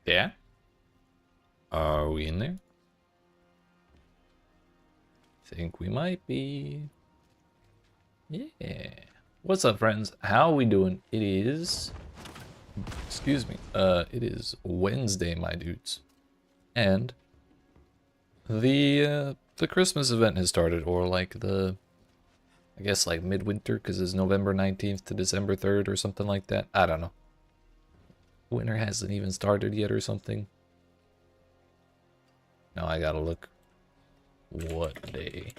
Yeah? Are we in there? Think we might be. Yeah. What's up, friends? How are we doing? It is... Excuse me. It is Wednesday, my dudes. And the Christmas event has started, or like I guess like midwinter, because it's November 19th to December 3rd or something like that. I don't know. Winter hasn't even started yet or something. Now I gotta look. What day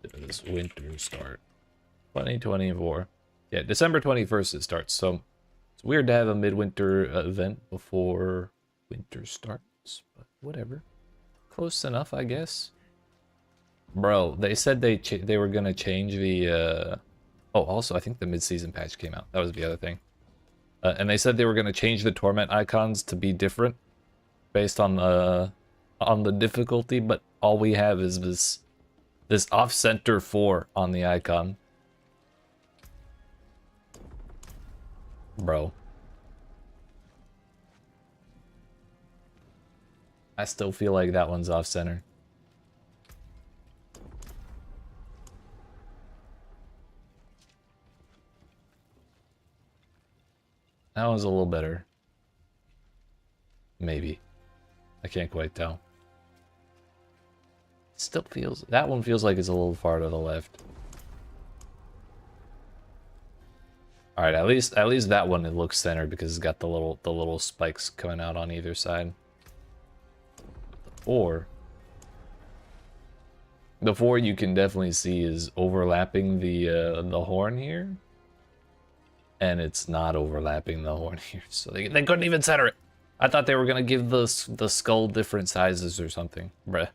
does winter start? 2024. Yeah, December 21st it starts, so it's weird to have a midwinter event before winter starts, but whatever. Close enough, I guess. Bro, they said they were gonna change the, Oh, also, I think the mid-season patch came out. That was the other thing. And they said they were gonna change the torment icons to be different based on the difficulty, but all we have is this off-center 4 on the icon. Bro. I still feel like that one's off-center. That one's a little better. Maybe. I can't quite tell. Still feels... That one feels like it's a little far to the left. Alright, at least that one it looks centered because it's got the little spikes coming out on either side. The 4 you can definitely see is overlapping the horn here. And it's not overlapping the horn here, so they couldn't even center it. I thought they were gonna give the skull different sizes or something. Bruh.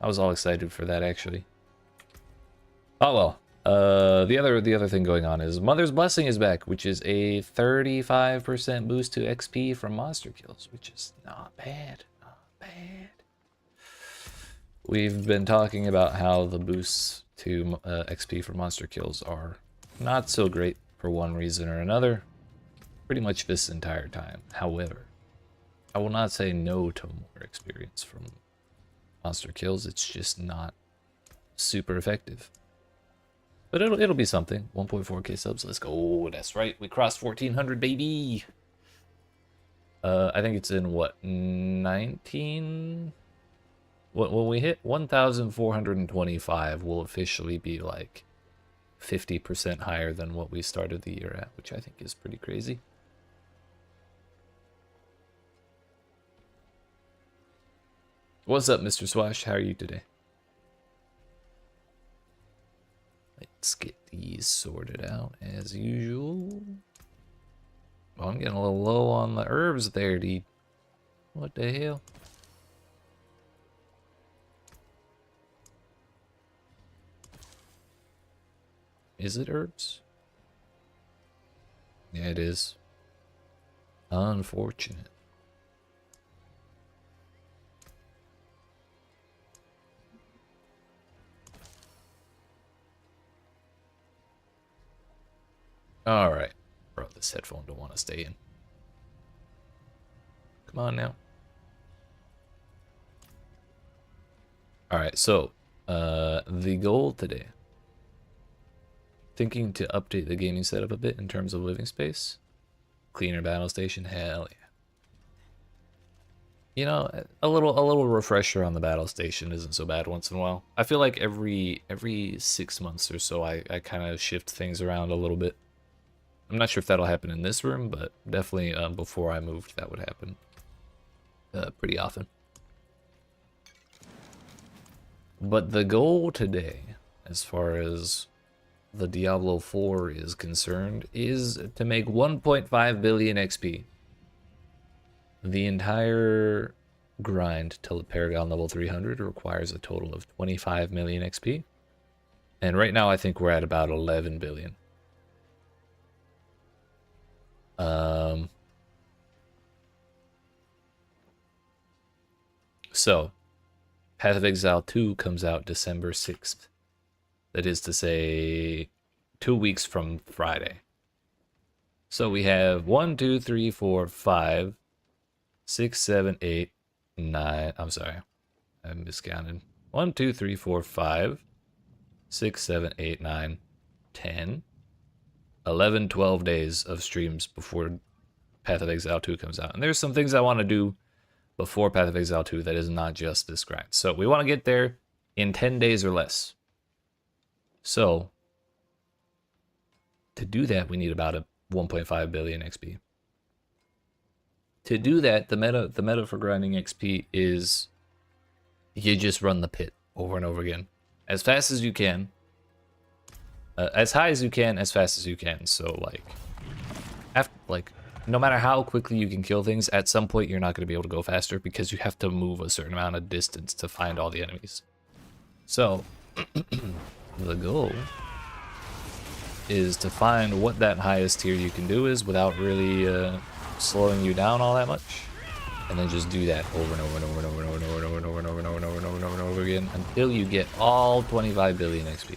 I was all excited for that, actually. Oh well. The other thing going on is Mother's Blessing is back, which is a 35% boost to XP from monster kills, which is not bad. Not bad. We've been talking about how the boosts to XP for monster kills are not so great for one reason or another, pretty much this entire time. However, I will not say no to more experience from monster kills. It's just not super effective. But it'll be something. 1.4k subs. Let's go. That's right. We crossed 1400, baby. I think it's in what, 19? When we hit 1425, we'll officially be like 50% higher than what we started the year at, which I think is pretty crazy. What's up, Mr. Swash? How are you today? Let's get these sorted out as usual. Oh, I'm getting a little low on the herbs there, dude. What the hell? Is it herbs? Yeah, it is. Unfortunate. Alright. Bro, this headphone don't want to stay in. Come on now. Alright, so, the goal today. Thinking to update the gaming setup a bit in terms of living space. Cleaner battle station, hell yeah. You know, a little refresher on the battle station isn't so bad once in a while. I feel like every 6 months or so I kind of shift things around a little bit. I'm not sure if that'll happen in this room, but definitely before I moved that would happen pretty often. But the goal today, as far as the Diablo 4 is concerned, is to make 1.5 billion XP. The entire grind till Paragon Level 300 requires a total of 25 million XP. And right now I think we're at about 11 billion. So, Path of Exile 2 comes out December 6th. That is to say, 2 weeks from Friday. So we have 1, 2, 3, 4, 5, 6, 7, 8, 9. I'm sorry. I miscounted. 1, 2, 3, 4, 5, 6, 7, 8, 9, 10, 11, 12 days of streams before Path of Exile 2 comes out. And there's some things I want to do before Path of Exile 2 that is not just this grind. So we want to get there in 10 days or less. So to do that, we need about a 1.5 billion XP. To do that, the meta for grinding XP is you just run the pit over and over again. As fast as you can. As high as you can, as fast as you can. So like, no matter how quickly you can kill things, at some point you're not going to be able to go faster because you have to move a certain amount of distance to find all the enemies. So, the goal is to find what that highest tier you can do is without really slowing you down all that much. And then just do that over and over and over and over and over and over and over and over and over and over and over and over and over and over again until you get all 25 billion XP.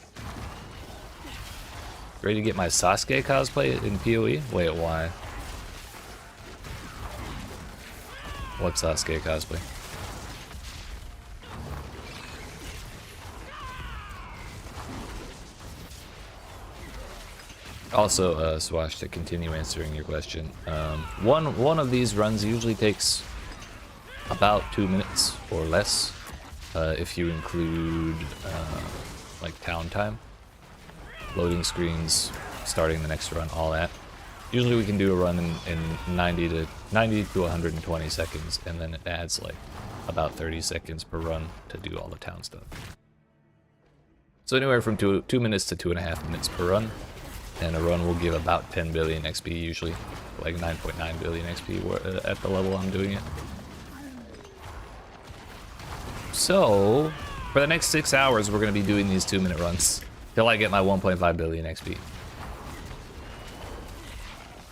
Ready to get my Sasuke cosplay in PoE? Wait, why? What Sasuke cosplay? Also, Swash, to continue answering your question, one of these runs usually takes about 2 minutes or less, if you include like town time, loading screens, starting the next run, all that. Usually we can do a run in 90 to 120 seconds, and then it adds like about 30 seconds per run to do all the town stuff. So anywhere from 2 minutes to 2.5 minutes per run. And a run will give about 10 billion XP usually, like 9.9 billion XP at the level I'm doing it. So, for the next 6 hours, we're going to be doing these 2-minute runs till I get my 1.5 billion XP.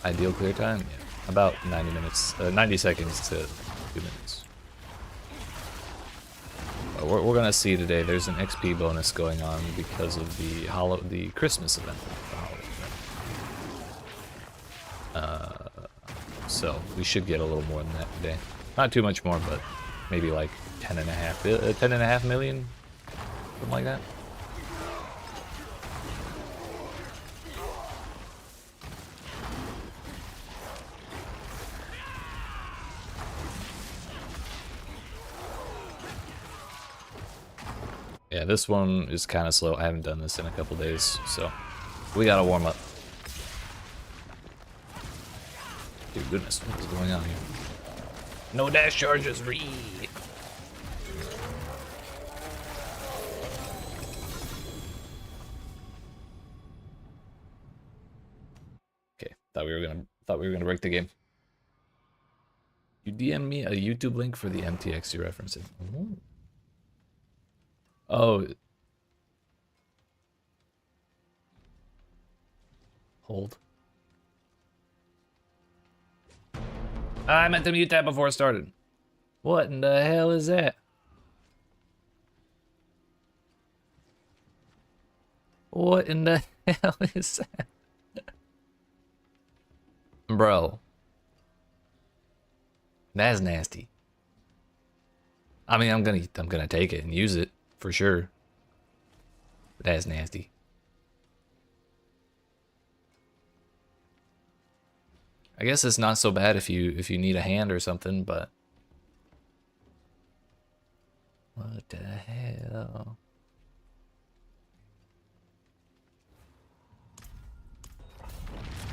Ideal clear time? Yeah, about 90 seconds to 2 minutes. We're going to see today there's an XP bonus going on because of the Christmas event. So we should get a little more than that today. Not too much more, but maybe like 10.5 million, something like that. Yeah, this one is kind of slow. I haven't done this in a couple days, so we gotta warm up. Dude, goodness, what is going on here? No dash charges, Okay, thought we were gonna break the game. You DM me a YouTube link for the MTX you're referencing. Ooh. Oh. Hold. I meant to mute that before it started. What in the hell is that? What in the hell is that? Bro. That's nasty. I mean, I'm gonna take it and use it for sure. But that's nasty. I guess it's not so bad if you need a hand or something, but what the hell?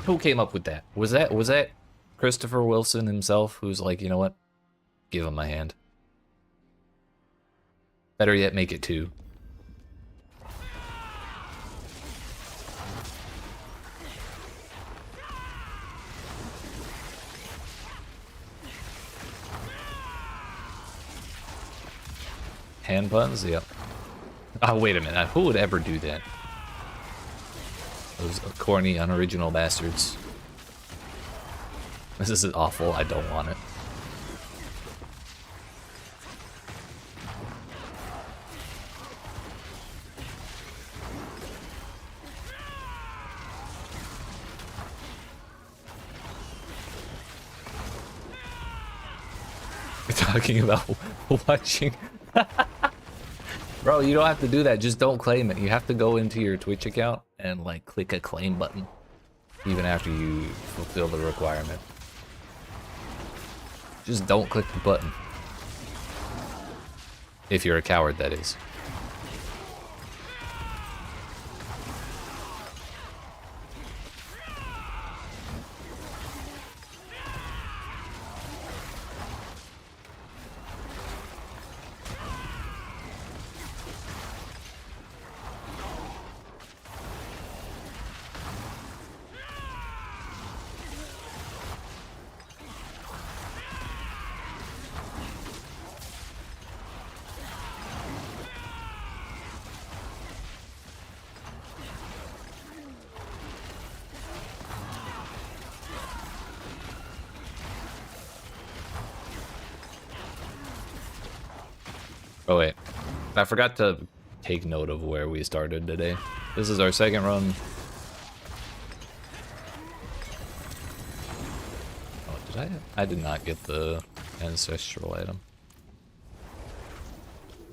Who came up with that? Was that Christopher Wilson himself, who's like, you know what? Give him a hand. Better yet, make it 2. Hand puns? Yep. Oh, wait a minute. Who would ever do that? Those corny, unoriginal bastards. This is awful. I don't want it. We're talking about watching. Bro, you don't have to do that. Just don't claim it. You have to go into your Twitch account and like click a claim button even after you fulfill the requirement. Just don't click the button. If you're a coward, that is. Oh wait, I forgot to take note of where we started today. This is our second run. Oh, did I did not get the ancestral item.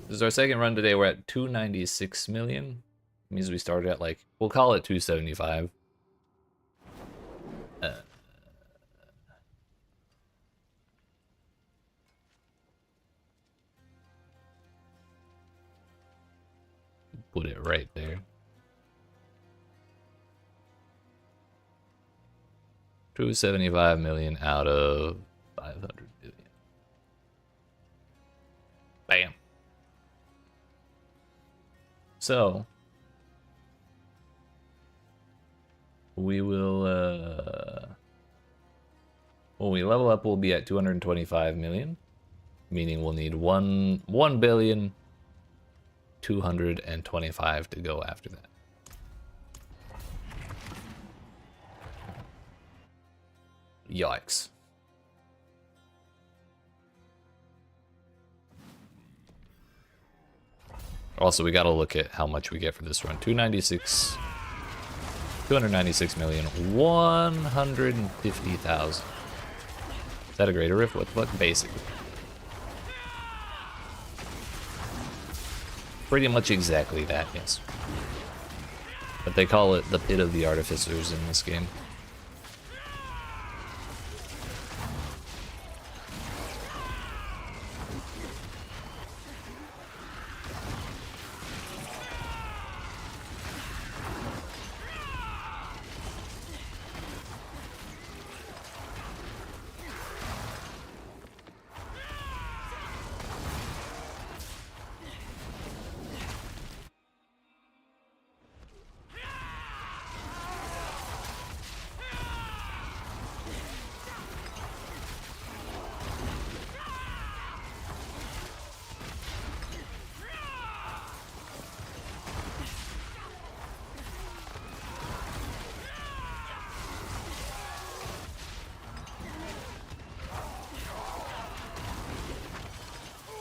This is our second run today. We're at 296 million. It means we started at like, we'll call it 275. Put it right there. 275 million out of 500 billion. Bam. So we will when we level up, we'll be at 225 million, meaning we'll need 1 billion 225 to go after that. Yikes. Also, we got to look at how much we get for this run. 296 million 150,000. Is that a greater riff? What the fuck? Basically. Pretty much exactly that, yes. But they call it the Pit of the Artificers in this game.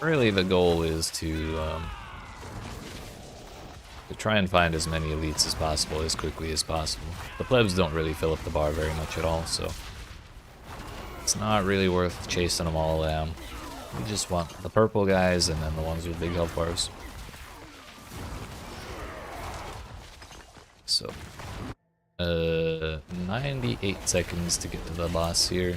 Really, the goal is to try and find as many elites as possible as quickly as possible. The plebs don't really fill up the bar very much at all, so it's not really worth chasing them all down. We just want the purple guys and then the ones with big health bars. So, 98 seconds to get to the boss here.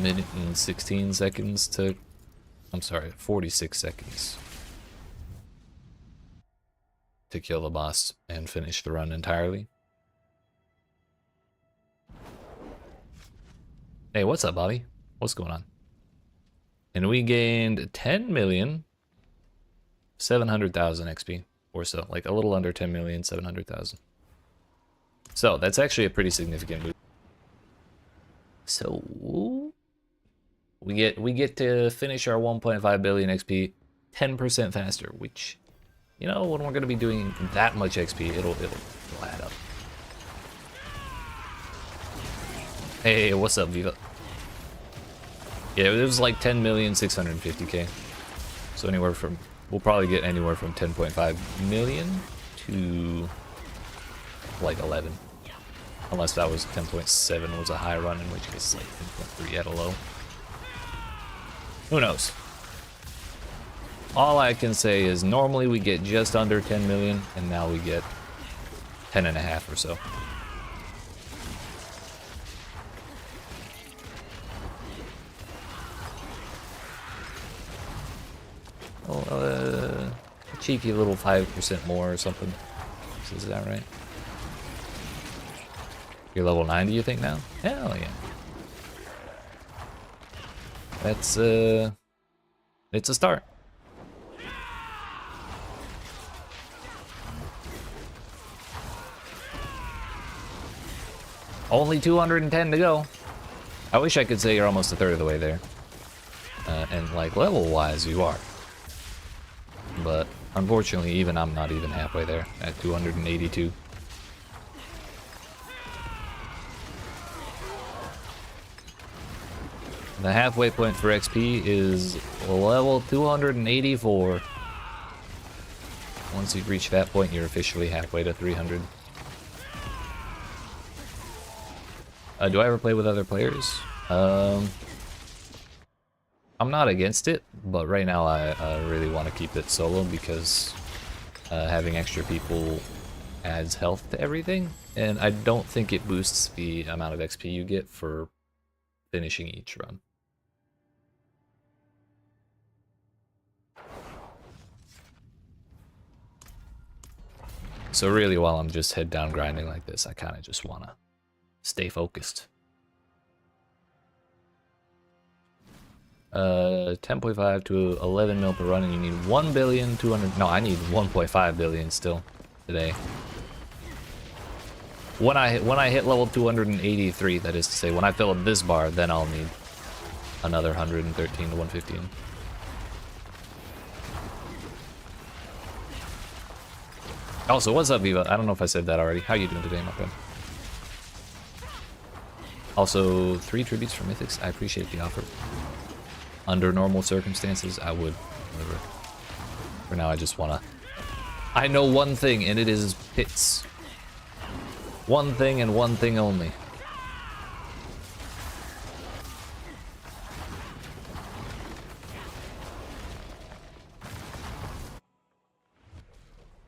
Minute and 16 seconds to, I'm sorry, 46 seconds to kill the boss and finish the run entirely. Hey, what's up, Bobby? What's going on? And we gained 10,700,000 XP or so, like a little under 10,700,000. So that's actually a pretty significant boost. So we get to finish our 1.5 billion XP 10% faster, which, you know, when we're gonna be doing that much XP, it'll add up. Hey, what's up, Viva? Yeah, it was like 10,650,000. So anywhere from, we'll probably get anywhere from 10.5 million to like 11. Unless that was 10.7 was a high run, in which case it's like 10.3 at a low. Who knows? All I can say is normally we get just under 10 million, and now we get 10.5 or so. Oh, a cheeky little 5% more or something. Is that right? You're level 90, you think now? Hell yeah. That's, it's a start. Only 210 to go. I wish I could say you're almost a third of the way there. And like level-wise, you are. But unfortunately, even I'm not even halfway there at 282. The halfway point for XP is level 284. Once you reach that point, you're officially halfway to 300. Do I ever play with other players? I'm not against it, but right now I really want to keep it solo because having extra people adds health to everything, and I don't think it boosts the amount of XP you get for finishing each run. So really, while I'm just head down grinding like this, I kind of just want to stay focused. 10.5 to 11 mil per run, and you need 1 billion 200. No, I need 1.5 billion still today. When I hit level 283, that is to say, when I fill up this bar, then I'll need another 113 to 115. Also, what's up, Viva? I don't know if I said that already. How you doing today, my friend? Also, 3 tributes for Mythics. I appreciate the offer. Under normal circumstances, I would. Whatever. For now, I just wanna... I know one thing, and it is pits. One thing and one thing only.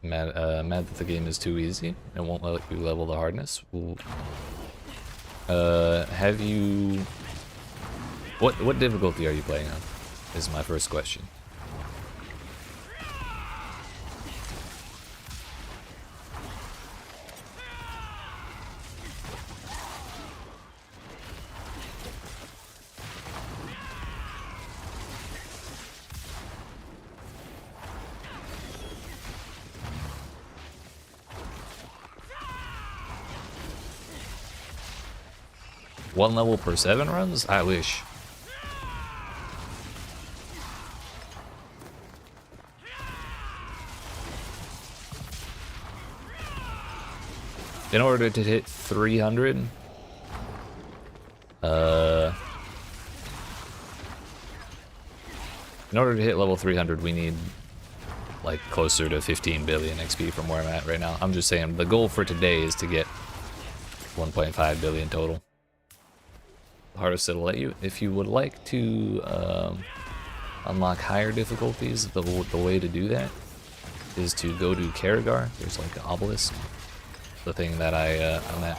Mad that the game is too easy and won't let you level the hardness. Ooh. Have you... What difficulty are you playing on? Is my first question. One level per 7 runs? I wish. In order to hit 300, in order to hit level 300, we need like closer to 15 billion XP from where I'm at right now. I'm just saying the goal for today is to get 1.5 billion total. The hardest it'll let you. If you would like to unlock higher difficulties, the way to do that is to go to Karagar. There's like an obelisk. The thing that I'm at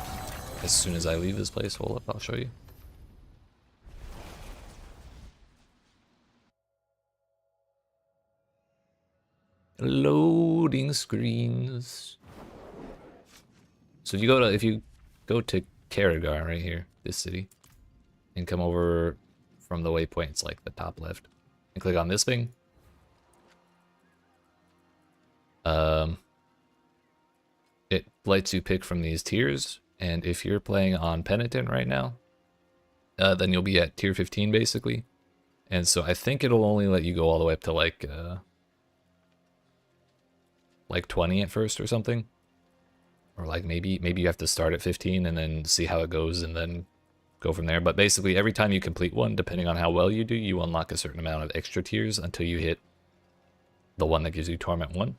as soon as I leave this place. Hold up, I'll show you. Loading screens. So if you go to Karagar right here, this city, and come over from the waypoint, it's like the top left, and click on this thing. It lets you pick from these tiers, and if you're playing on Penitent right now, then you'll be at tier 15 basically. And so I think it'll only let you go all the way up to like 20 at first or something. Or like maybe you have to start at 15 and then see how it goes and then go from there. But basically every time you complete one, depending on how well you do, you unlock a certain amount of extra tiers until you hit the one that gives you Torment 1.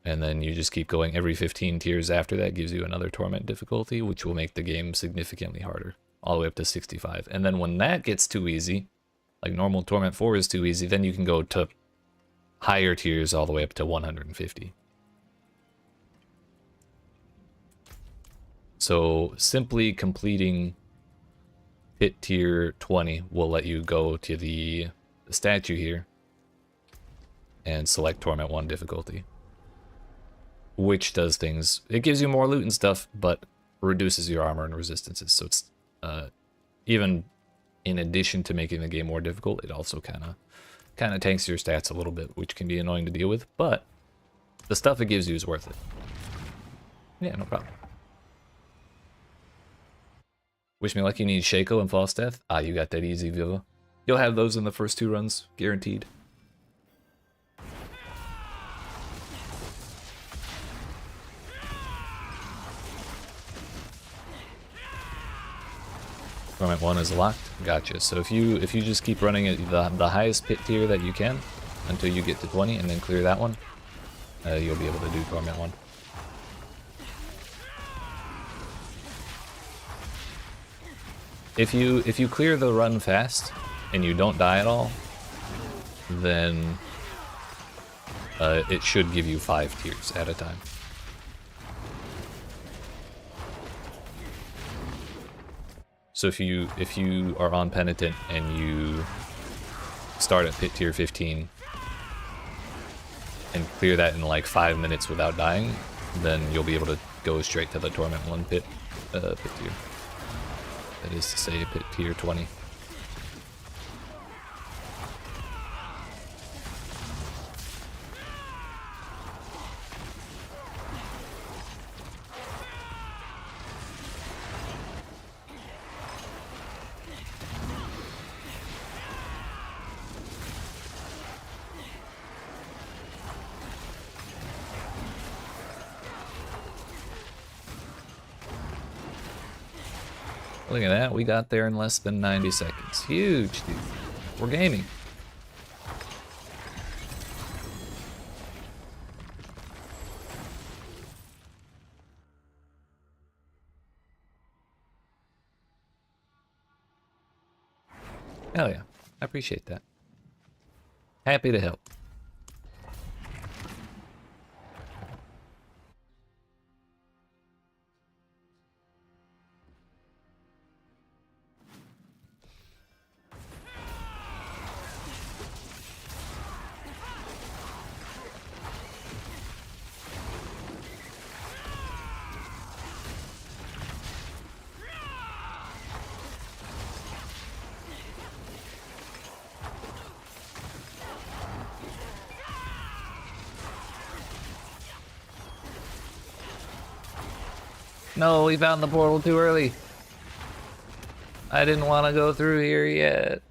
And then you just keep going. Every 15 tiers after that gives you another torment difficulty, which will make the game significantly harder, all the way up to 65. And then when that gets too easy, like normal Torment 4 is too easy, then you can go to higher tiers all the way up to 150. So simply completing Pit tier 20 will let you go to the statue here and select Torment 1 difficulty, which does things. It gives you more loot and stuff, but reduces your armor and resistances. So it's even in addition to making the game more difficult, it also kind of tanks your stats a little bit, which can be annoying to deal with, but the stuff it gives you is worth it. Yeah, no problem. Wish me luck, you need Shaco and Falstaff. Ah, you got that easy, Viva. You'll have those in the first 2 runs, guaranteed. Torment 1 is locked. Gotcha. So if you just keep running at the highest pit tier that you can until you get to 20 and then clear that one, you'll be able to do Torment 1. If you clear the run fast and you don't die at all, then it should give you 5 tiers at a time. So if you are on Penitent and you start at pit tier 15 and clear that in like 5 minutes without dying, then you'll be able to go straight to the Torment 1 pit tier. That is to say, pit tier 20. Look at that, we got there in less than 90 seconds. Huge, dude. We're gaming. Hell yeah, I appreciate that. Happy to help. No, we found the portal too early. I didn't want to go through here yet.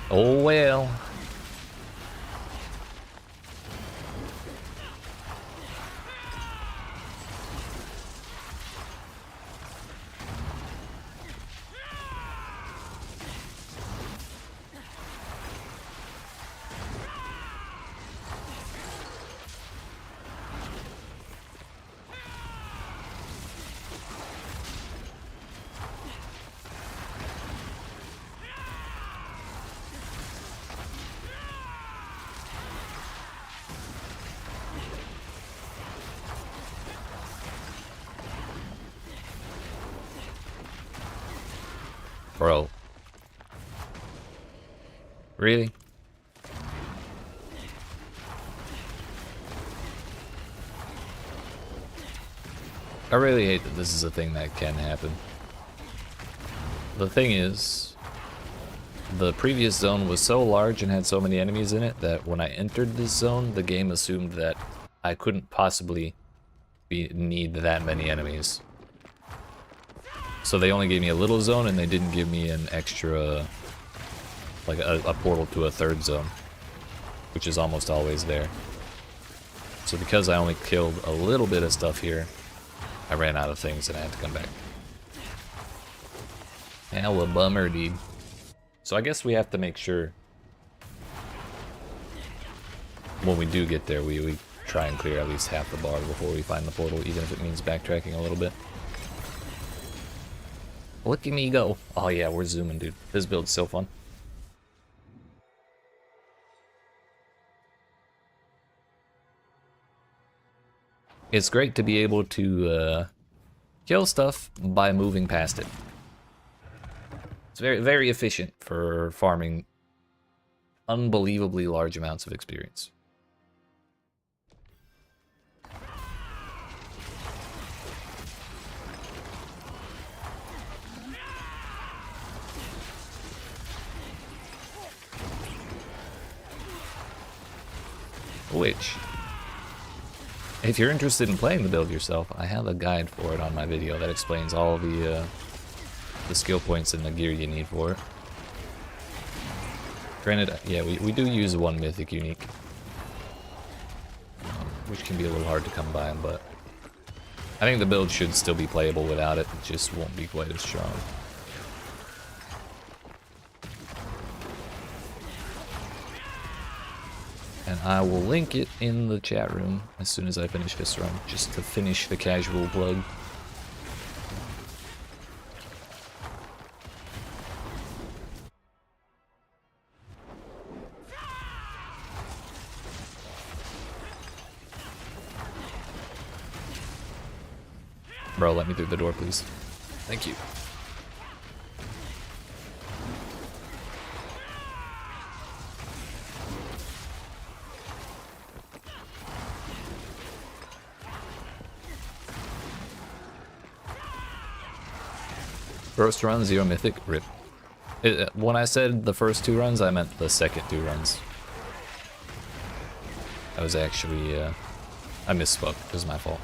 Oh well. Bro. Really? I really hate that this is a thing that can happen. The thing is, the previous zone was so large and had so many enemies in it that when I entered this zone, the game assumed that I couldn't possibly need that many enemies. So they only gave me a little zone and they didn't give me an extra, like a portal to a third zone, which is almost always there. So because I only killed a little bit of stuff here, I ran out of things and I had to come back. Hell, a bummer, dude. So I guess we have to make sure when we do get there, we try and clear at least half the bar before we find the portal, even if it means backtracking a little bit. Look at me go. Oh yeah, we're zooming, dude. This build's so fun. It's great to be able to kill stuff by moving past it. It's very, very efficient for farming unbelievably large amounts of experience. Which, if you're interested in playing the build yourself, I have a guide for it on my video that explains all the skill points and the gear you need for it. Granted, yeah, we do use one mythic unique, which can be a little hard to come by, but I think the build should still be playable without it. It just won't be quite as strong. And I will link it in the chat room as soon as I finish this run, just to finish the casual plug. Bro, let me through the door, please. Thank you. First run, 0 mythic, rip. When I said the first 2 runs, I meant the second 2 runs. That was actually, I misspoke. It was my fault.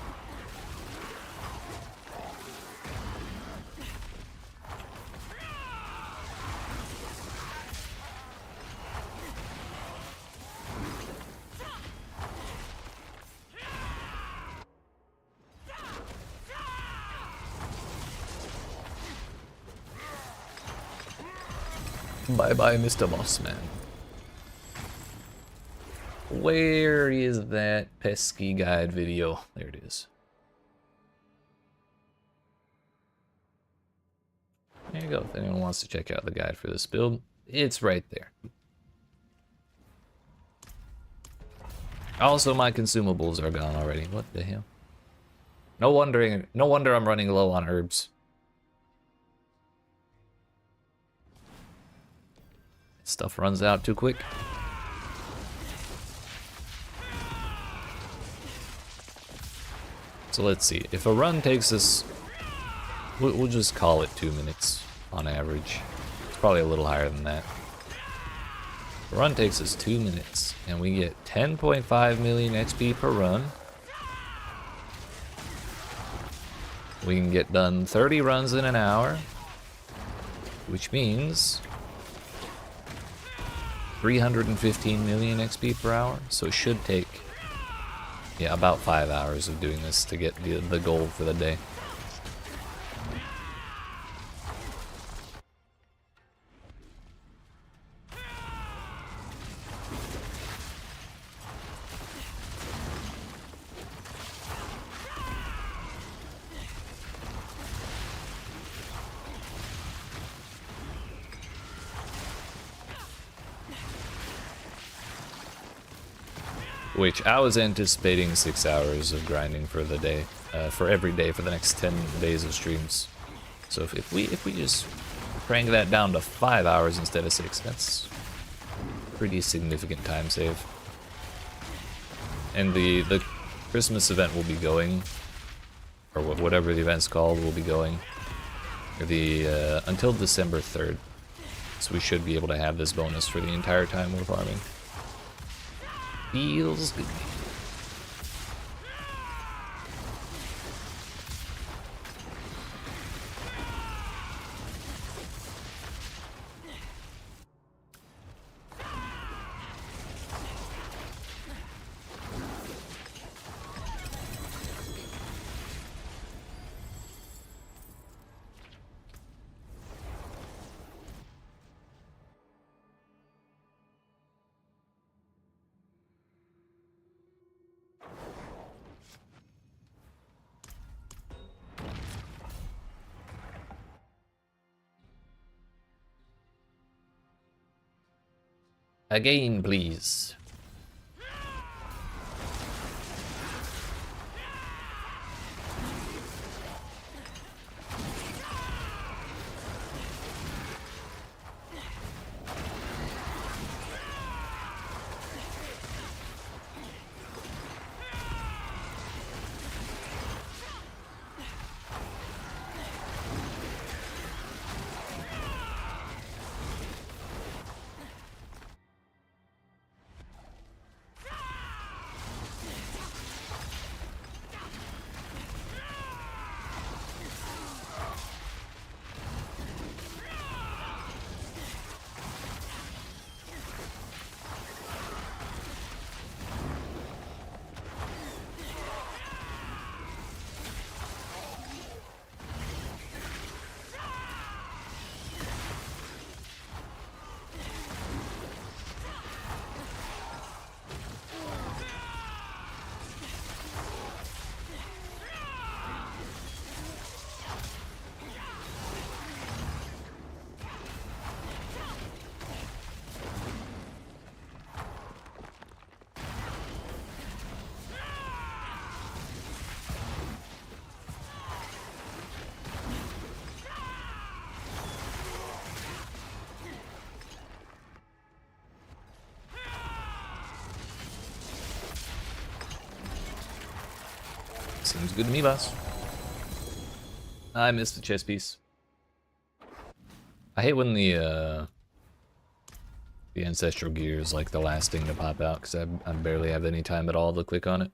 Bye-bye, Mr. Bossman. Where is that pesky guide video? There it is. There you go. If anyone wants to check out the guide for this build, it's right there. Also, my consumables are gone already. What the hell? No wonder I'm running low on herbs. Stuff runs out too quick. So let's see. If a run takes us, we'll just call it 2 minutes on average. It's probably a little higher than that. A run takes us 2 minutes, and we get 10.5 million XP per run. We can get done 30 runs in an hour, which means 315 million XP per hour, so it should take, yeah, about 5 hours of doing this to get the goal for the day. Which I was anticipating 6 hours of grinding for the day, for every day for the next 10 days of streams. So if we just crank that down to 5 hours instead of 6, that's pretty significant time save. And the Christmas event will be going, or whatever the event's called, will be going until December 3rd. So we should be able to have this bonus for the entire time we're farming. Feels good. Again, please. Seems good to me, boss. I missed the chess piece. I hate when the ancestral gear is like the last thing to pop out because I barely have any time at all to click on it.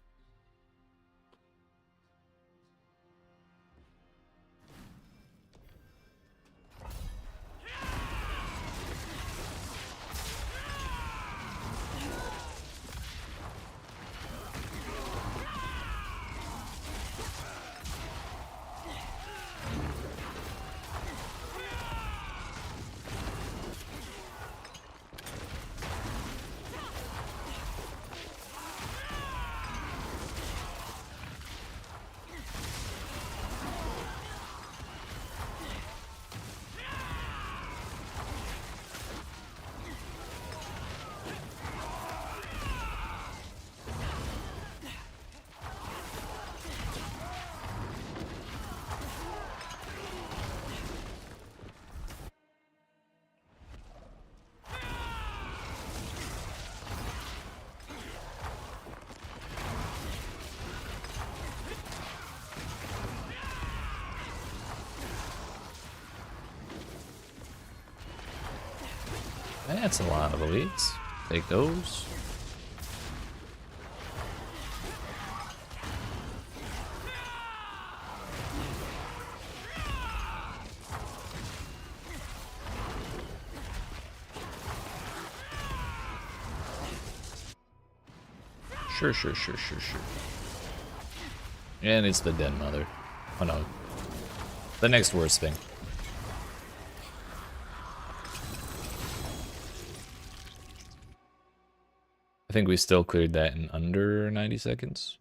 That's a lot of elites. Take those. Sure. And it's the Den Mother. Oh no. The next worst thing. I think we still cleared that in under 90 seconds.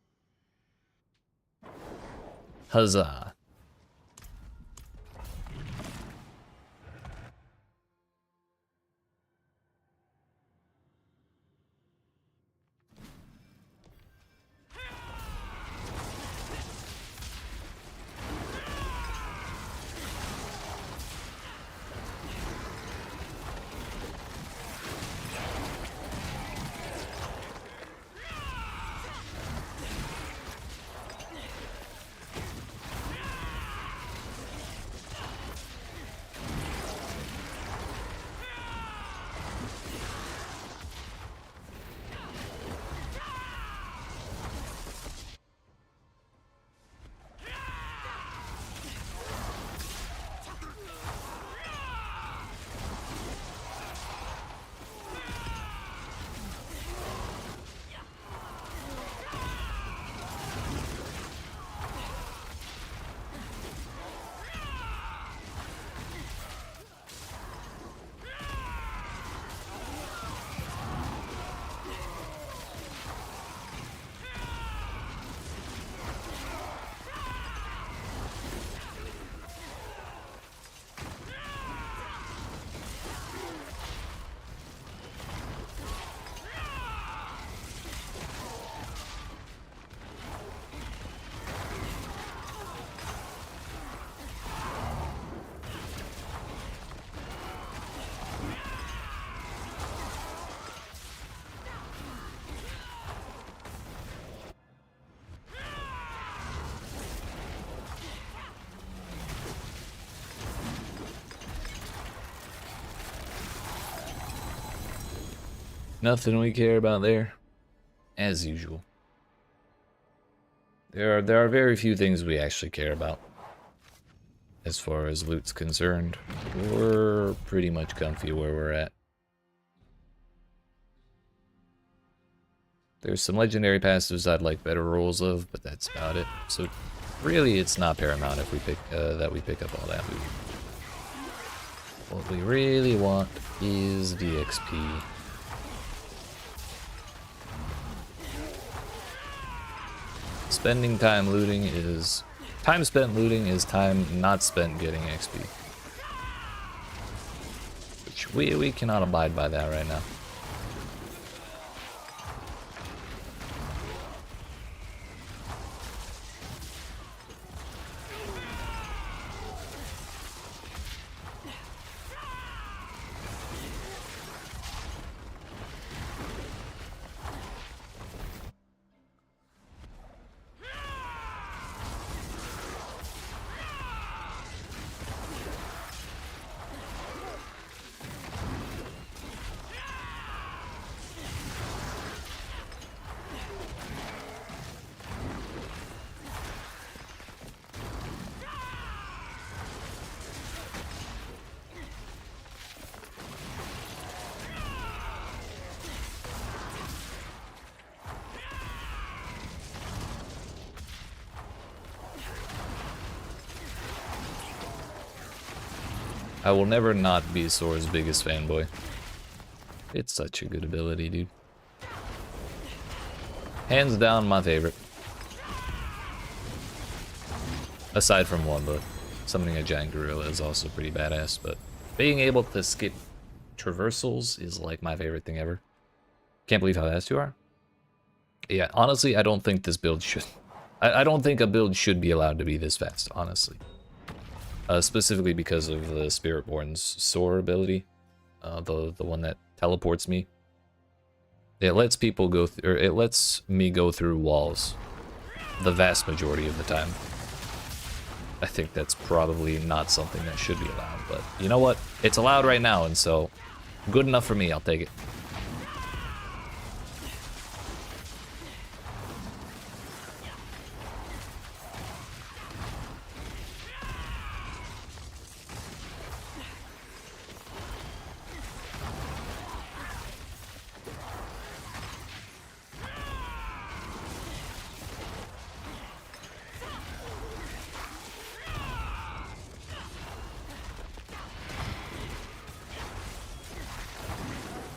Huzzah. Nothing we care about there, as usual. There are very few things we actually care about. As far as loot's concerned, we're pretty much comfy where we're at. There's some legendary passives I'd like better rolls of, but that's about it. So really, it's not paramount if we pick we pick up all that loot. What we really want is the XP. Spending time looting is... Time spent looting is time not spent getting XP. Which we cannot abide by that right now. I will never not be Sora's biggest fanboy. It's such a good ability, dude. Hands down, my favorite. Aside from one, but summoning a giant gorilla is also pretty badass, but being able to skip traversals is like my favorite thing ever. Can't believe how fast you are. Yeah, honestly, I don't think this build should... I don't think a build should be allowed to be this fast, honestly. Specifically because of the Spiritborn's Soar ability, the one that teleports me. It lets people go or it lets me go through walls the vast majority of the time. I think that's probably not something that should be allowed, but you know what? It's allowed right now, and so good enough for me. I'll take it.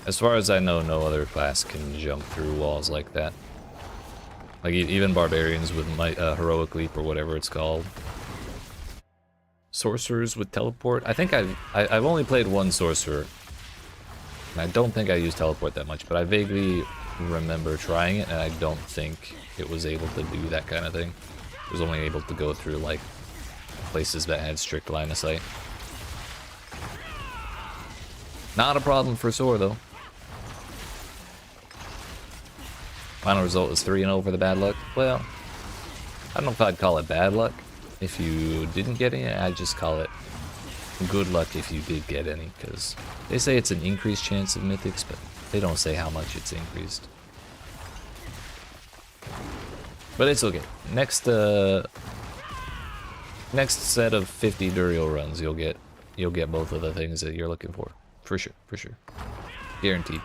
As far as I know, no other class can jump through walls like that. Like, even barbarians with heroic leap or whatever it's called. Sorcerers with teleport? I think I've only played one sorcerer. And I don't think I used teleport that much, but I vaguely remember trying it, and I don't think it was able to do that kind of thing. It was only able to go through, like, places that had strict line of sight. Not a problem for Sora, though. Final result is 3-0 for the bad luck. Well, I don't know if I'd call it bad luck if you didn't get any. I'd just call it good luck if you did get any, because they say it's an increased chance of mythics, but they don't say how much it's increased. But it's okay. Next set of 50 Duriel runs, you'll get both of the things that you're looking for. For sure, for sure. Guaranteed.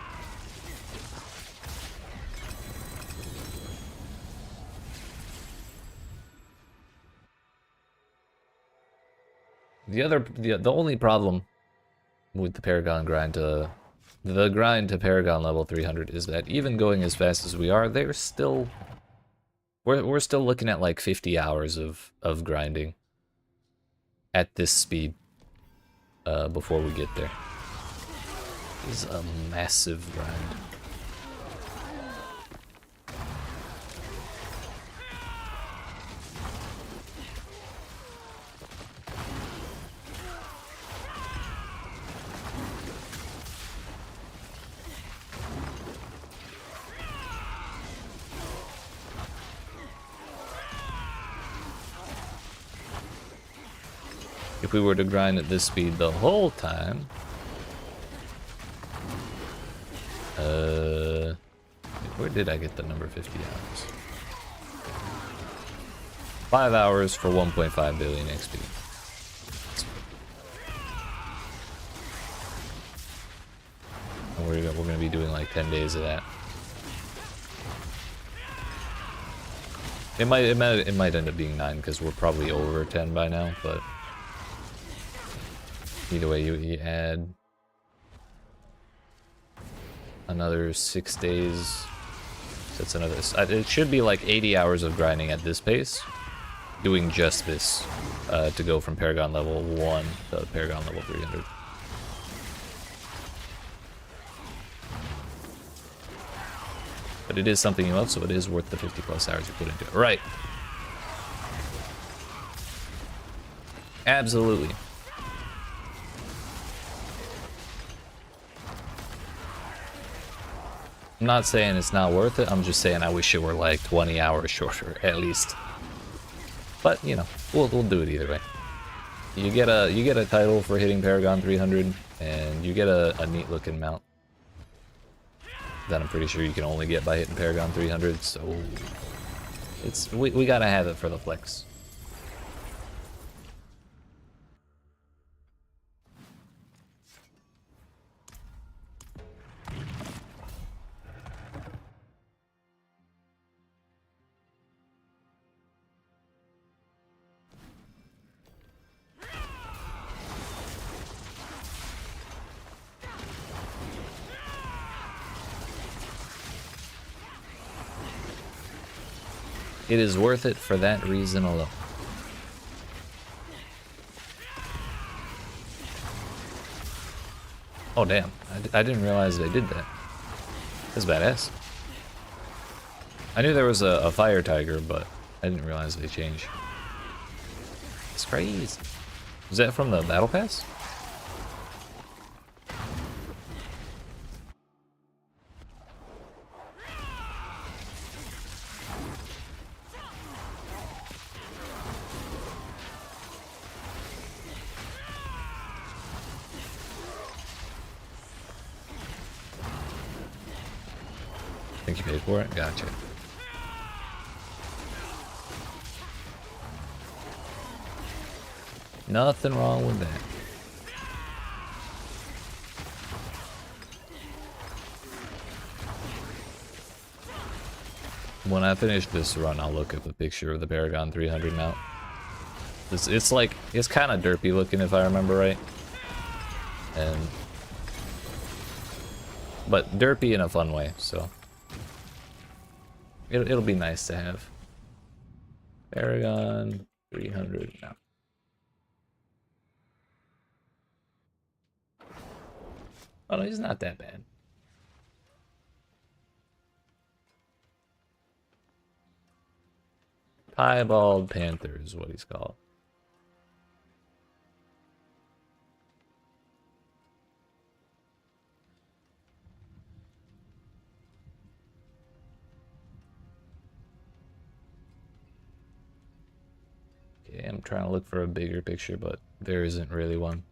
The only problem with the Paragon grind to Paragon level 300 is that even going as fast as we are, we're still looking at like 50 hours of grinding at this speed before we get there. It's a massive grind. If we were to grind at this speed the whole time, Where did I get the number 50 hours? 5 hours for 1.5 billion XP. And we're gonna be doing like 10 days of that. It might end up being 9 because we're probably over 10 by now, but either way, you add another 6 days. That's another. It should be like 80 hours of grinding at this pace, doing just this to go from Paragon level 1 to Paragon level 300. But it is something you love, so it is worth the 50 plus hours you put into it. Right. Absolutely. I'm not saying it's not worth it, I'm just saying I wish it were like 20 hours shorter, at least. But, you know, we'll do it either way. You get a title for hitting Paragon 300, and you get a neat looking mount that I'm pretty sure you can only get by hitting Paragon 300, so we gotta have it for the flex. It is worth it for that reason alone. Oh damn, I didn't realize they did that. That's badass. I knew there was a fire tiger, but I didn't realize they changed. It's crazy. Was that from the battle pass? Think you paid for it? Gotcha. Nothing wrong with that. When I finish this run, I'll look up a picture of the Paragon 300 mount. It's like, it's kind of derpy looking if I remember right. But derpy in a fun way, so. It'll be nice to have. Paragon 300 now. Oh no, he's not that bad. Piebald Panther is what he's called. Okay, I'm trying to look for a bigger picture, but there isn't really one.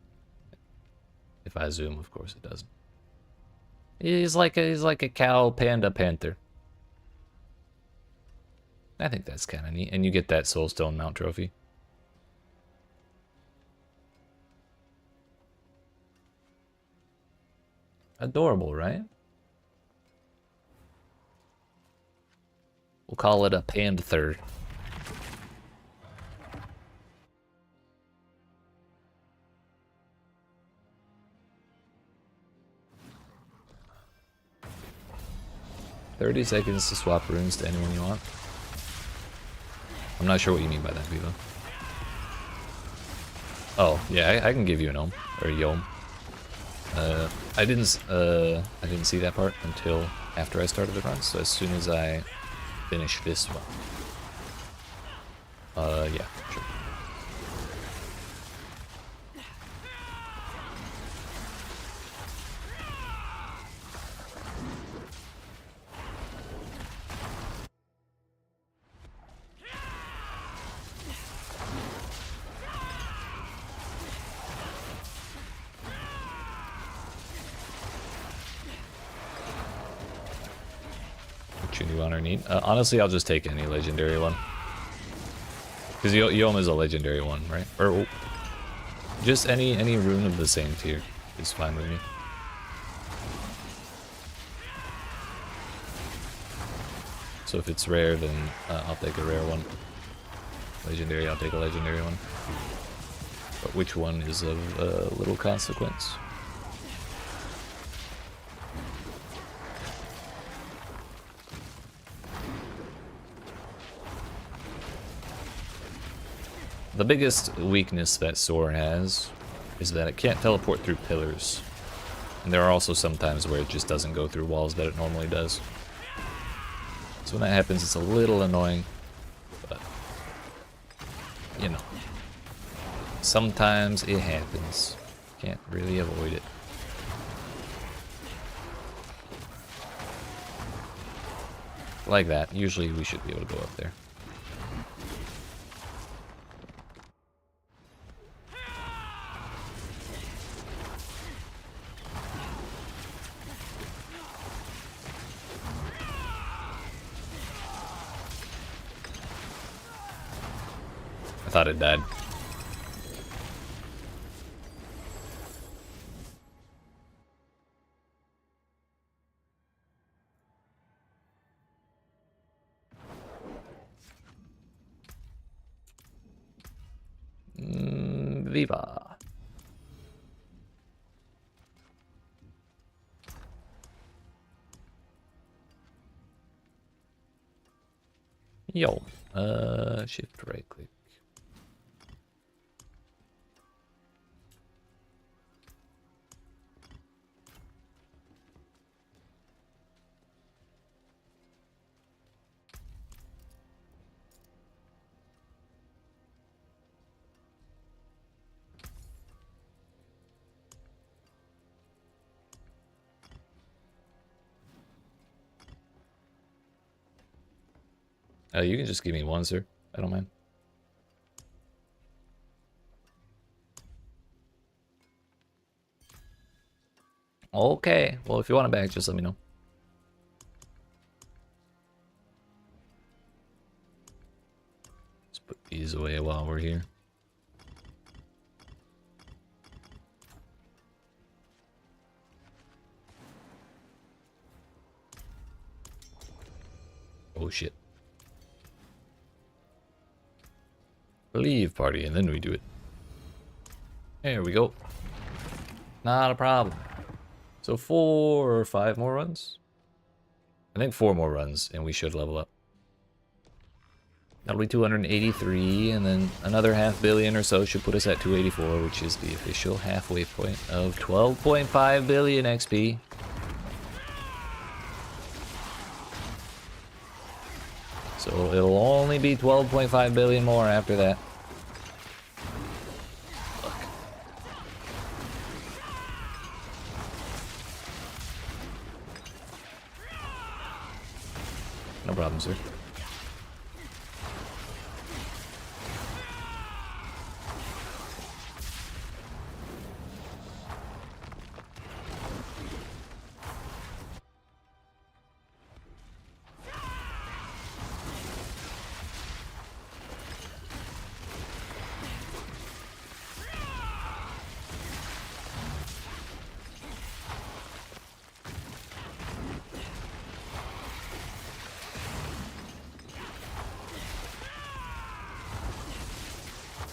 If I zoom, of course it doesn't. He's like a cow panda panther. I think that's kind of neat, and you get that soulstone mount trophy. Adorable, right? We'll call it a panther. $30 seconds to swap runes to anyone you want. I'm not sure what you mean by that, Vivo. Oh, yeah, I can give you an ohm or a yom. I didn't see that part until after I started the run. So as soon as I finish this one, yeah, sure. fortune you want or need. Honestly, I'll just take any legendary one. Because Yom is a legendary one, right? Or just any rune of the same tier is fine with me. So if it's rare, then I'll take a rare one. Legendary, I'll take a legendary one. But which one is of little consequence? The biggest weakness that Soar has is that it can't teleport through pillars. And there are also some times where it just doesn't go through walls that it normally does. So when that happens, it's a little annoying, but, you know, sometimes it happens. Can't really avoid it. Like that. Usually we should be able to go up there. I thought it died. Viva. Yo. Shift right click. You can just give me one, sir. I don't mind. Okay. Well, if you want it back, just let me know. Let's put these away while we're here. Oh, shit. Leave party, and then we do it. There we go. Not a problem. So 4 or 5 more runs? I think 4 more runs, and we should level up. That'll be 283, and then another 500 million or so should put us at 284, which is the official halfway point of 12.5 billion XP. So it'll only be 12.5 billion more after that. Look. No problem, sir.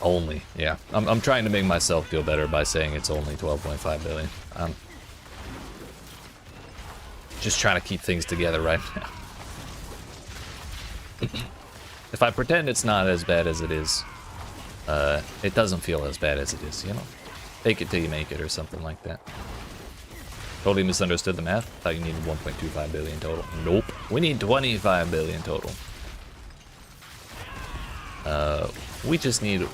Only, yeah. I'm trying to make myself feel better by saying it's only 12.5 billion. I'm just trying to keep things together right now. If I pretend it's not as bad as it is, it doesn't feel as bad as it is, you know? Fake it till you make it or something like that. Totally misunderstood the math. Thought you needed 1.25 billion total. Nope. We need 25 billion total. We just need...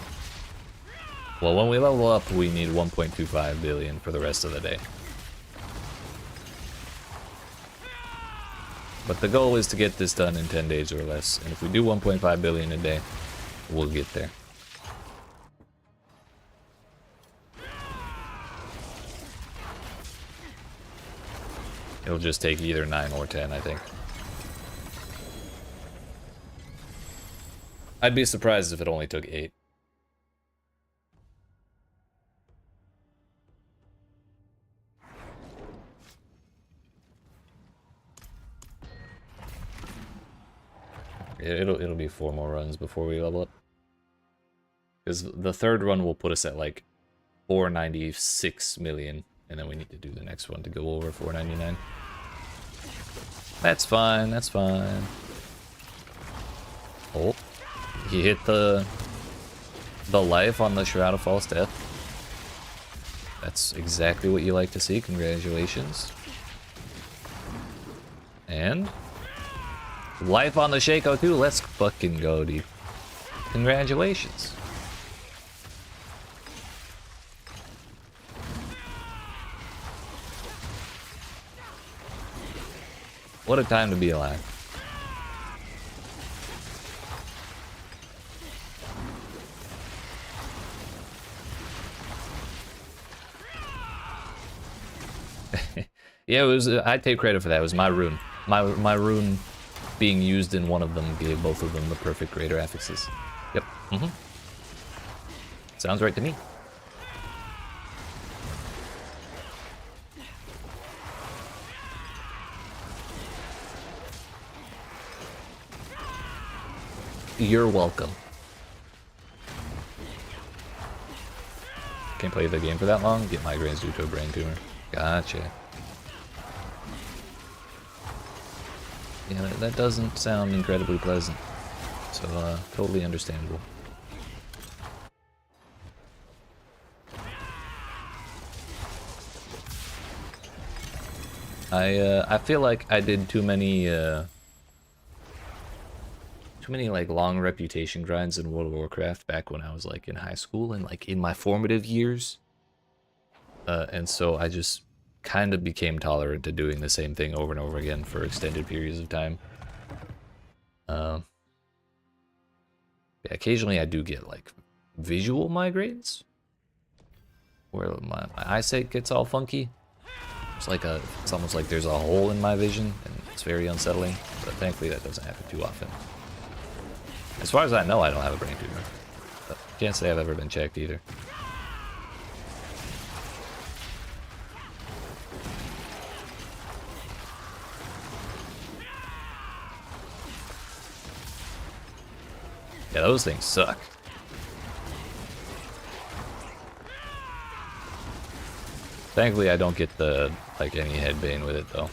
Well, when we level up, we need 1.25 billion for the rest of the day. But the goal is to get this done in 10 days or less. And if we do 1.5 billion a day, we'll get there. It'll just take either 9 or 10, I think. I'd be surprised if it only took 8. It'll be 4 more runs before we level up. Because the third run will put us at like 496 million, and then we need to do the next one to go over 499. That's fine, that's fine. Oh, he hit the life on the Shroud of False Death. That's exactly what you like to see, congratulations. And life on the Shaco too, let's fucking go, dude. Congratulations. What a time to be alive. Yeah, it was. I take credit for that. It was my rune. My rune being used in one of them gave both of them the perfect greater affixes. Yep. Sounds right to me. You're welcome. Can't play the game for that long? Get migraines due to a brain tumor. Gotcha. Yeah, that doesn't sound incredibly pleasant. So, totally understandable. I feel like I did too many like long reputation grinds in World of Warcraft back when I was like in high school and like in my formative years. And so I just kind of became tolerant to doing the same thing over and over again for extended periods of time. Yeah, occasionally I do get like visual migraines where my eyesight gets all funky. It's almost like there's a hole in my vision, and it's very unsettling. But thankfully that doesn't happen too often. As far as I know, I don't have a brain tumor. But can't say I've ever been checked either. Yeah, those things suck. Thankfully, I don't get the like any head pain with it though.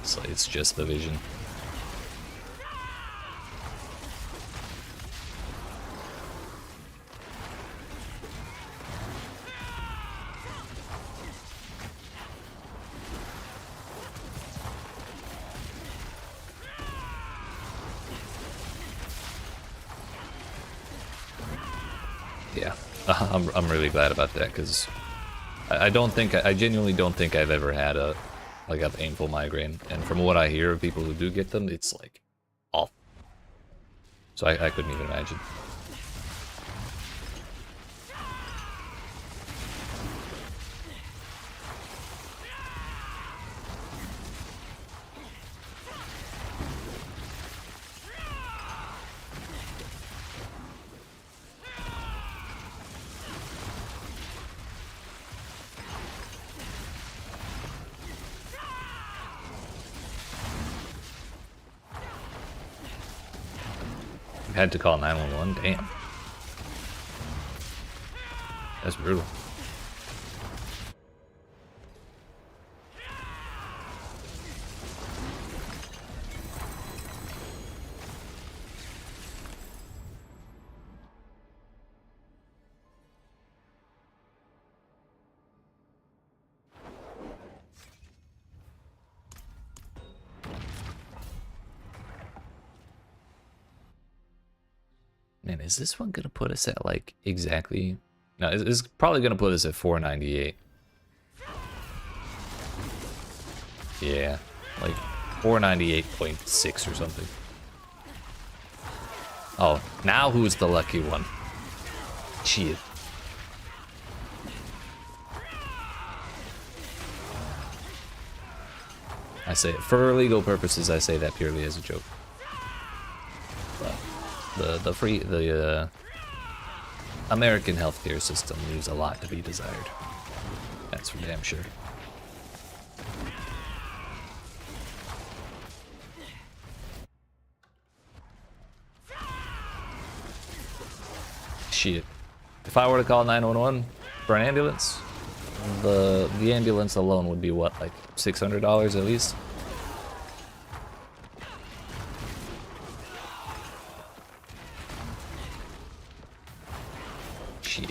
It's just the vision. Yeah, I'm really glad about that because I genuinely don't think I've ever had a painful migraine, and from what I hear of people who do get them, it's like awful. So I couldn't even imagine. Had to call 911. Damn. That's brutal. Man, is this one gonna put us at like exactly? No, it's probably gonna put us at 498. Yeah, like 498.6 or something. Oh, now who's the lucky one? Shit. I say it for legal purposes. I say that purely as a joke. But The American healthcare system leaves a lot to be desired. That's for damn sure. Shit. If I were to call 911 for an ambulance, the ambulance alone would be what, like $600 at least? Shit.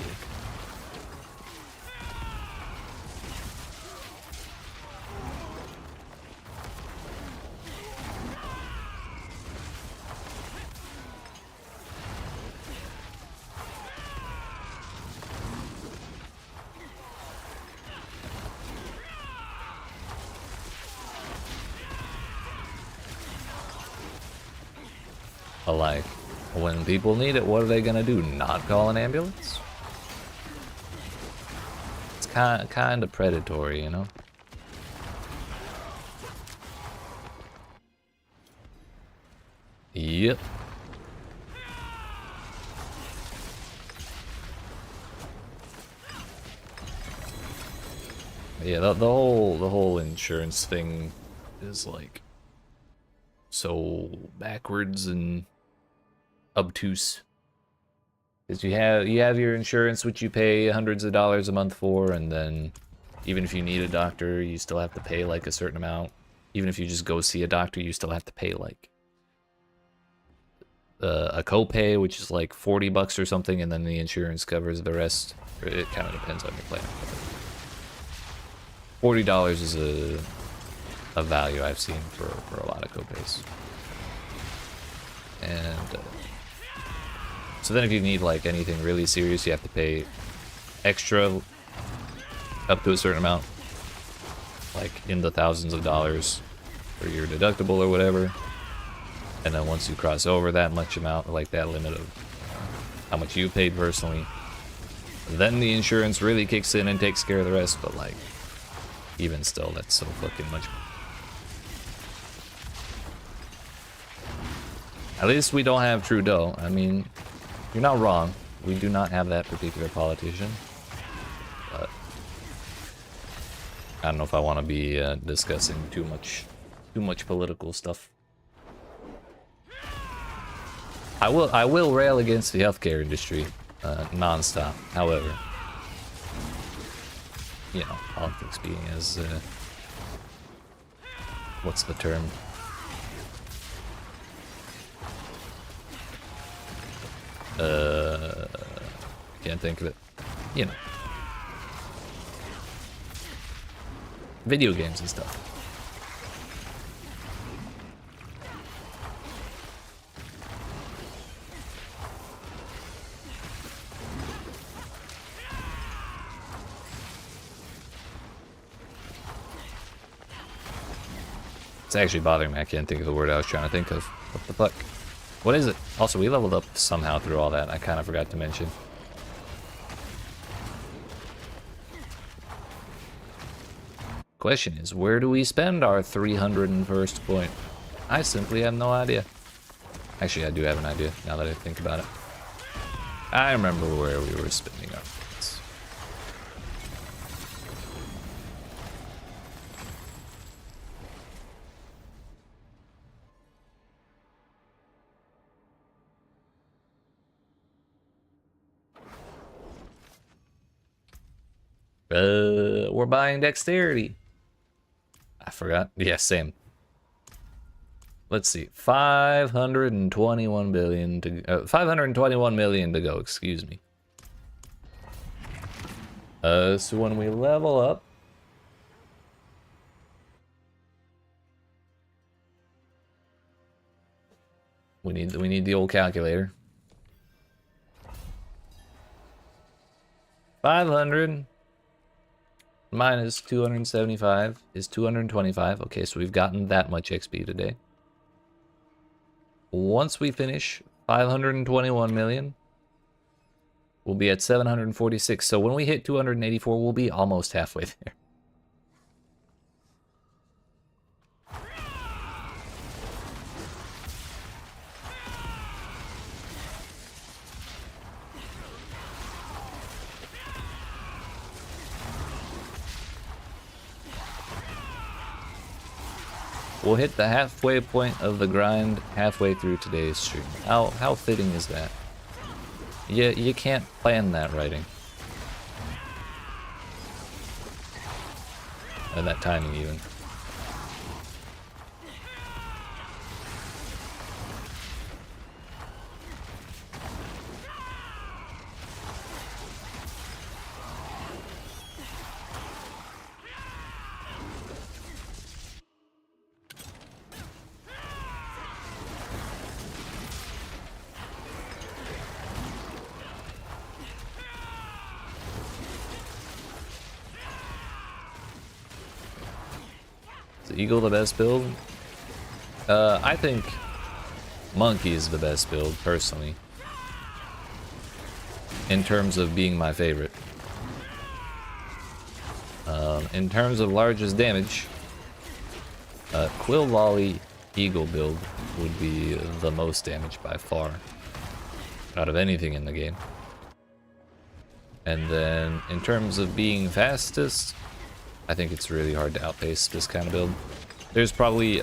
But like, when people need it, what are they gonna do? Not call an ambulance? It's kind of predatory, you know? Yep. Yeah, the whole insurance thing is like so backwards and obtuse. Because you have your insurance, which you pay hundreds of dollars a month for, and then even if you need a doctor, you still have to pay like a certain amount. Even if you just go see a doctor, you still have to pay like a copay, which is like $40 or something, and then the insurance covers the rest. It kind of depends on your plan. $40 is a value I've seen for a lot of copays. And so then if you need like anything really serious, you have to pay extra up to a certain amount, like in the thousands of dollars for your deductible or whatever. And then once you cross over that much amount, like that limit of how much you paid personally, then the insurance really kicks in and takes care of the rest. But like, even still, that's so fucking much. At least we don't have Trudeau. I mean, you're not wrong. We do not have that particular politician. But I don't know if I want to be discussing too much political stuff. I will rail against the healthcare industry non-stop. However, you know, politics being as what's the term? Can't think of it. You know, video games and stuff. It's actually bothering me. I can't think of the word I was trying to think of. What the fuck? What is it? Also, we leveled up somehow through all that. I kind of forgot to mention. Question is, where do we spend our 301st point? I simply have no idea. Actually, I do have an idea now that I think about it. I remember where we were spending our points. We're buying dexterity. I forgot. Yeah, same. Let's see. 521 billion to 521 million to go, excuse me. So when we level up, we need the old calculator. 500 minus 275 is 225. Okay, so we've gotten that much XP today. Once we finish 521 million, we'll be at 746. So when we hit 284, we'll be almost halfway there. We'll hit the halfway point of the grind halfway through today's stream. How fitting is that? You can't plan that writing. And that timing even. Is Eagle the best build? I think Monkey is the best build, personally. In terms of being my favorite. In terms of largest damage, Quill Volley Eagle build would be the most damage by far. Out of anything in the game. And then, in terms of being fastest, I think it's really hard to outpace this kind of build. There's probably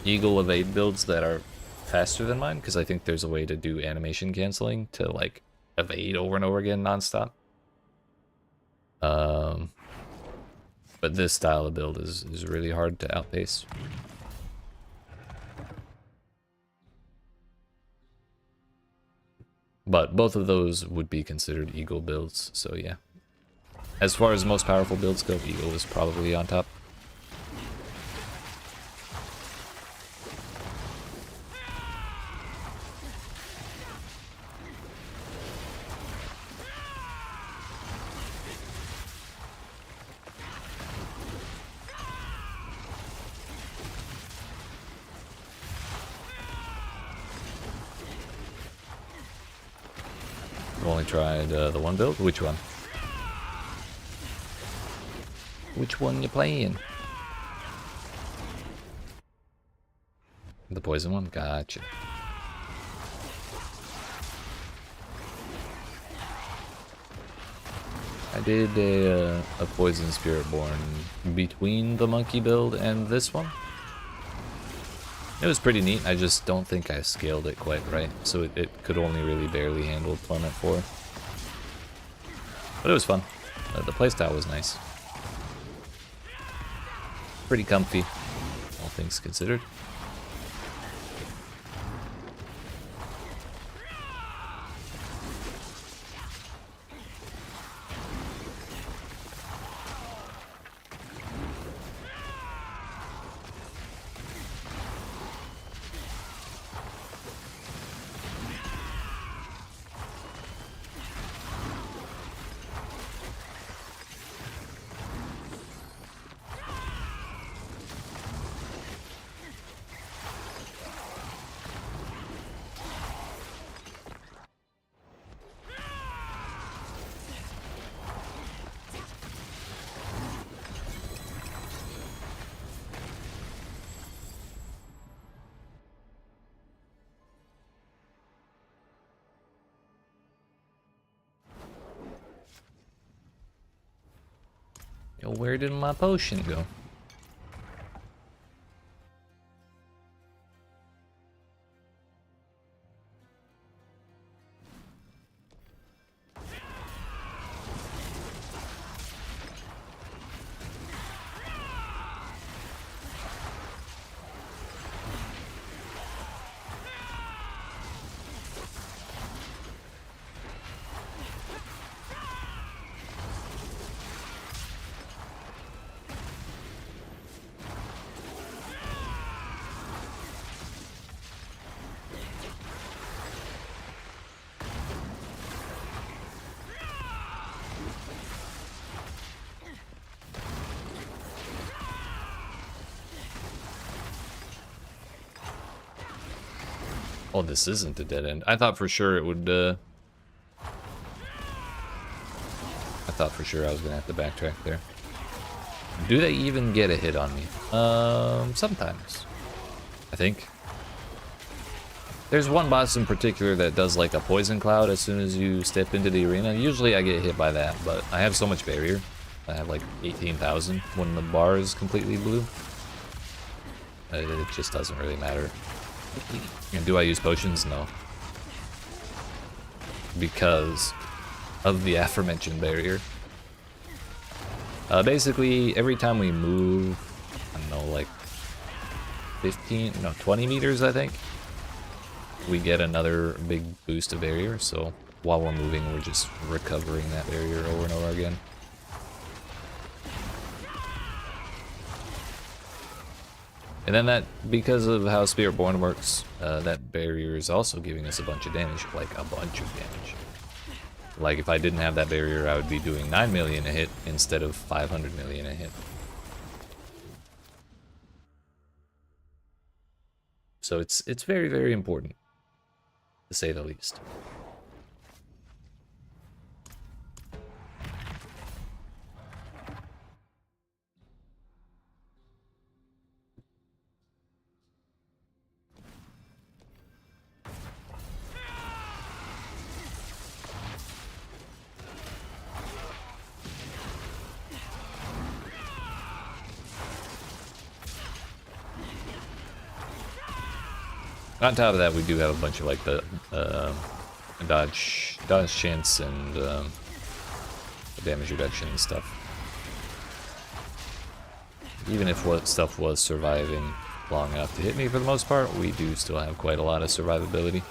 Eagle evade builds that are faster than mine, because I think there's a way to do animation canceling to like evade over and over again nonstop. But this style of build is really hard to outpace. But both of those would be considered Eagle builds, so yeah. As far as most powerful builds go, Eagle is probably on top. I've only tried the one build. Which one? Which one you playing? The poison one? Gotcha. I did a poison Spiritborn between the monkey build and this one. It was pretty neat, I just don't think I scaled it quite right, so it could only really barely handle Torment 4. But it was fun. The playstyle was nice. Pretty comfy, all things considered. Yo, where did my potion go? Oh, this isn't a dead end. I thought for sure it would, I thought for sure I was gonna have to backtrack there. Do they even get a hit on me? Sometimes. I think. There's one boss in particular that does like a poison cloud as soon as you step into the arena. Usually I get hit by that, but I have so much barrier. I have like 18,000 when the bar is completely blue. It just doesn't really matter. And do I use potions? No. Because of the aforementioned barrier. Basically, every time we move, I don't know, like 20 meters, I think, we get another big boost of barrier. So while we're moving, we're just recovering that barrier over and over again. And then that, because of how Spiritborn works, that barrier is also giving us a bunch of damage, like a bunch of damage. Like if I didn't have that barrier, I would be doing 9 million a hit instead of 500 million a hit. So it's very, very important, to say the least. On top of that, we do have a bunch of like the dodge chance and damage reduction and stuff. Even if what stuff was surviving long enough to hit me for the most part, we do still have quite a lot of survivability.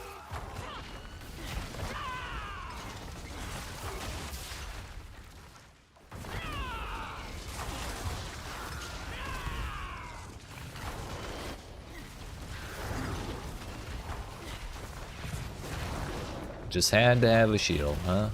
Just had to have a shield, huh?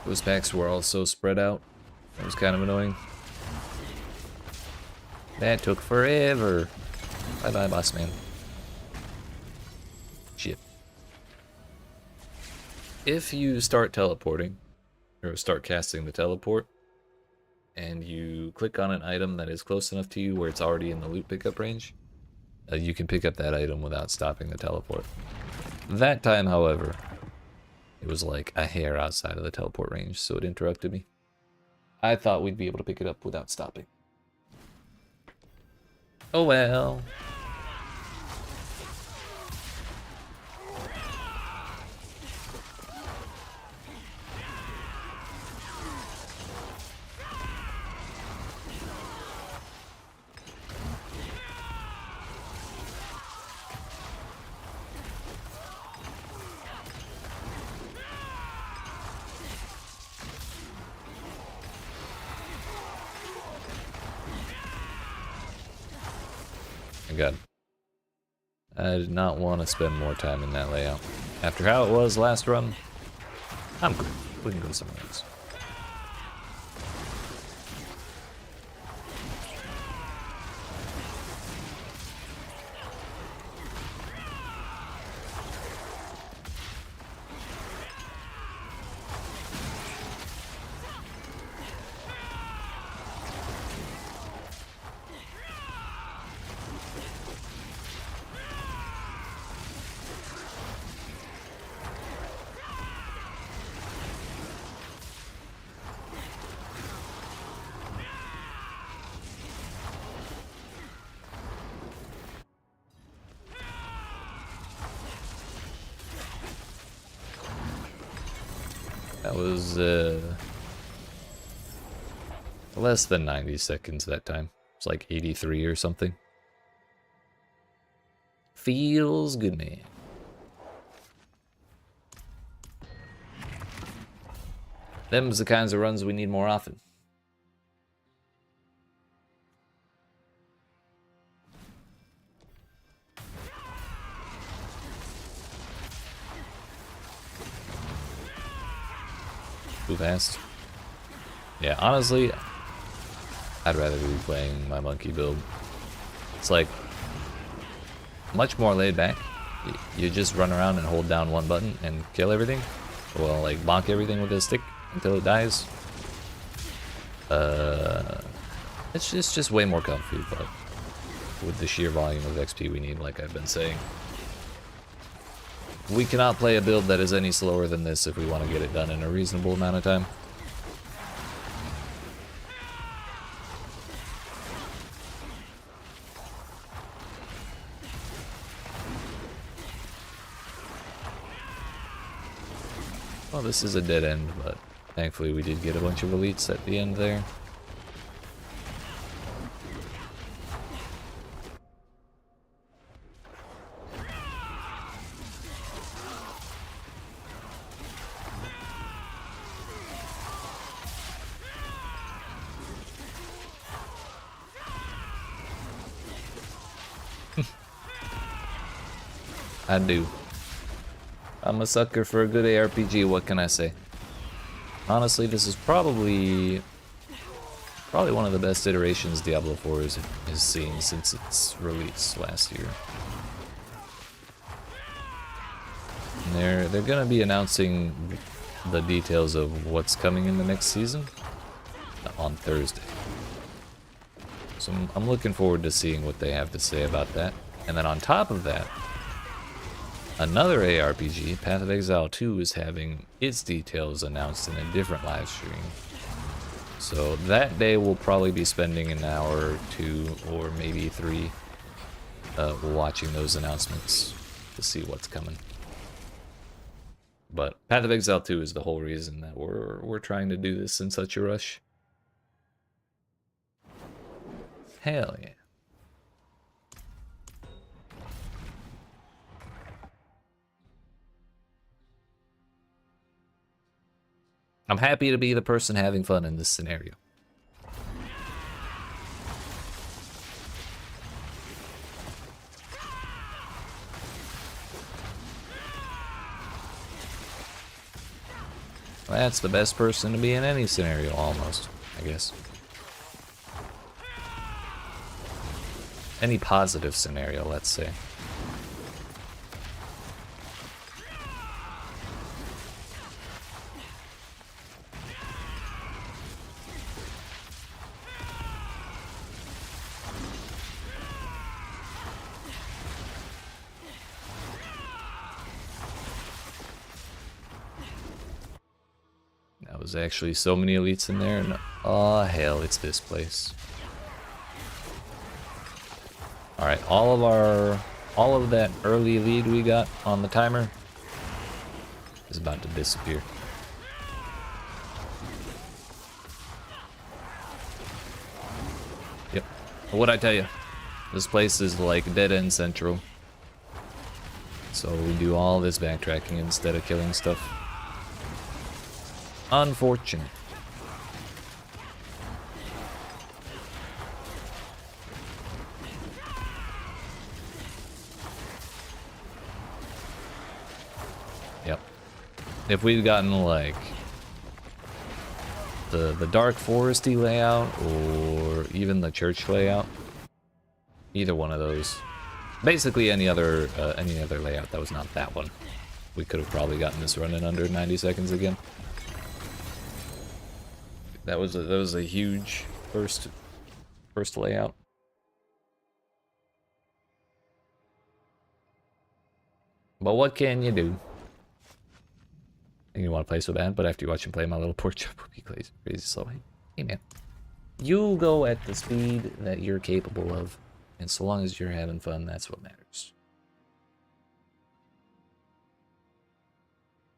Those packs were all so spread out. That was kind of annoying. That took forever. Bye bye, boss man. Shit. If you start teleporting, or start casting the teleport, and you click on an item that is close enough to you where it's already in the loot pickup range, you can pick up that item without stopping the teleport. That time, however, it was like a hair outside of the teleport range, so it interrupted me. I thought we'd be able to pick it up without stopping. Oh well. God. I did not want to spend more time in that layout. After how it was last run, I'm good. We can go somewhere else. That was less than 90 seconds that time. It's like 83 or something. feels good, man. Them's the kinds of runs we need more often. Too fast. Yeah, honestly, I'd rather be playing my monkey build. It's like much more laid back. You just run around and hold down one button and kill everything. Well, like bonk everything with a stick until it dies. It's just way more comfy, but with the sheer volume of XP we need, like I've been saying. We cannot play a build that is any slower than this if we want to get it done in a reasonable amount of time. Well, this is a dead end, but thankfully we did get a bunch of elites at the end there. I do. I'm a sucker for a good ARPG, what can I say? Honestly, this is probably one of the best iterations Diablo 4 has seen since its release last year. And they're gonna be announcing the details of what's coming in the next season on Thursday. So I'm looking forward to seeing what they have to say about that. And then on top of that, another ARPG, Path of Exile 2, is having its details announced in a different live stream. So that day we'll probably be spending an hour or two, or maybe 3, watching those announcements to see what's coming. But Path of Exile 2 is the whole reason that we're trying to do this in such a rush. Hell yeah. I'm happy to be the person having fun in this scenario. Well, that's the best person to be in any scenario, almost, I guess. Any positive scenario, let's say. That was actually so many elites in there, and oh hell, it's this place. Alright, all of that early lead we got on the timer is about to disappear. Yep. What'd I tell you? This place is like dead end central. So we do all this backtracking instead of killing stuff. Unfortunate. Yep. If we'd gotten like the dark foresty layout or even the church layout, either one of those, basically any other layout that was not that one, we could have probably gotten this run in under 90 seconds again. That was a huge first layout. But what can you do? You want to play so bad, but after you watch him play, my little pork chop will be crazy slow. Hey man, you go at the speed that you're capable of, and so long as you're having fun, that's what matters.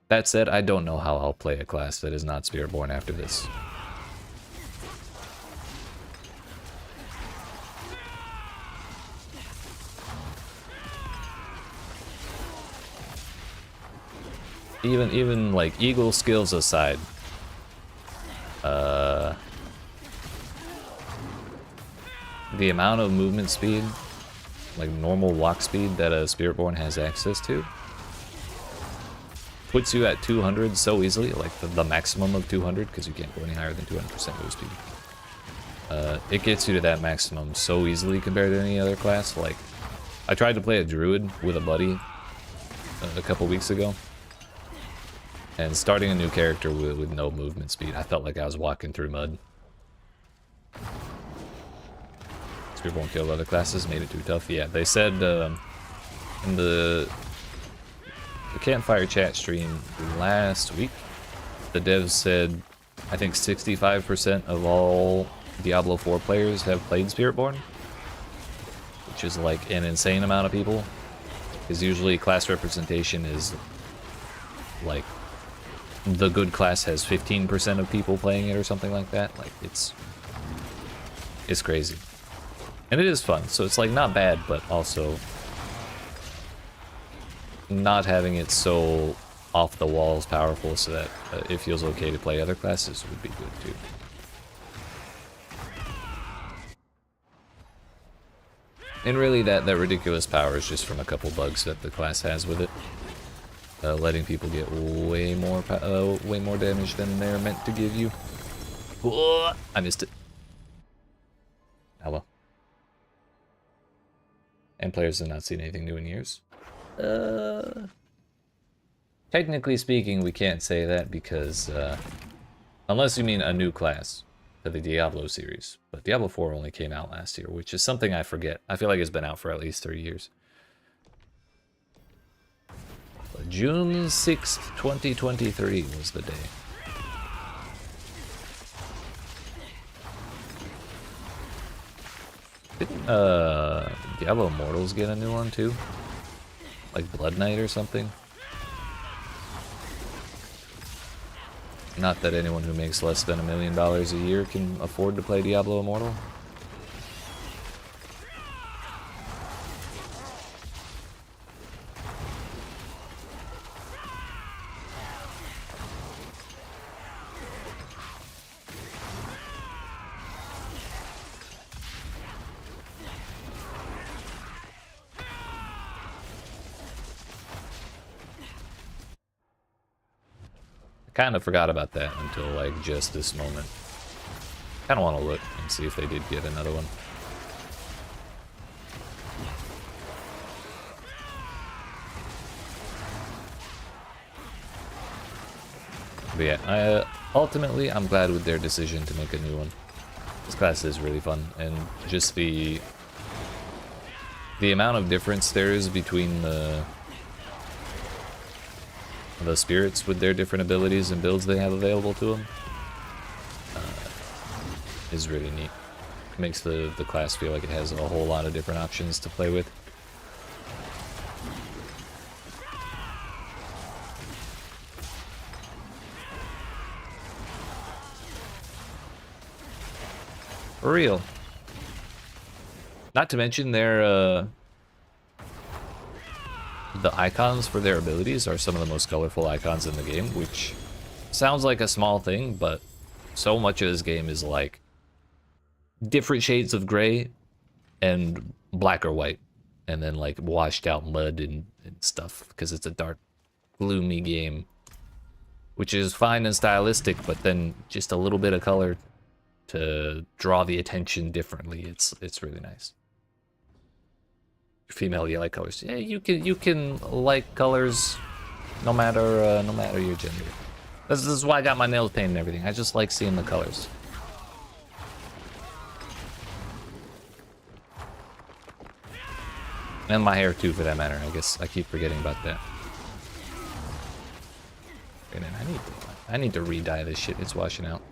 That said, I don't know how I'll play a class that is not Spiritborn after this. Even like eagle skills aside, the amount of movement speed, like normal walk speed that a Spiritborn has access to, puts you at 200 so easily, like the maximum of 200, because you can't go any higher than 200% move speed. It gets you to that maximum so easily compared to any other class. Like, I tried to play a druid with a buddy a couple weeks ago, and starting a new character with no movement speed, I felt like I was walking through mud. Spiritborn killed other classes, made it too tough. Yeah, they said in the Campfire chat stream last week, the devs said, I think 65% of all Diablo 4 players have played Spiritborn, which is like an insane amount of people, because usually class representation is like the good class has 15% of people playing it or something like that. Like it's crazy. And it is fun, so it's like not bad, but also not having it so off the walls powerful so that it feels okay to play other classes would be good too. And really that ridiculous power is just from a couple bugs that the class has with it. Letting people get way more damage than they're meant to give you. Whoa, I missed it. Oh well. And players have not seen anything new in years. Technically speaking, we can't say that because, unless you mean a new class to the Diablo series. But Diablo 4 only came out last year, which is something I forget. I feel like it's been out for at least 3 years. But June 6th, 2023 was the day. Didn't Diablo Immortals get a new one too? Like Blood Knight or something? Not that anyone who makes less than $1 million a year can afford to play Diablo Immortal. Kind of forgot about that until like just this moment. Kind of want to look and see if they did get another one. But yeah, ultimately I'm glad with their decision to make a new one. This class is really fun, and just the amount of difference there is between the spirits with their different abilities and builds they have available to them is really neat. It makes the class feel like it has a whole lot of different options to play with. For real. Not to mention their the icons for their abilities are some of the most colorful icons in the game, which sounds like a small thing, but so much of this game is like different shades of gray and black or white, and then like washed out mud and stuff, because it's a dark, gloomy game, which is fine and stylistic, but then just a little bit of color to draw the attention differently. It's really nice. Female, you like colors? Yeah, you can like colors no matter your gender. This is why I got my nails painted and everything. I just like seeing the colors. And my hair too, for that matter. I guess I keep forgetting about that. Wait a minute, I need to re-dye this shit. It's washing out.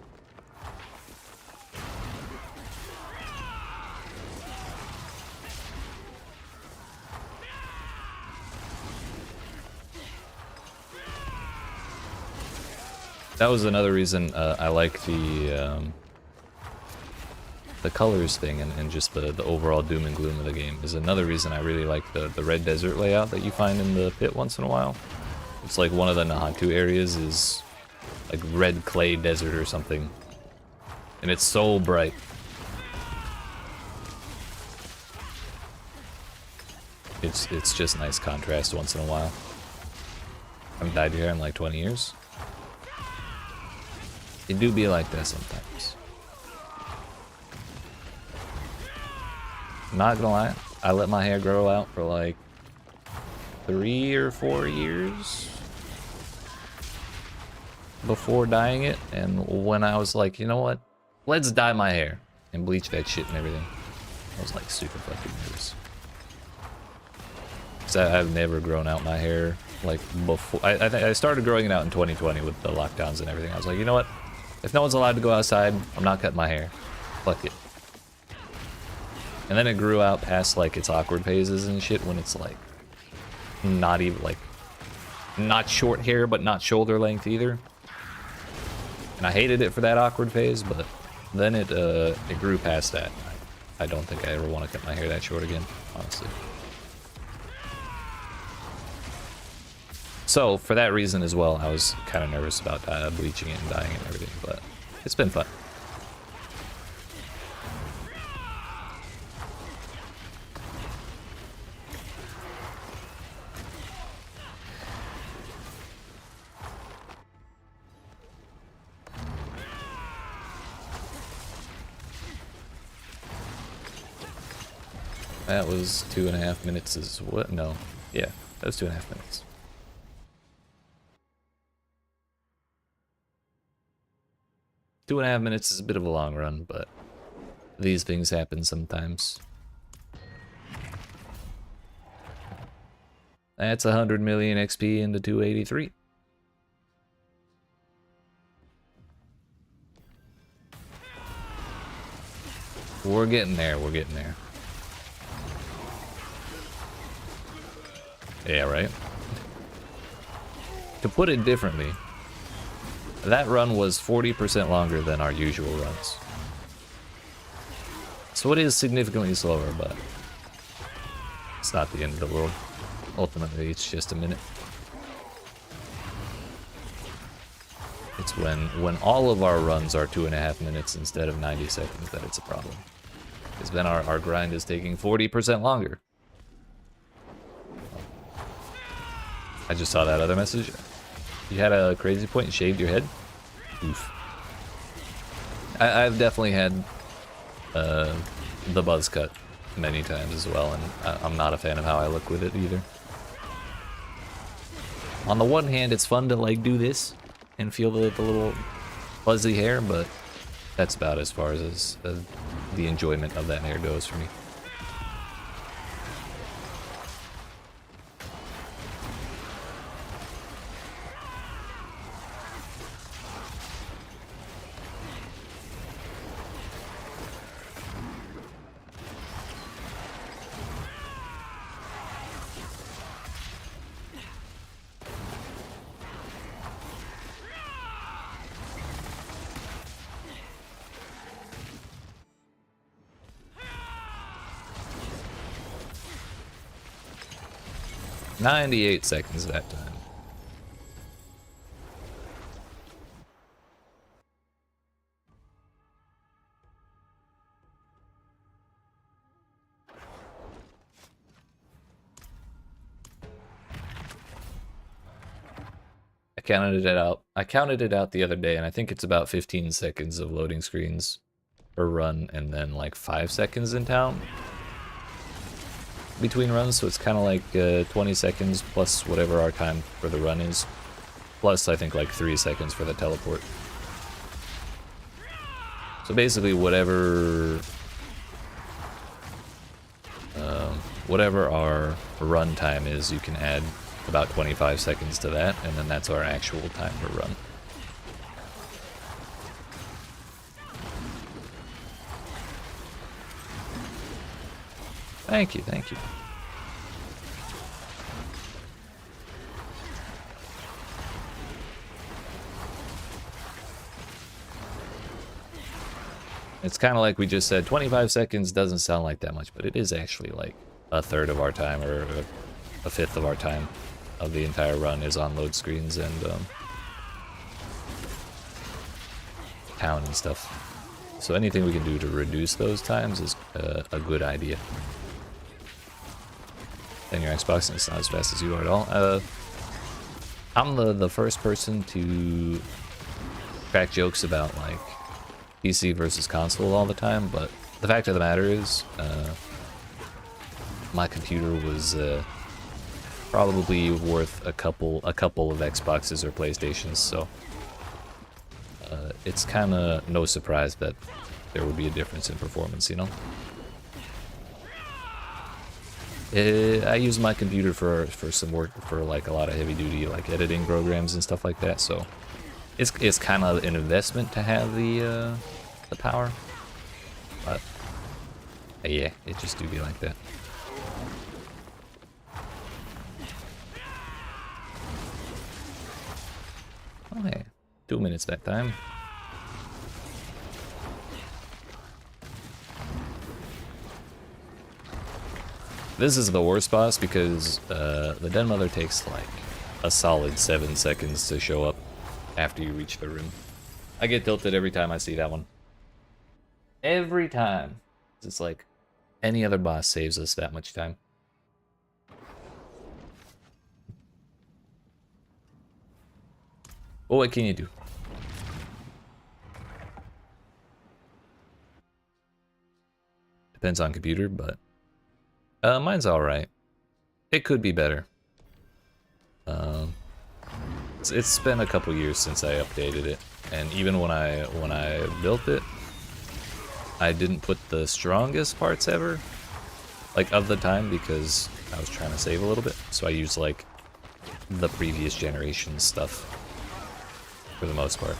That was another reason I like the colors thing and just the overall doom and gloom of the game. Is another reason I really like the red desert layout that you find in the pit once in a while. It's like one of the Nahatu areas is like red clay desert or something. And it's so bright. It's just nice contrast once in a while. I haven't died here in like 20 years. It do be like that sometimes. Not gonna lie, I let my hair grow out for like 3 or 4 years before dyeing it, and when I was like, you know what, let's dye my hair and bleach that shit and everything, I was like super fucking nervous. Cause I've never grown out my hair like before. I started growing it out in 2020 with the lockdowns and everything. I was like, you know what, if no one's allowed to go outside, I'm not cutting my hair. Fuck it. And then it grew out past like its awkward phases and shit when it's like not even like not short hair but not shoulder length either. And I hated it for that awkward phase, but then it grew past that. I don't think I ever want to cut my hair that short again, honestly. So for that reason as well, I was kind of nervous about bleaching it and dyeing it and everything, but it's been fun. That was 2.5 minutes is what? No. Yeah, that was 2.5 minutes. Two and a half minutes is a bit of a long run, but these things happen sometimes. That's 100 million XP into 283. We're getting there, we're getting there. Yeah, right? To put it differently, that run was 40% longer than our usual runs. So it is significantly slower, but it's not the end of the world. Ultimately, it's just a minute. It's when all of our runs are 2.5 minutes instead of 90 seconds that it's a problem. Because then our grind is taking 40% longer. I just saw that other message. You had a crazy point and shaved your head? Oof. I've definitely had the buzz cut many times as well, and I'm not a fan of how I look with it either. On the one hand, it's fun to like do this and feel the little fuzzy hair, but that's about as far as the enjoyment of that hair goes for me. "98 seconds that time." I counted it out the other day, and I think it's about 15 seconds of loading screens per run, and then like 5 seconds in town between runs, so it's kind of like 20 seconds plus whatever our time for the run is, plus I think like 3 seconds for the teleport. So basically whatever our run time is, you can add about 25 seconds to that, and then that's our actual time per run. Thank you, thank you. It's kind of like we just said, 25 seconds doesn't sound like that much, but it is actually like a third of our time or a fifth of our time of the entire run is on load screens and town and stuff. So anything we can do to reduce those times is a good idea. Then your Xbox, and it's not as fast as you are at all. I'm the first person to crack jokes about like PC versus console all the time, but the fact of the matter is, my computer was probably worth a couple of Xboxes or PlayStations, so it's kind of no surprise that there would be a difference in performance, you know? I use my computer for some work, for like a lot of heavy duty like editing programs and stuff like that, so it's kind of an investment to have the power, but yeah, it just do be like that. Okay, 2 minutes that time. This is the worst boss because the Den Mother takes like a solid 7 seconds to show up after you reach the room. I get tilted every time I see that one. Every time. It's like any other boss saves us that much time. Well, what can you do? Depends on computer, but mine's alright. It could be better. It's been a couple years since I updated it, and even when I built it, I didn't put the strongest parts ever, like of the time, because I was trying to save a little bit. So I used like the previous generation stuff for the most part.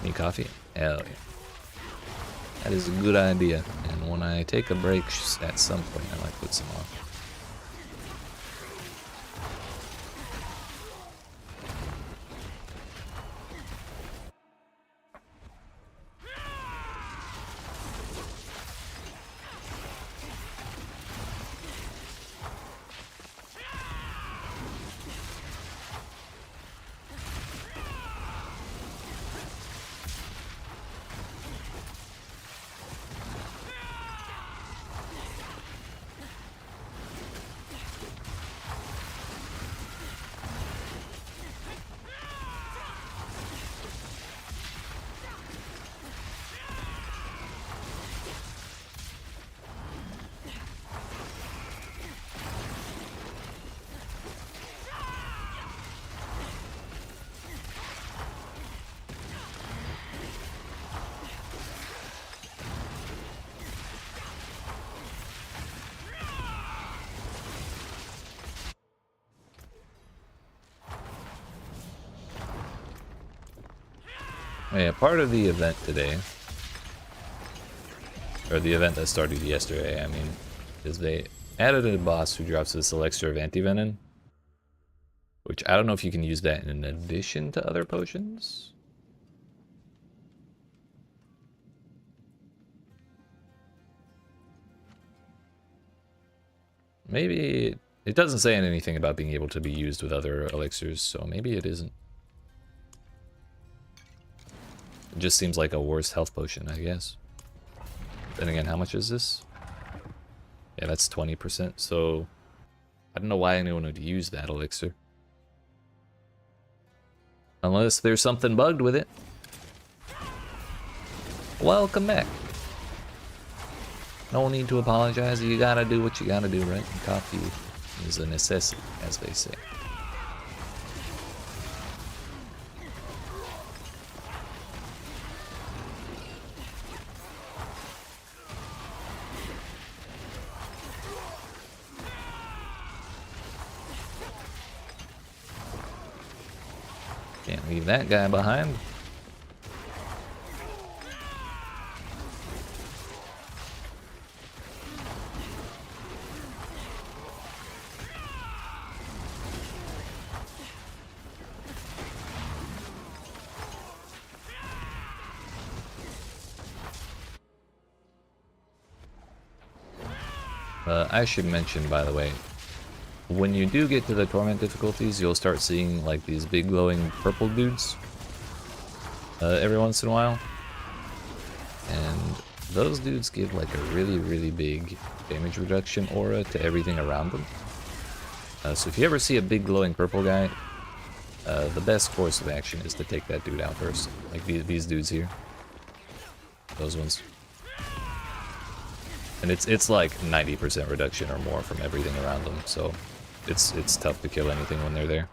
Need coffee? Hell yeah. That is a good idea. And when I take a break at some point, I might put some on. Yeah, part of the event today, or the event that started yesterday, I mean, is they added a boss who drops this elixir of anti-venom, which I don't know if you can use that in addition to other potions. Maybe it doesn't say anything about being able to be used with other elixirs, so maybe it isn't. It just seems like a worse health potion, I guess. Then again, how much is this? Yeah, that's 20%, so I don't know why anyone would use that elixir. Unless there's something bugged with it. Welcome back. No need to apologize, you gotta do what you gotta do, right? And coffee is a necessity, as they say. Can't leave that guy behind. I should mention, by the way, when you do get to the torment difficulties, you'll start seeing like these big glowing purple dudes every once in a while, and those dudes give like a really big damage reduction aura to everything around them. So if you ever see a big glowing purple guy, the best course of action is to take that dude out first. Like these dudes here. Those ones. And it's like 90% reduction or more from everything around them, so it's tough to kill anything when they're there.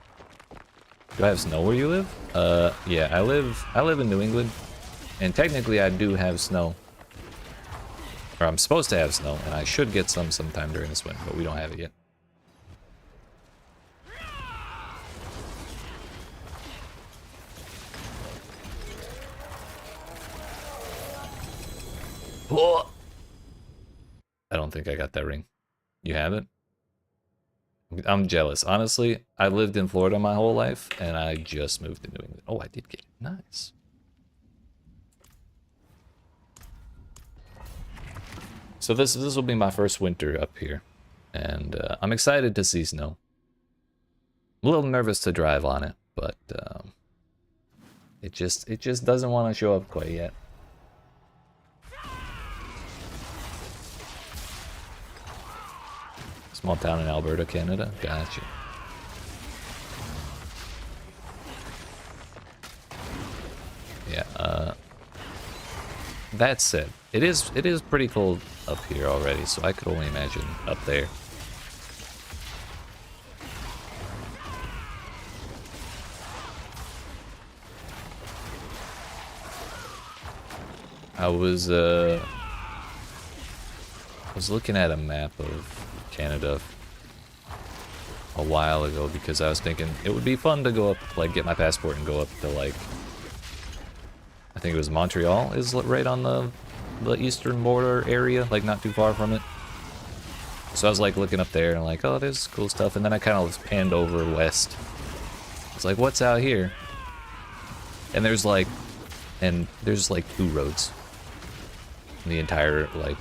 Do I have snow where you live? Yeah, I live in New England, and technically I do have snow. Or I'm supposed to have snow, and I should get some sometime during this winter, but we don't have it yet. Oh! I don't think I got that ring. You have it? I'm jealous. Honestly, I lived in Florida my whole life, and I just moved to New England. Oh, I did get it. Nice. So this will be my first winter up here, and I'm excited to see snow. I'm a little nervous to drive on it, but it just doesn't want to show up quite yet. Small town in Alberta, Canada. Gotcha. Yeah. That said, it is pretty cold up here already, so I could only imagine up there. I was looking at a map of Canada a while ago because I was thinking it would be fun to go up, like get my passport and go up to like, I think it was Montreal is right on the eastern border area, like not too far from it. So I was like looking up there and like, oh, there's cool stuff, and then I kind of panned over west. It's like, what's out here? And there's like 2 roads in the entire like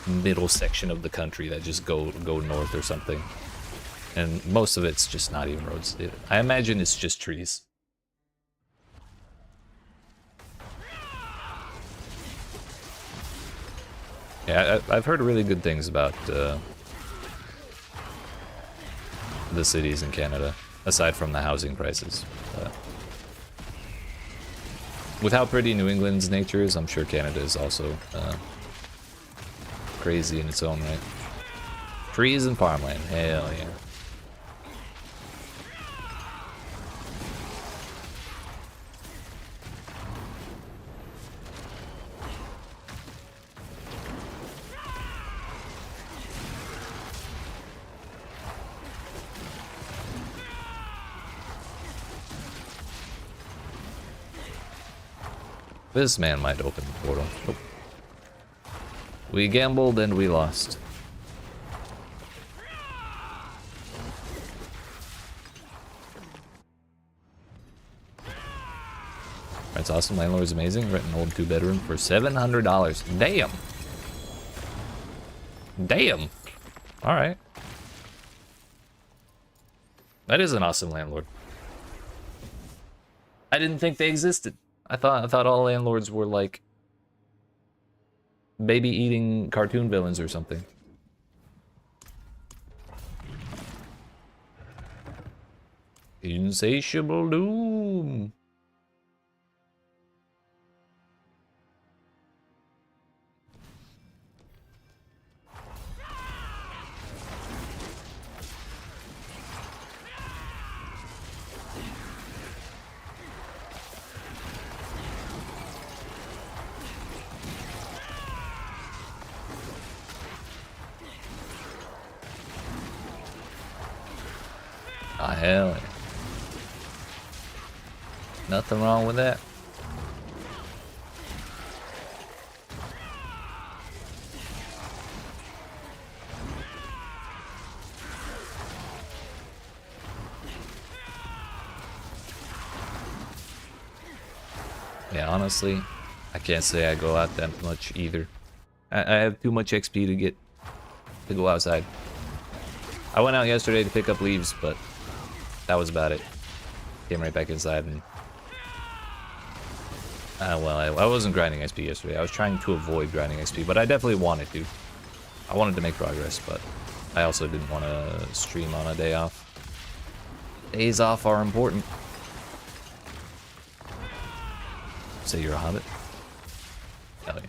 middle section of the country that just go north or something, and most of it's just not even roads. I imagine it's just trees. Yeah, I've heard really good things about the cities in Canada, aside from the housing prices. With how pretty New England's nature is, I'm sure Canada is also crazy in its own right. Trees and farmland, hell yeah. This man might open the portal. Nope. We gambled and we lost. That's awesome. Landlord's amazing. Rent an old 2-bedroom for $700. Damn. Damn. All right. That is an awesome landlord. I didn't think they existed. I thought all landlords were like baby eating cartoon villains or something. Insatiable doom. Ah, hell yeah. Nothing wrong with that. Yeah, honestly, I can't say I go out that much either. I have too much XP to go outside. I went out yesterday to pick up leaves, but that was about it. Came right back inside and... well, I wasn't grinding XP yesterday. I was trying to avoid grinding XP, but I definitely wanted to. I wanted to make progress, but I also didn't want to stream on a day off. Days off are important. Say you're a hobbit? Hell yeah.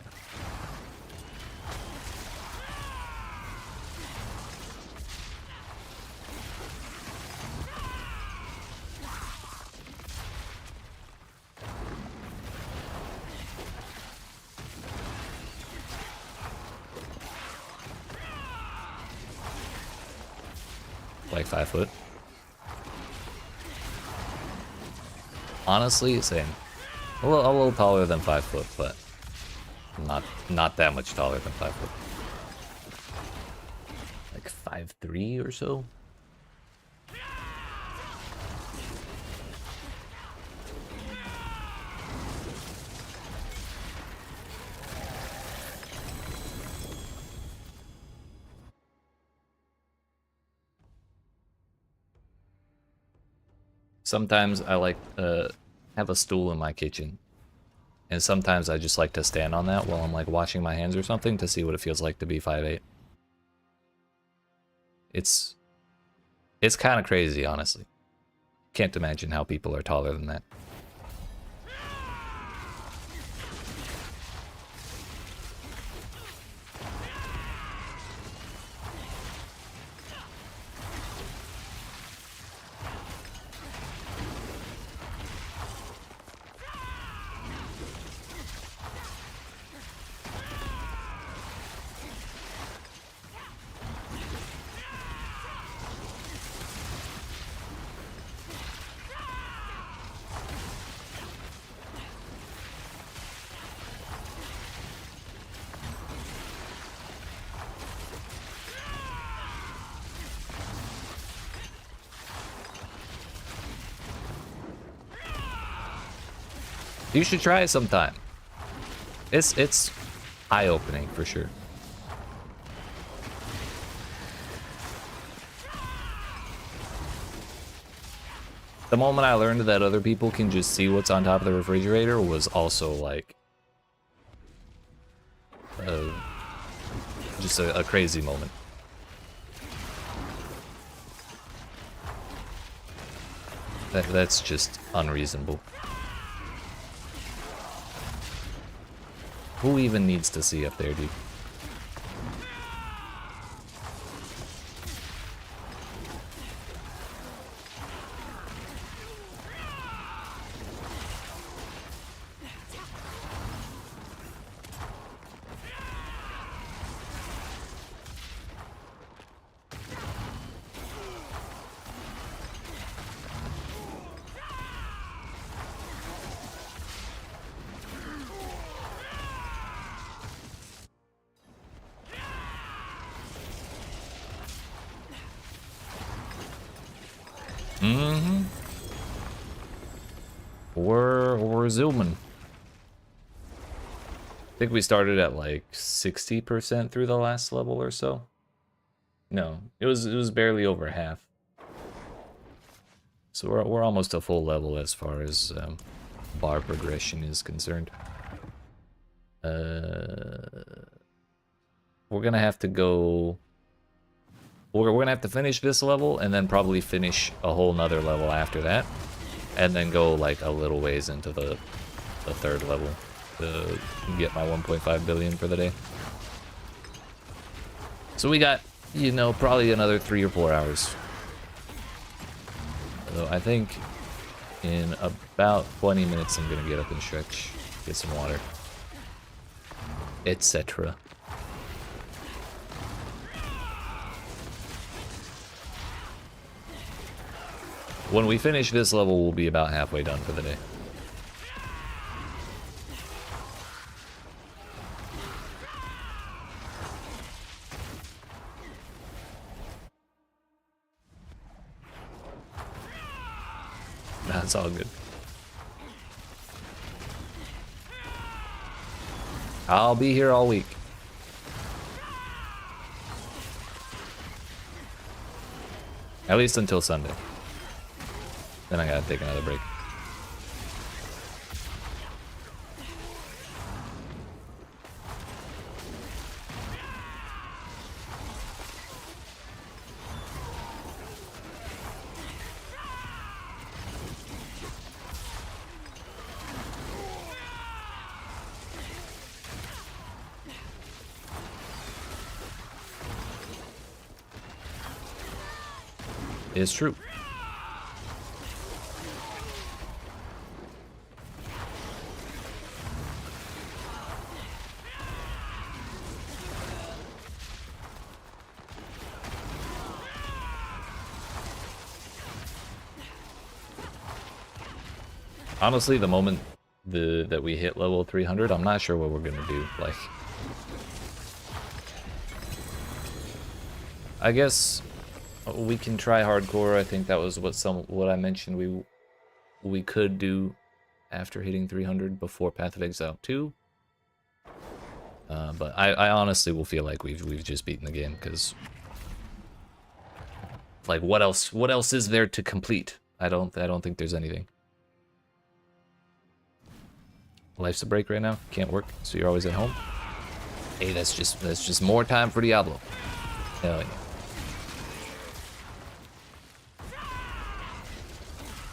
Like 5 foot. Honestly, same. A little taller than 5 foot, but not that much taller than 5 foot. Like 5'3" or so. Sometimes I like have a stool in my kitchen, and sometimes I just like to stand on that while I'm like washing my hands or something to see what it feels like to be 5'8". It's kind of crazy, honestly. Can't imagine how people are taller than that. You should try it sometime. It's eye-opening for sure. The moment I learned that other people can just see what's on top of the refrigerator was also like just a crazy moment. That's just unreasonable. Who even needs to see up there, dude? We're zooming. I think we started at like 60% through the last level or so. No, it was barely over half. So we're almost a full level as far as bar progression is concerned. We're gonna have to go. We're gonna have to finish this level and then probably finish a whole nother level after that, and then go like a little ways into the third level to get my 1.5 billion for the day. So we got, you know, probably another 3 or 4 hours. So I think in about 20 minutes I'm gonna get up and stretch, get some water, etc. When we finish this level, we'll be about halfway done for the day. That's all good. I'll be here all week. At least until Sunday. Then I gotta take another break. It's true. Honestly, the moment that we hit level 300, I'm not sure what we're gonna do. Like, I guess we can try hardcore. I think that was what I mentioned we could do after hitting 300 before Path of Exile 2. But I honestly will feel like we've just beaten the game, because like what else is there to complete? I don't think there's anything. Life's a break right now. Can't work, so you're always at home. Hey, that's just more time for Diablo. Hell yeah.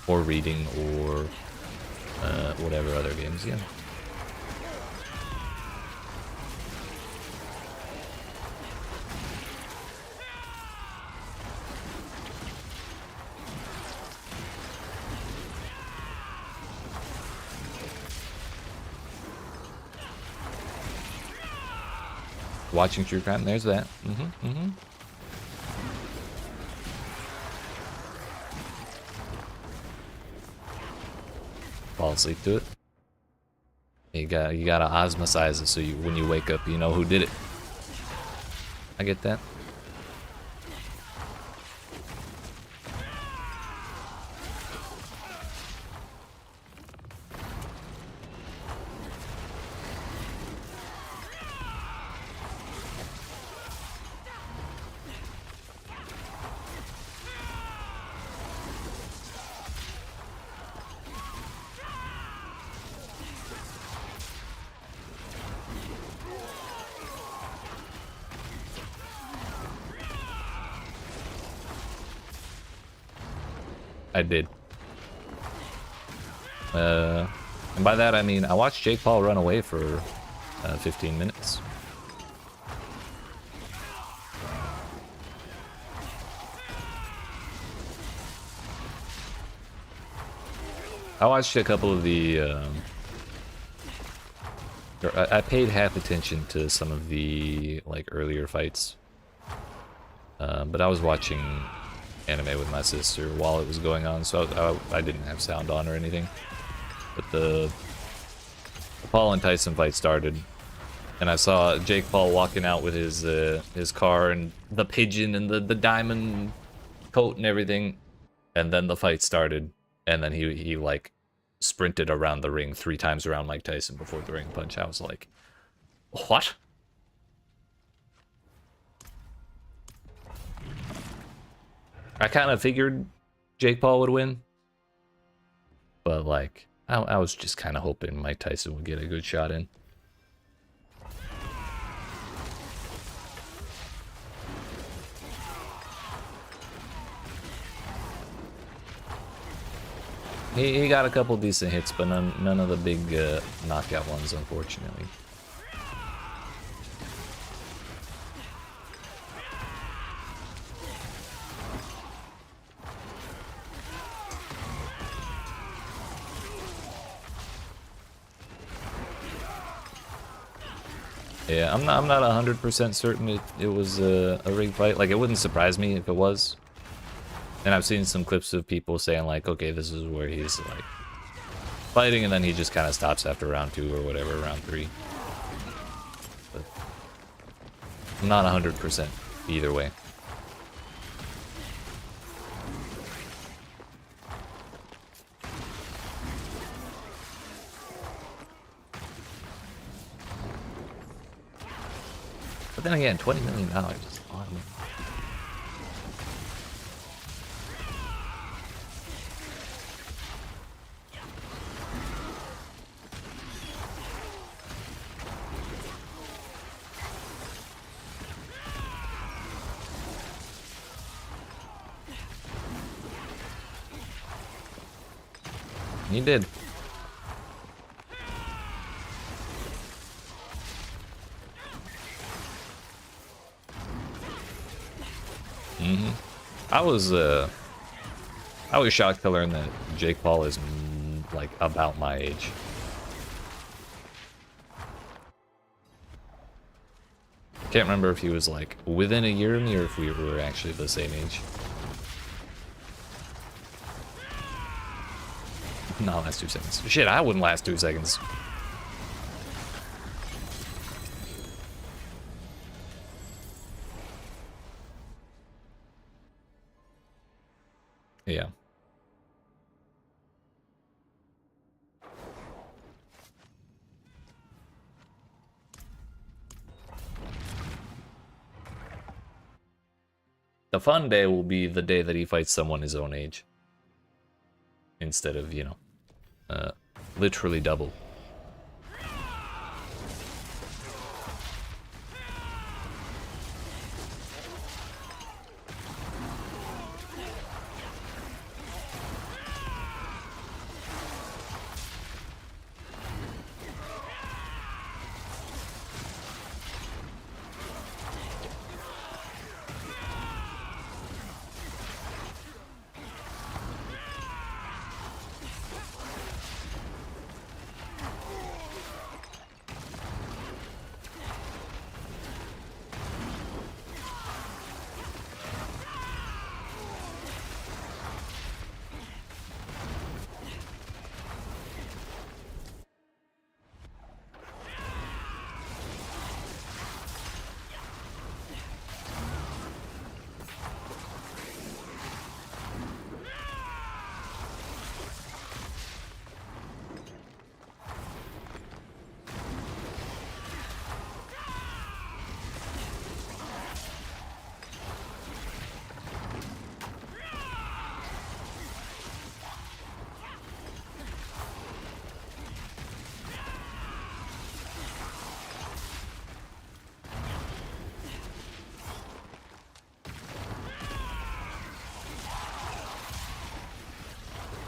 Or reading, or whatever other games, yeah. Watching true crime, there's that. Fall asleep to it. You gotta osmosize it so when you wake up, you know who did it. I get that. I did. And by that I mean I watched Jake Paul run away for 15 minutes. I watched a couple of the I paid half attention to some of the like earlier fights, but I was watching anime with my sister while it was going on, so I didn't have sound on or anything. But the Paul and Tyson fight started, and I saw Jake Paul walking out with his car and the pigeon and the diamond coat and everything, and then the fight started, and then he like sprinted around the ring 3 times around Mike Tyson before throwing a punch. I was like, what? I kind of figured Jake Paul would win, but like I was just kind of hoping Mike Tyson would get a good shot in. He got a couple decent hits, but none of the big knockout ones, unfortunately. Yeah, I'm not 100% certain it was a rigged fight. Like, it wouldn't surprise me if it was. And I've seen some clips of people saying like, okay, this is where he's like fighting, and then he just kind of stops after round 2 or whatever, round 3. But I'm not 100% either way. But then again, $20 million is a lot of money. He did. I was shocked to learn that Jake Paul is like about my age. Can't remember if he was like within a year of me or if we were actually the same age. Not last 2 seconds. Shit, I wouldn't last 2 seconds. Yeah. The fun day will be the day that he fights someone his own age. Instead of, you know, literally double.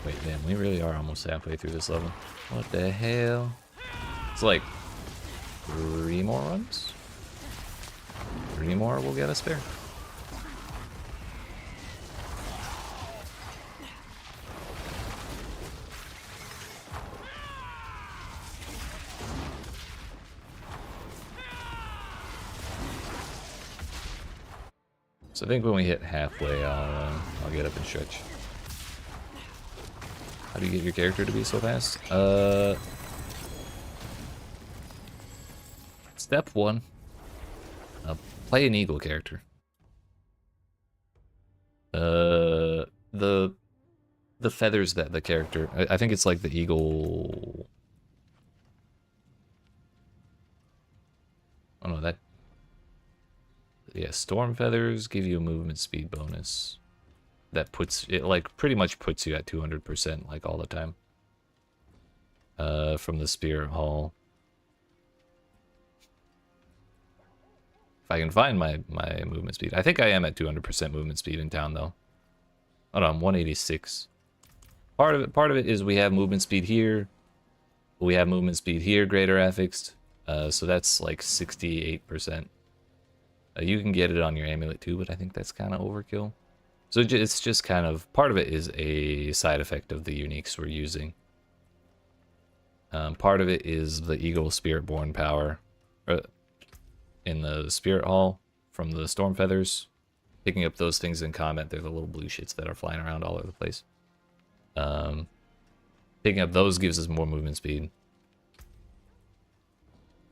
Wait, damn, we really are almost halfway through this level. What the hell? It's like 3 more runs? 3 more will get us there. So I think when we hit halfway, I'll get up and stretch. How do you get your character to be so fast? Step 1. Play an eagle character. The feathers that the character... I think it's like the eagle... Oh no, that... Yeah, storm feathers give you a movement speed bonus. That puts it, like, pretty much puts you at 200% like all the time. From the Spirit Hall. If I can find my movement speed. I think I am at 200% movement speed in town though. Oh no, I'm 186. Part of it is we have movement speed here. We have movement speed here, greater affixed. So that's like 68%. You can get it on your amulet too, but I think that's kind of overkill. So it's just kind of, part of it is a side effect of the uniques we're using. Part of it is the Eagle Spiritborn power in the Spirit Hall from the Storm Feathers. Picking up those things in combat, they're the little blue shits that are flying around all over the place. Picking up those gives us more movement speed.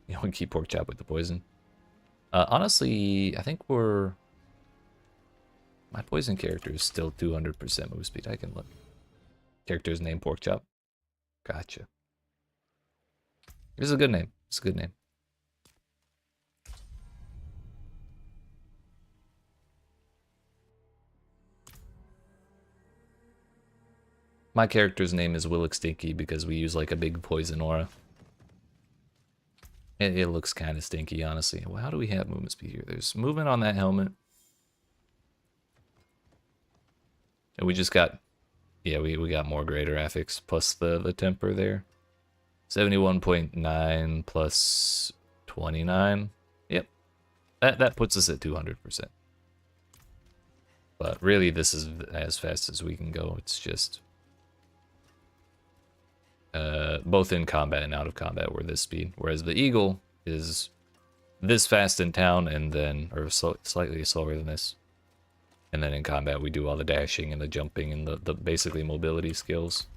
You know, we keep pork chop with the poison. Honestly, I think we're... My poison character is still 200% move speed. I can look. Character's name Pork Chop. Gotcha. This is a good name. It's a good name. My character's name is Willick Stinky because we use like a big poison aura. It looks kind of stinky, honestly. Well, how do we have movement speed here? There's movement on that helmet. And we just got Yeah, we got more greater affix plus the temper there. 71.9 plus 29. Yep. That puts us at 200%. But really, this is as fast as we can go. It's just both in combat and out of combat we're this speed. Whereas the Eagle is this fast in town and then, or slightly slower than this. And then in combat we do all the dashing and the jumping and the basically mobility skills.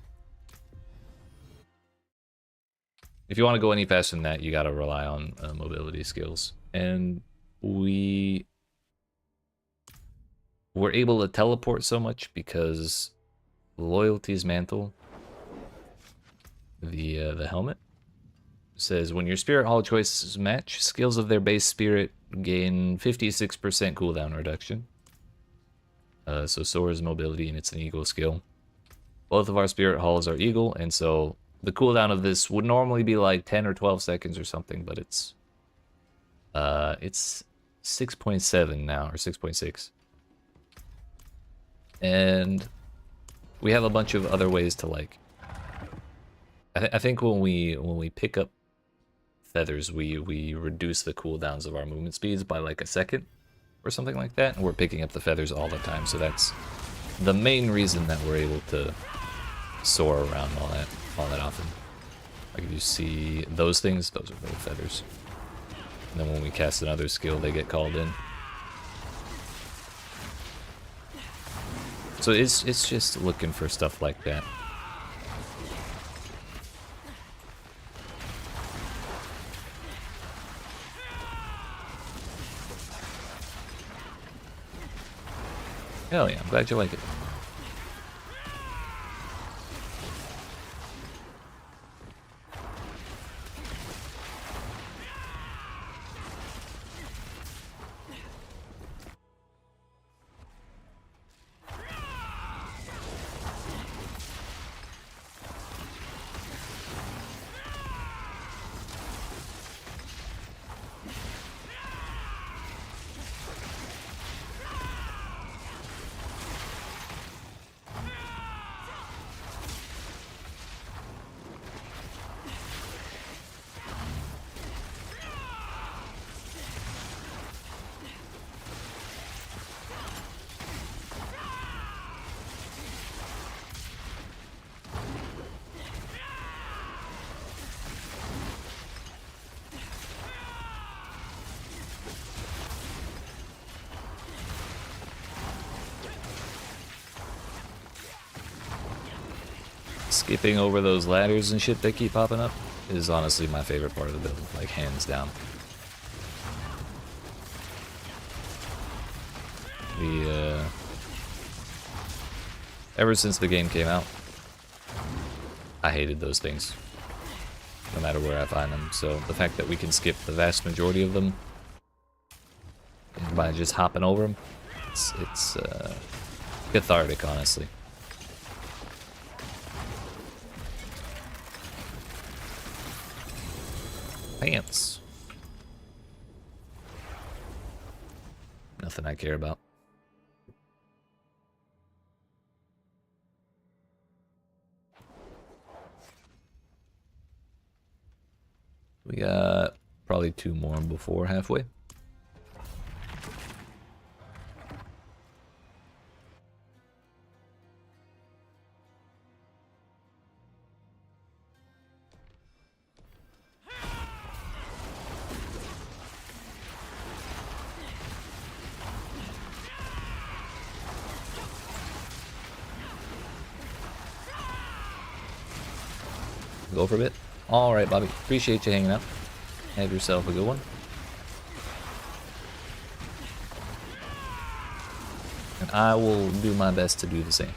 If you want to go any faster than that, you gotta rely on mobility skills. And we're able to teleport so much because Loyalty's Mantle, the helmet, says when your spirit hall choices match, skills of their base spirit gain 56% cooldown reduction. So Soar's mobility, and it's an eagle skill. Both of our spirit halls are eagle, and so the cooldown of this would normally be like 10 or 12 seconds or something, but it's 6.7 now, or 6.6. And we have a bunch of other ways to like. I think when we pick up feathers, we reduce the cooldowns of our movement speeds by like a second or something like that, and we're picking up the feathers all the time, so that's the main reason that we're able to soar around all that often. Like if you see those things, those are little feathers. And then when we cast another skill, they get called in. So it's just looking for stuff like that. Hell yeah, I'm glad you like it. Skipping over those ladders and shit that keep popping up is honestly my favorite part of the build, like hands down. Ever since the game came out, I hated those things, no matter where I find them. So the fact that we can skip the vast majority of them by just hopping over them, it's cathartic, honestly. Pants. Nothing I care about. We got probably 2 more before halfway. Go for a bit. Alright, Bobby. Appreciate you hanging out. Have yourself a good one. And I will do my best to do the same.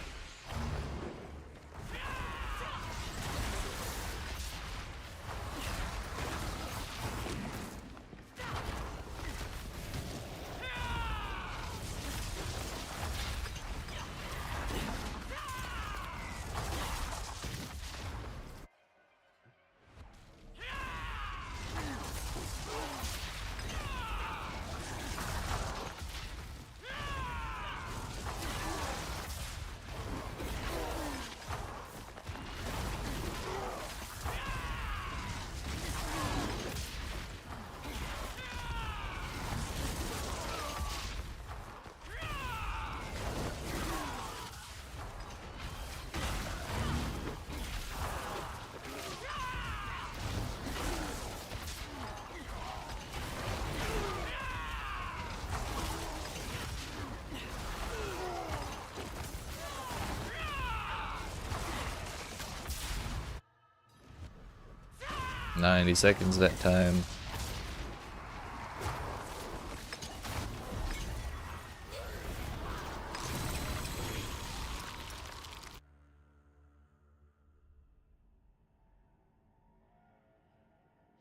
90 seconds that time.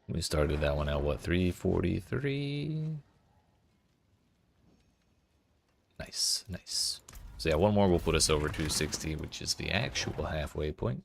We started that one at what, 3:43? Nice, nice. So yeah, one more will put us over 260, which is the actual halfway point.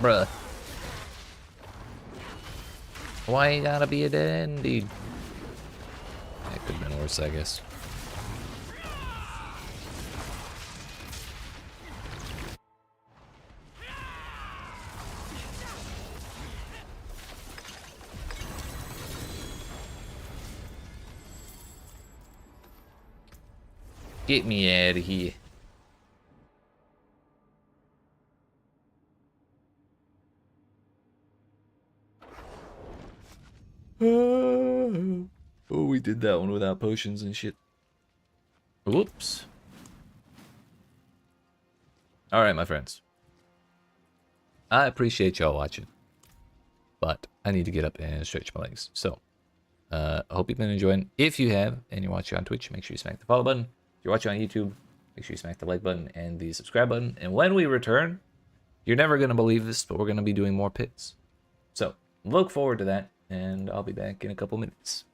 Bruh. Why you gotta be a dead end, dude? That could have been worse, I guess. Get me out of here. Oh, we did that one without potions and shit. Whoops. Alright, my friends. I appreciate y'all watching. But I need to get up and stretch my legs. So, I hope you've been enjoying. If you have, and you're watching on Twitch, make sure you smack the follow button. If you're watching on YouTube, make sure you smack the like button and the subscribe button. And when we return, you're never going to believe this, but we're going to be doing more pits. So, look forward to that, and I'll be back in a couple minutes.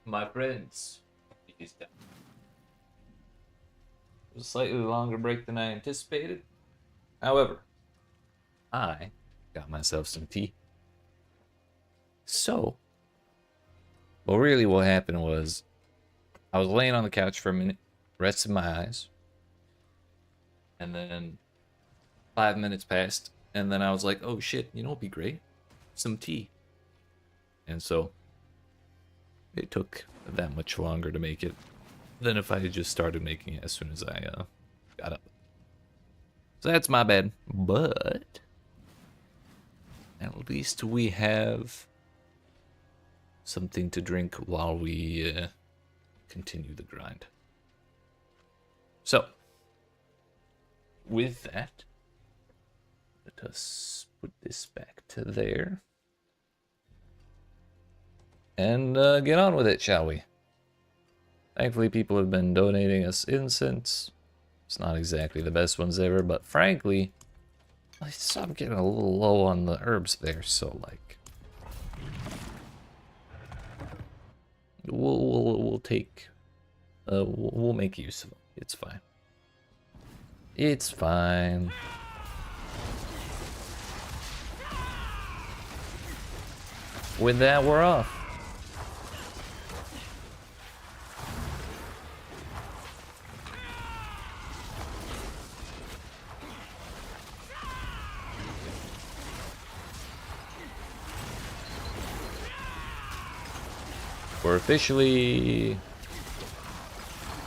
my friends. It is done. It was a slightly longer break than I anticipated. However, I got myself some tea. So, well, really what happened was I was laying on the couch for a minute, resting my eyes, and then 5 minutes passed, and then I was like, oh shit, you know what'd be great? Some tea. And so it took that much longer to make it than if I had just started making it as soon as I got up. So that's my bad. But at least we have something to drink while we continue the grind. So, with that, let us put this back to there. And get on with it, shall we? Thankfully, people have been donating us incense. It's not exactly the best ones ever, but frankly, I'm getting a little low on the herbs there, so like, we'll take, we'll make use of them. It's fine. It's fine. With that, we're off. We're officially...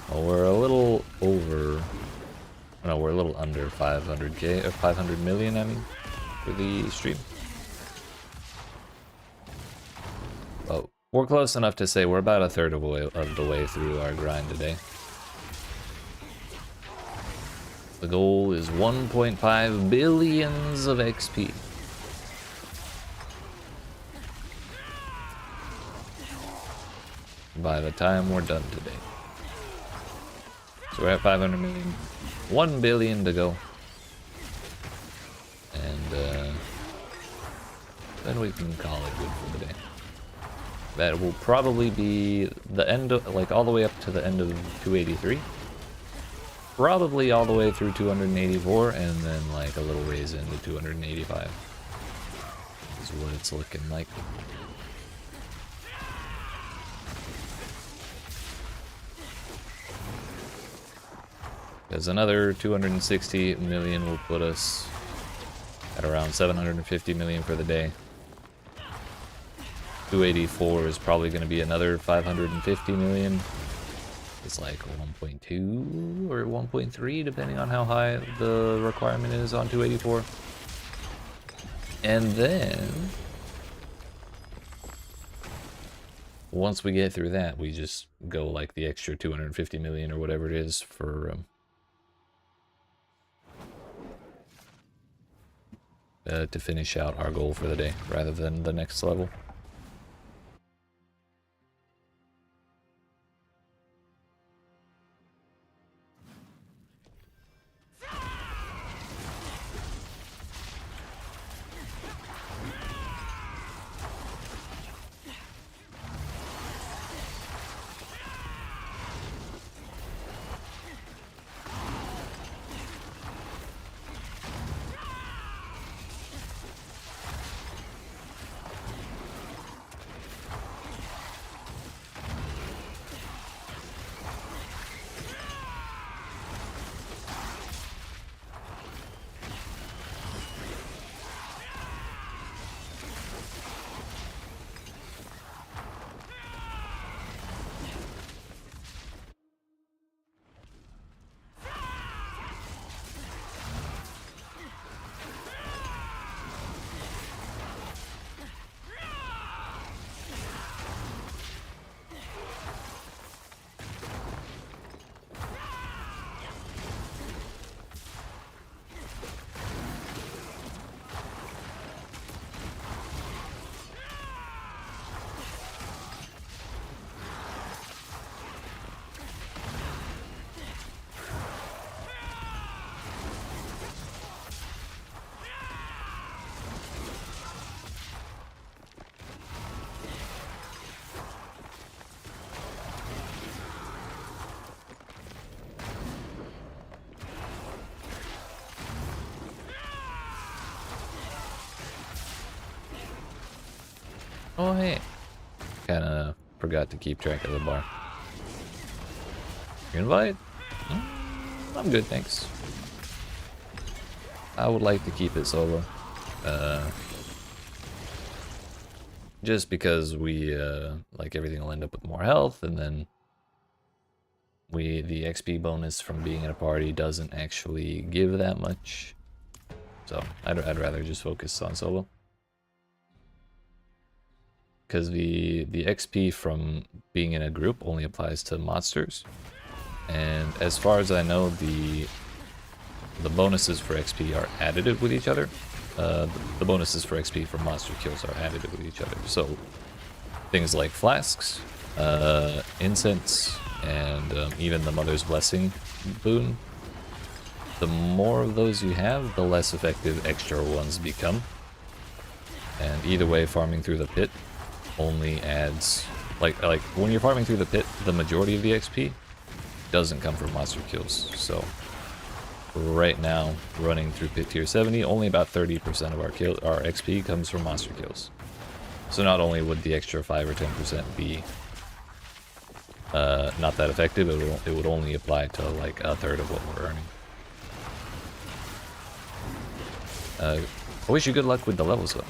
well, we're a little over... no, we're a little under 500k, or 500 million, I mean, for the stream. Well, we're close enough to say we're about a third of the way through our grind today. The goal is 1.5 billions of XP. By the time we're done today. So we're at 500 million. 1 billion to go. And then we can call it good for the day. That will probably be the end of, like, all the way up to the end of 283. Probably all the way through 284, and then like a little raise into 285. Is what it's looking like. Because another 260 million will put us at around 750 million for the day. 284 is probably going to be another 550 million. It's like 1.2 or 1.3, depending on how high the requirement is on 284. And then, once we get through that, we just go like the extra 250 million or whatever it is for to finish out our goal for the day, rather than the next level. Oh, hey. Kinda forgot to keep track of the bar. Invite? I'm good, thanks. I would like to keep it solo. Just because we, like, everything will end up with more health, and then the XP bonus from being in a party doesn't actually give that much. So, I'd rather just focus on solo. Because the XP from being in a group only applies to monsters. And as far as I know, the bonuses for XP are additive with each other. The bonuses for XP for monster kills are additive with each other. So things like flasks, incense, and even the Mother's Blessing boon. The more of those you have, the less effective extra ones become. And either way, farming through the pit only adds... Like when you're farming through the pit, the majority of the XP doesn't come from monster kills. So right now, running through pit tier 70, only about 30% of our XP comes from monster kills. So not only would the extra 5 or 10% be not that effective, it would only apply to like a third of what we're earning. I wish you good luck with the levels though.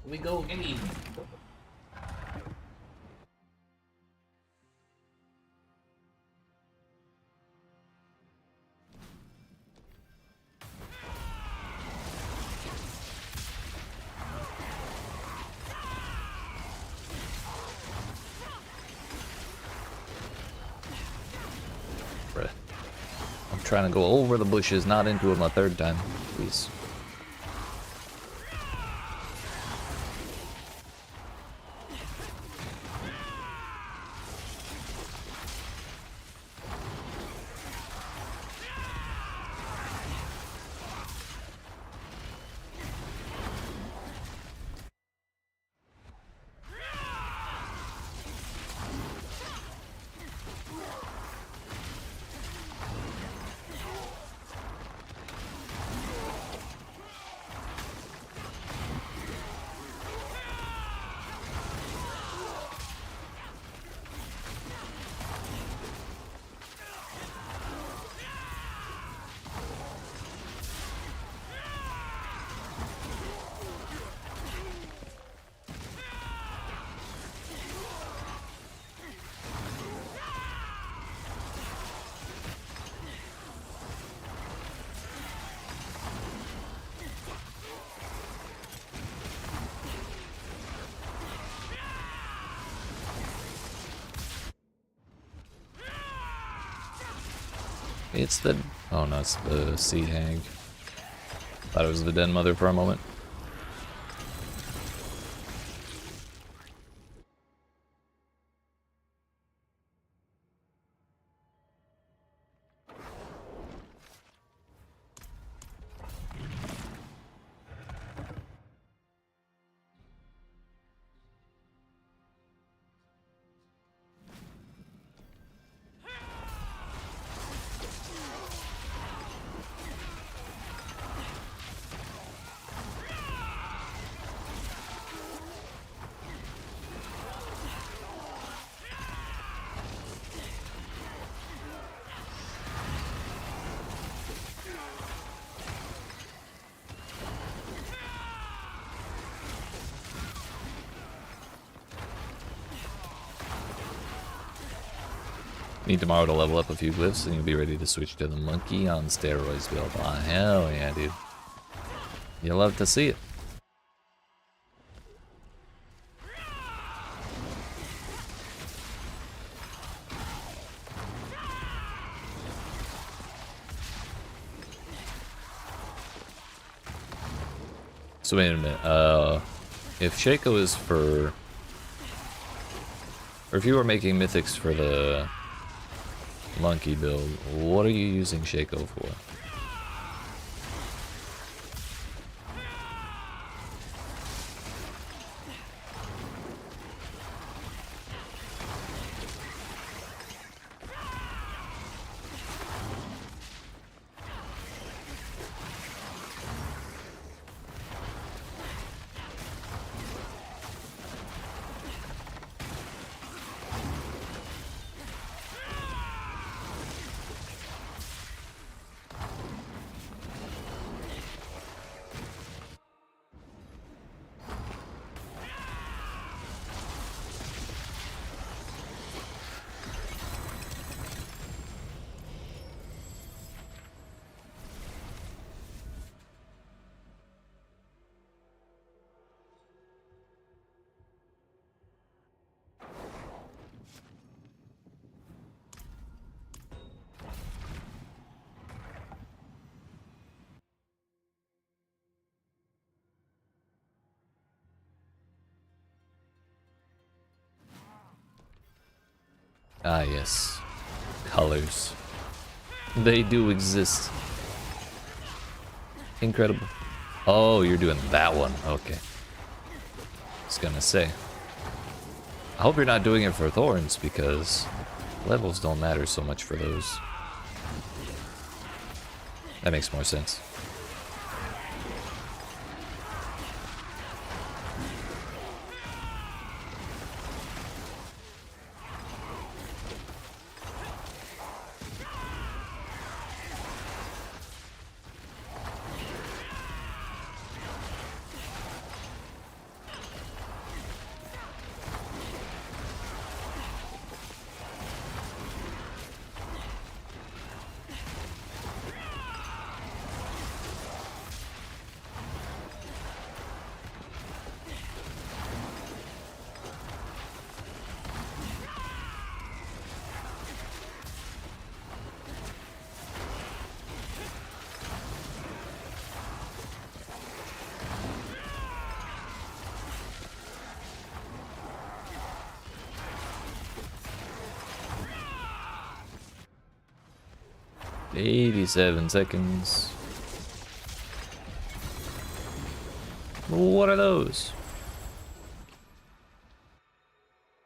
We go game. Bruh. I'm trying to go over the bushes, not into them a third time, please. It's the... Oh no, it's the sea hag. Thought it was the den mother for a moment. Need tomorrow to level up a few glyphs and you'll be ready to switch to the monkey on steroids build. Oh, hell yeah, dude. You'll love to see it. So wait a minute, if Shaco is for... Or if you were making mythics for the monkey build, what are you using Shaco for? Ah, yes. Colors. They do exist. Incredible. Oh, you're doing that one. Okay. I was gonna say. I hope you're not doing it for thorns because levels don't matter so much for those. That makes more sense. "87 seconds. What are those?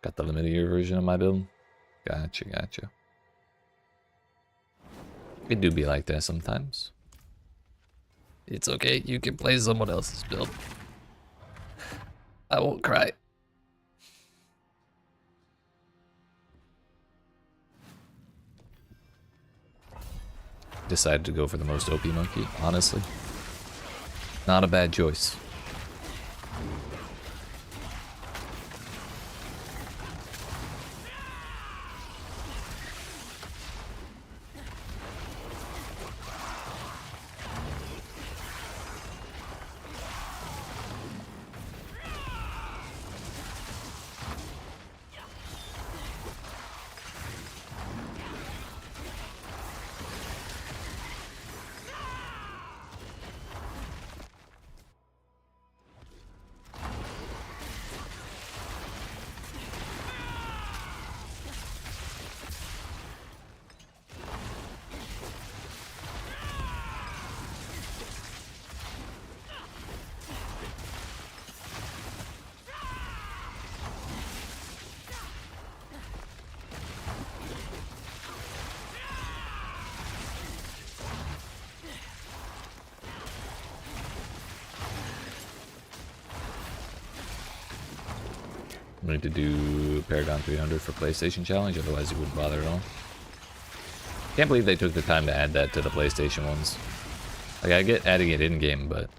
Got the limited year version of my build. Gotcha, gotcha. It do be like that sometimes. It's okay, you can play someone else's build. I won't cry. Decided to go for the most OP monkey, honestly. Not a bad choice. We need to do Paragon 300 for PlayStation Challenge, otherwise you wouldn't bother at all. Can't believe they took the time to add that to the PlayStation ones. Like, I get adding it in-game, but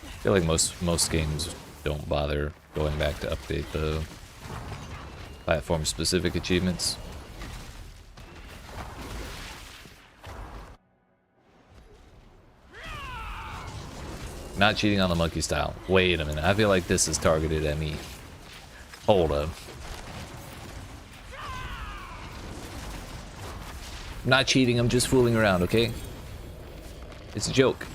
I feel like most games don't bother going back to update the platform-specific achievements. Not cheating on the monkey style. Wait a minute. I feel like this is targeted at me. Hold up. I'm not cheating. I'm just fooling around, okay? It's a joke.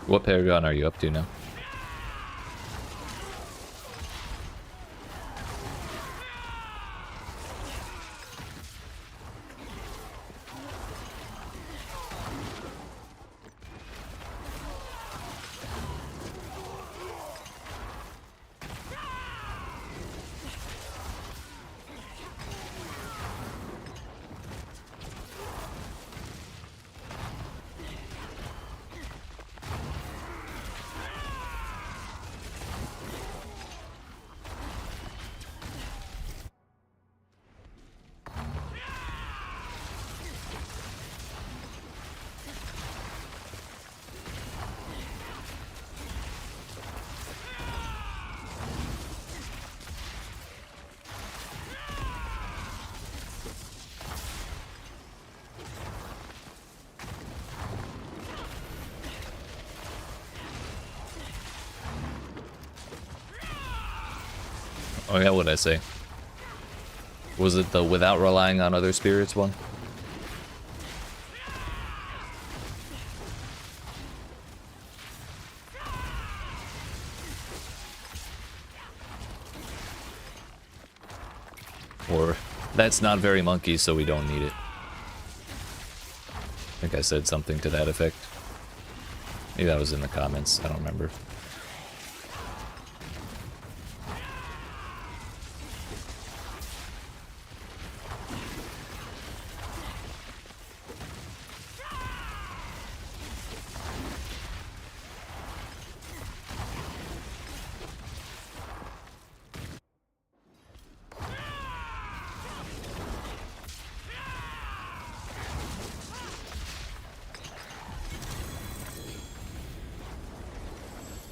What Paragon are you up to now? Oh yeah, what'd I say? Was it the without relying on other spirits one? Or that's not very monkey, so we don't need it. I think I said something to that effect. Maybe that was in the comments, I don't remember.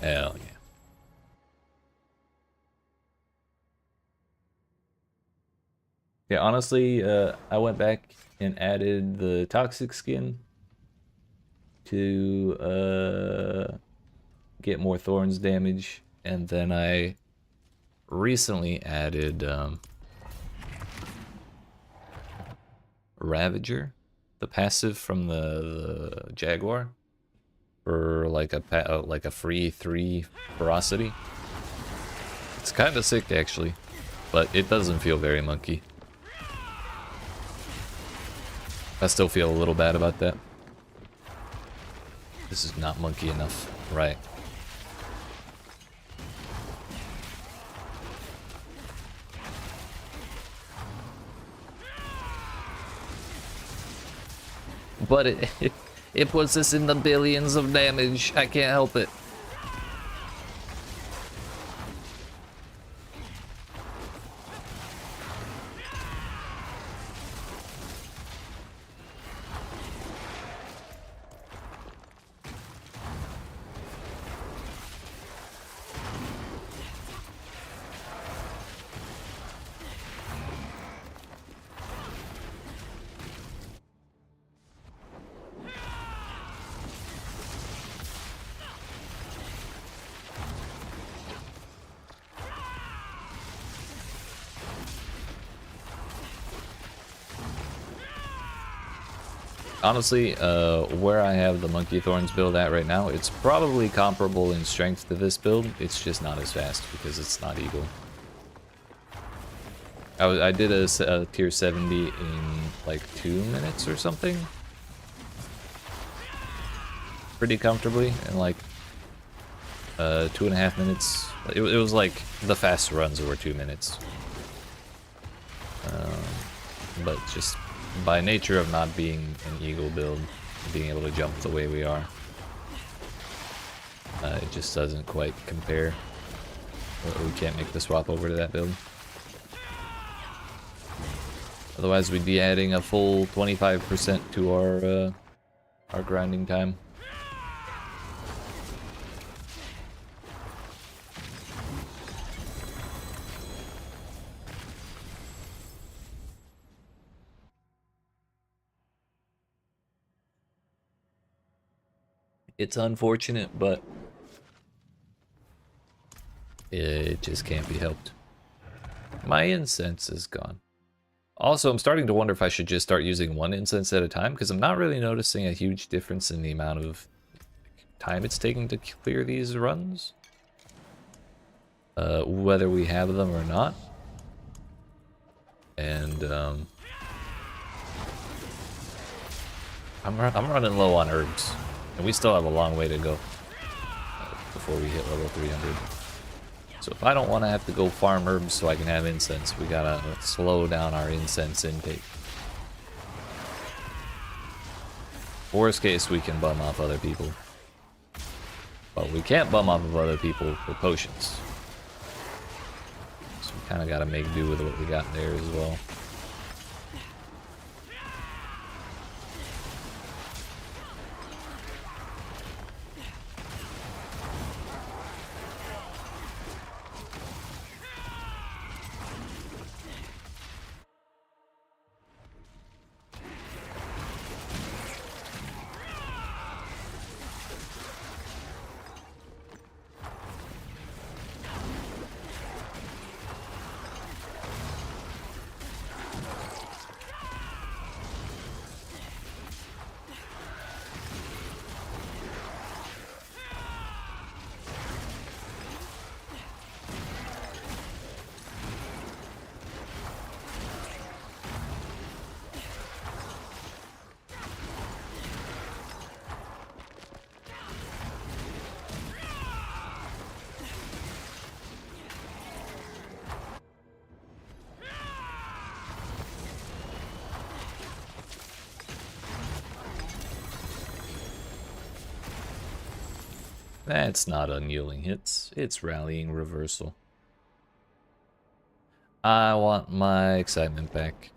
Hell yeah. Yeah, honestly, I went back and added the toxic skin to get more thorns damage, and then I recently added Ravager, the passive from the Jaguar, for like a free 3 ferocity. It's kind of sick actually, but it doesn't feel very monkey. I still feel a little bad about that. This is not monkey enough, right? But it puts us in the billions of damage. I can't help it. Honestly, where I have the Monkey Thorns build at right now, it's probably comparable in strength to this build. It's just not as fast because it's not Eagle. I did a tier 70 in like 2 minutes or something. Pretty comfortably in like 2.5 minutes. It was like the fast runs were 2 minutes. But just by nature of not being an Eagle build, being able to jump the way we are, It just doesn't quite compare. We can't make the swap over to that build. Otherwise, we'd be adding a full 25% to our grinding time. It's unfortunate, but it just can't be helped. My incense is gone. Also, I'm starting to wonder if I should just start using one incense at a time, because I'm not really noticing a huge difference in the amount of time it's taking to clear these runs. Whether we have them or not. And I'm running low on herbs. And we still have a long way to go before we hit level 300. So if I don't want to have to go farm herbs so I can have incense, we gotta slow down our incense intake. Worst case, we can bum off other people. But we can't bum off of other people for potions. So we kind of gotta make do with what we got there as well. That's not unyielding hits, it's rallying reversal. I want my excitement back.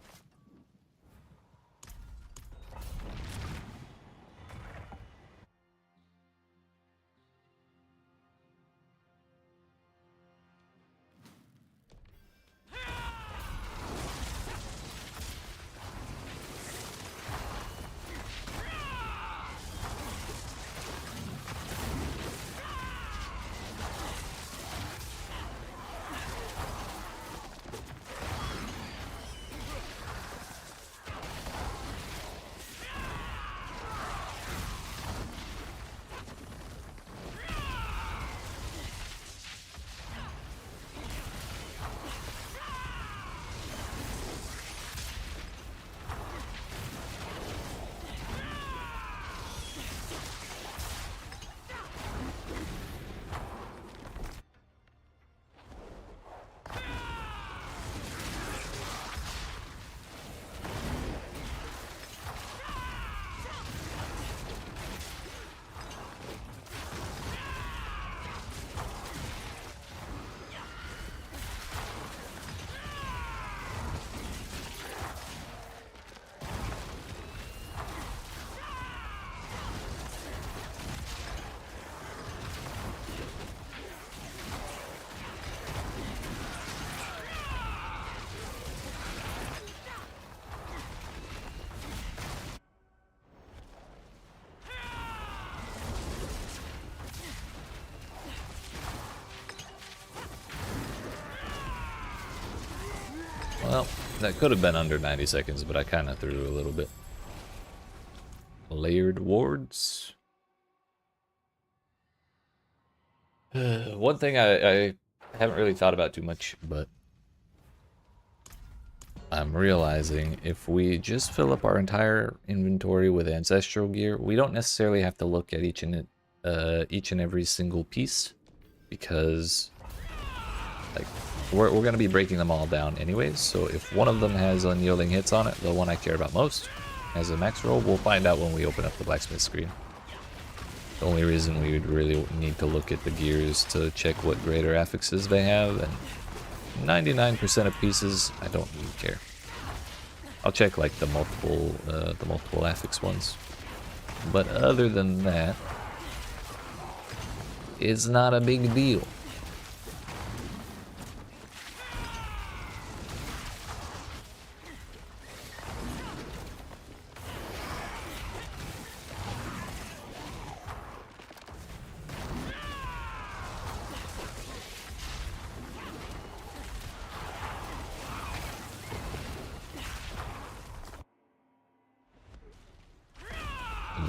Well, that could have been under 90 seconds, but I kind of threw a little bit. Layered wards. One thing I haven't really thought about too much, but I'm realizing if we just fill up our entire inventory with ancestral gear, we don't necessarily have to look at each and every single piece, because like we're going to be breaking them all down anyways. So if one of them has unyielding hits on it, the one I care about most has a max roll, we'll find out when we open up the blacksmith screen. The only reason we would really need to look at the gears to check what greater affixes they have, and 99% of pieces, I don't really care. I'll check like the multiple affix ones. But other than that, it's not a big deal.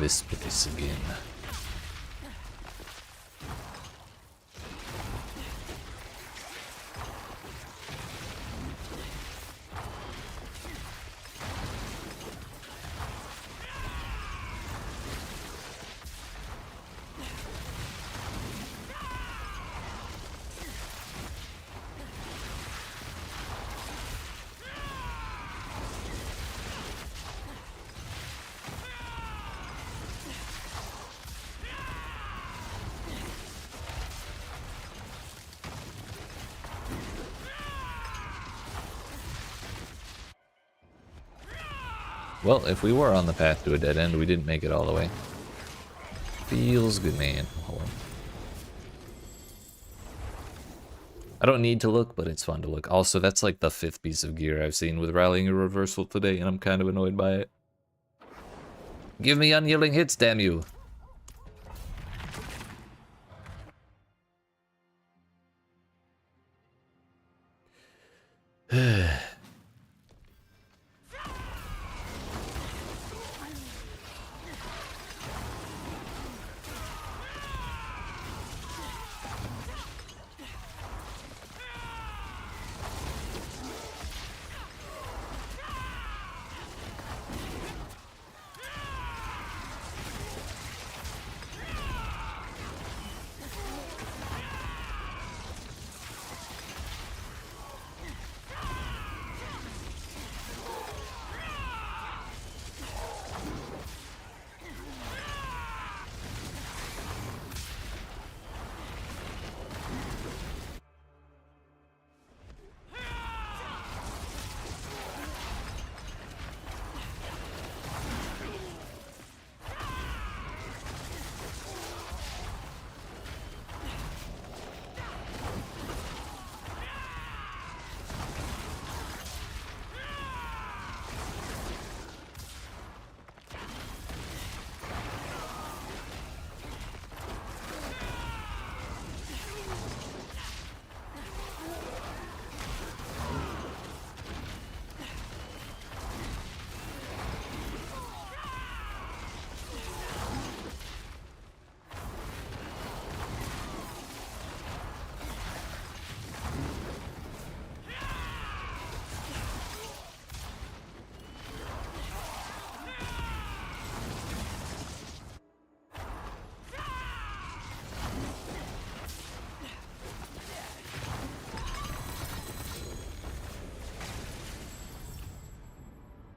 This place again. Well, if we were on the path to a dead end, we didn't make it all the way. Feels good, man. Hold on. I don't need to look, but it's fun to look. Also, that's like the 5th piece of gear I've seen with rallying a reversal today, and I'm kind of annoyed by it. Give me unyielding hits, damn you!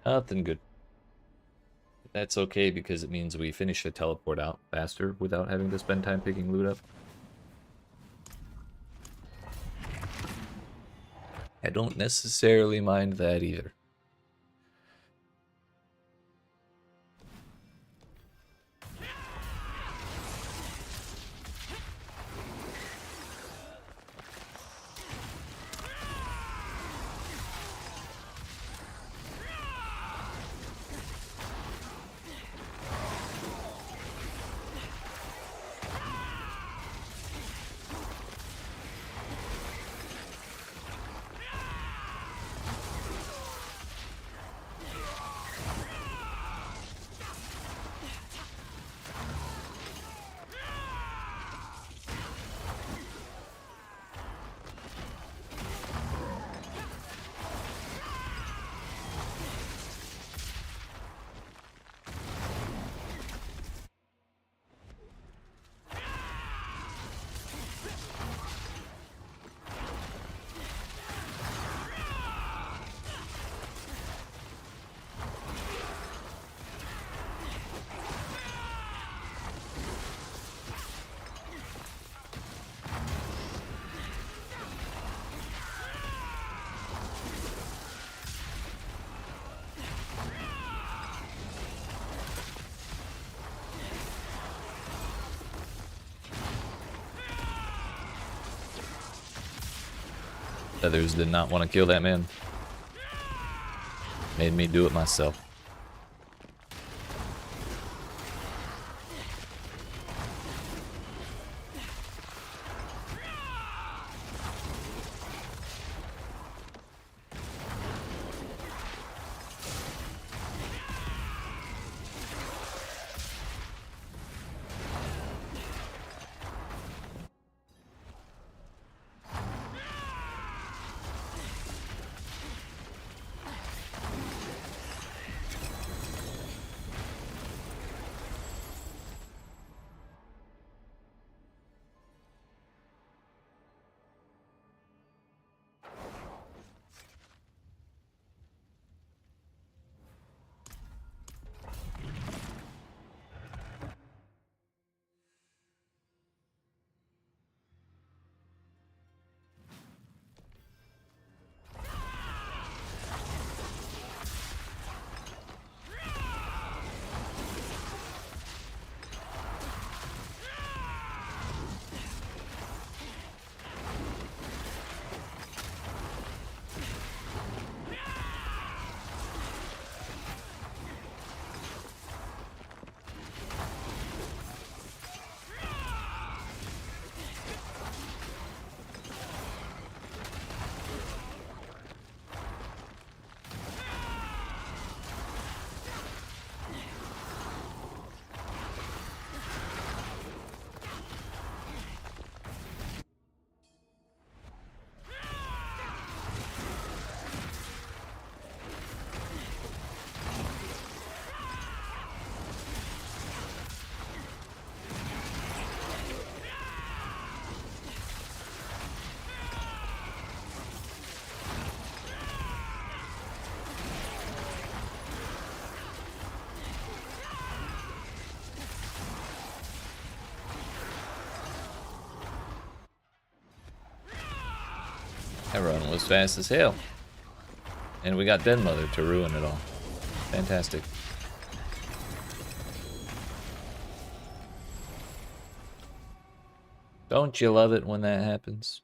Nothing good. That's okay because it means we finish the teleport out faster without having to spend time picking loot up. I don't necessarily mind that either. Feathers did not want to kill that man. Made me do it myself. That run was fast as hell. And we got Dead Mother to ruin it all. Fantastic. Don't you love it when that happens?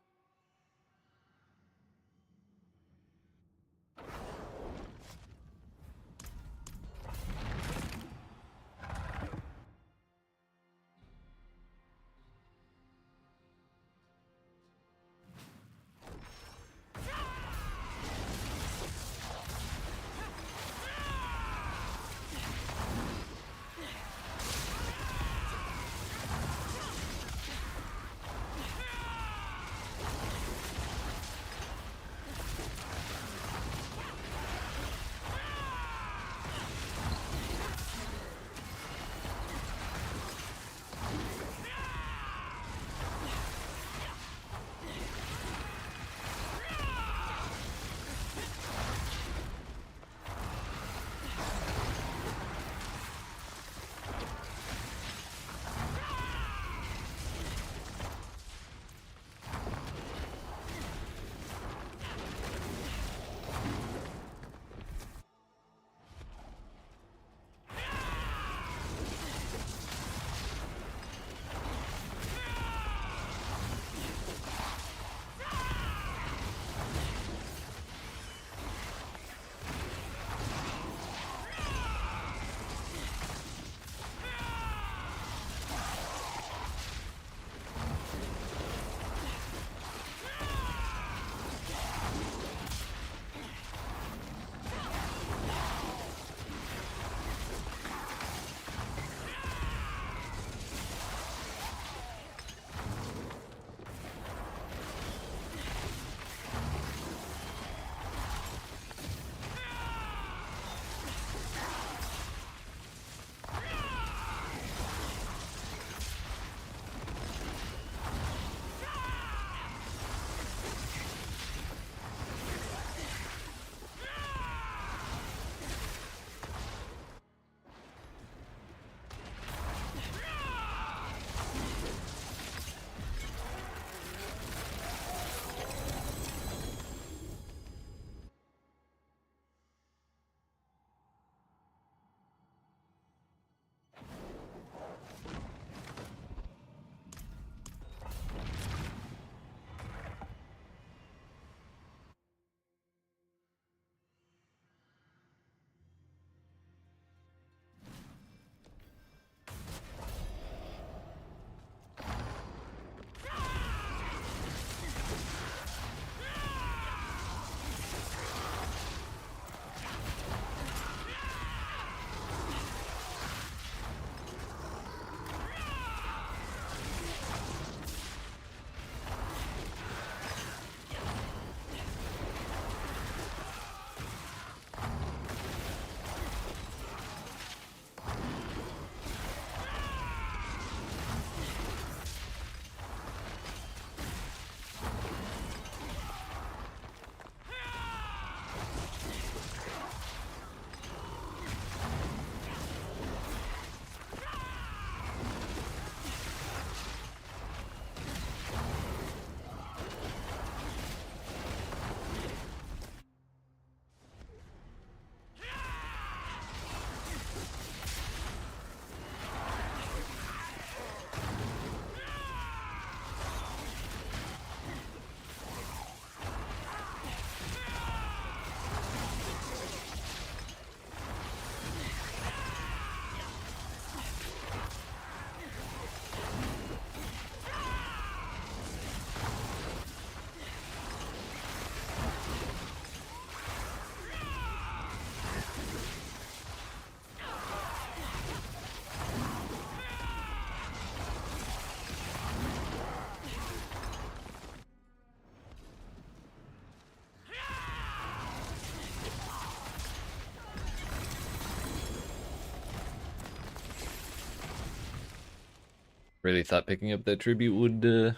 Really thought picking up that tribute would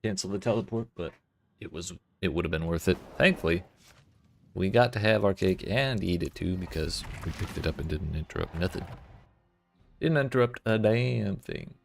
cancel the teleport, but it would have been worth it. Thankfully, we got to have our cake and eat it too because we picked it up and didn't interrupt nothing. Didn't interrupt a damn thing.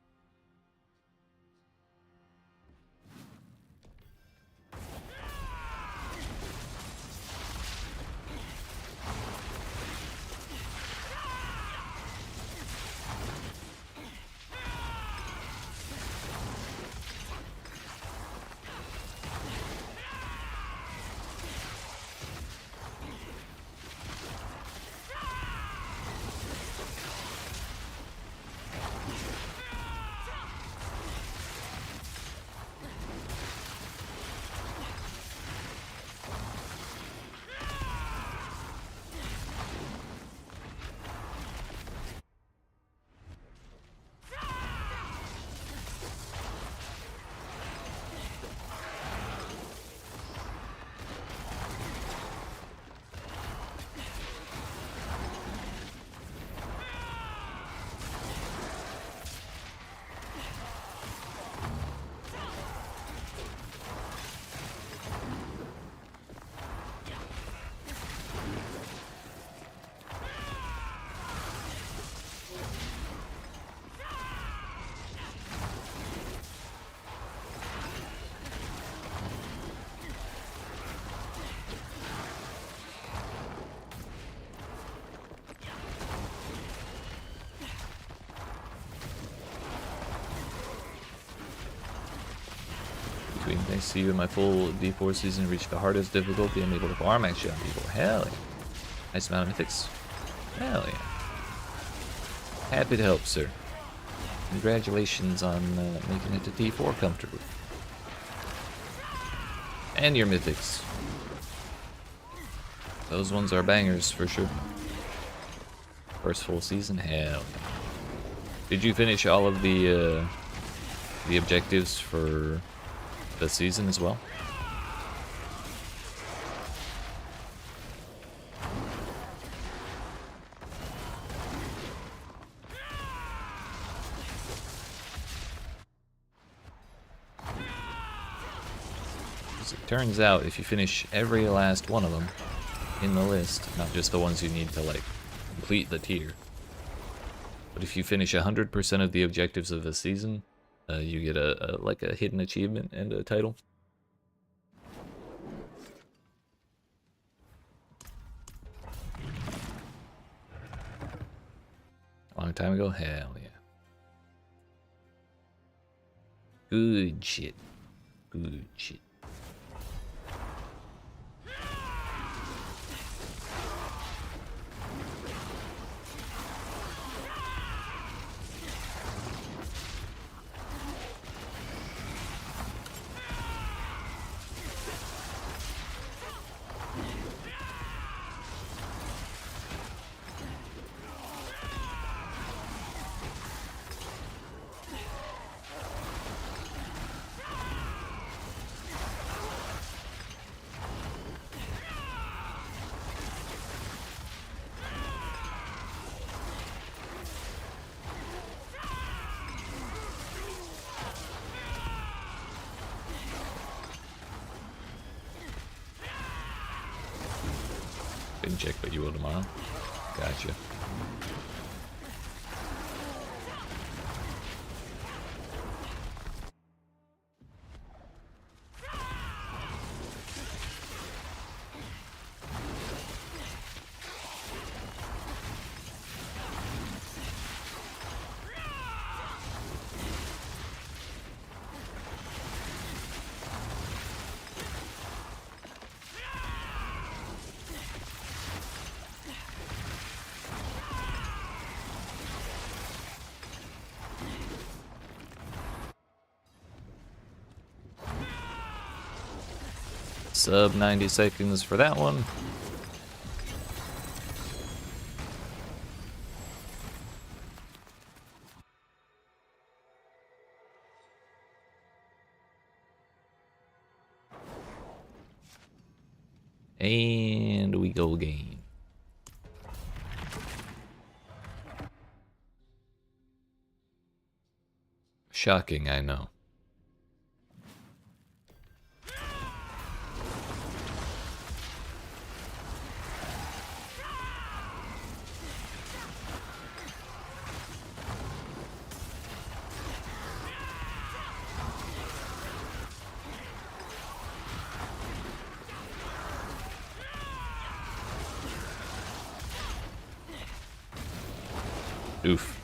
Thanks to you in my full D4 season, reached the hardest difficulty. I'm able to farm actually on D4. Hell yeah. Nice amount of mythics. Hell yeah. Happy to help, sir. Congratulations on making it to D4 comfortably. And your mythics. Those ones are bangers for sure. First full season, hell yeah. Did you finish all of the objectives for the season as well? As it turns out, if you finish every last one of them in the list, not just the ones you need to like complete the tier, but if you finish 100% of the objectives of the season, you get like a hidden achievement and a title. A long time ago? Hell yeah. Good shit. Good shit. Didn't check, but you will tomorrow. Gotcha. Sub 90 seconds for that one. And we go again. Shocking, I know. Oof.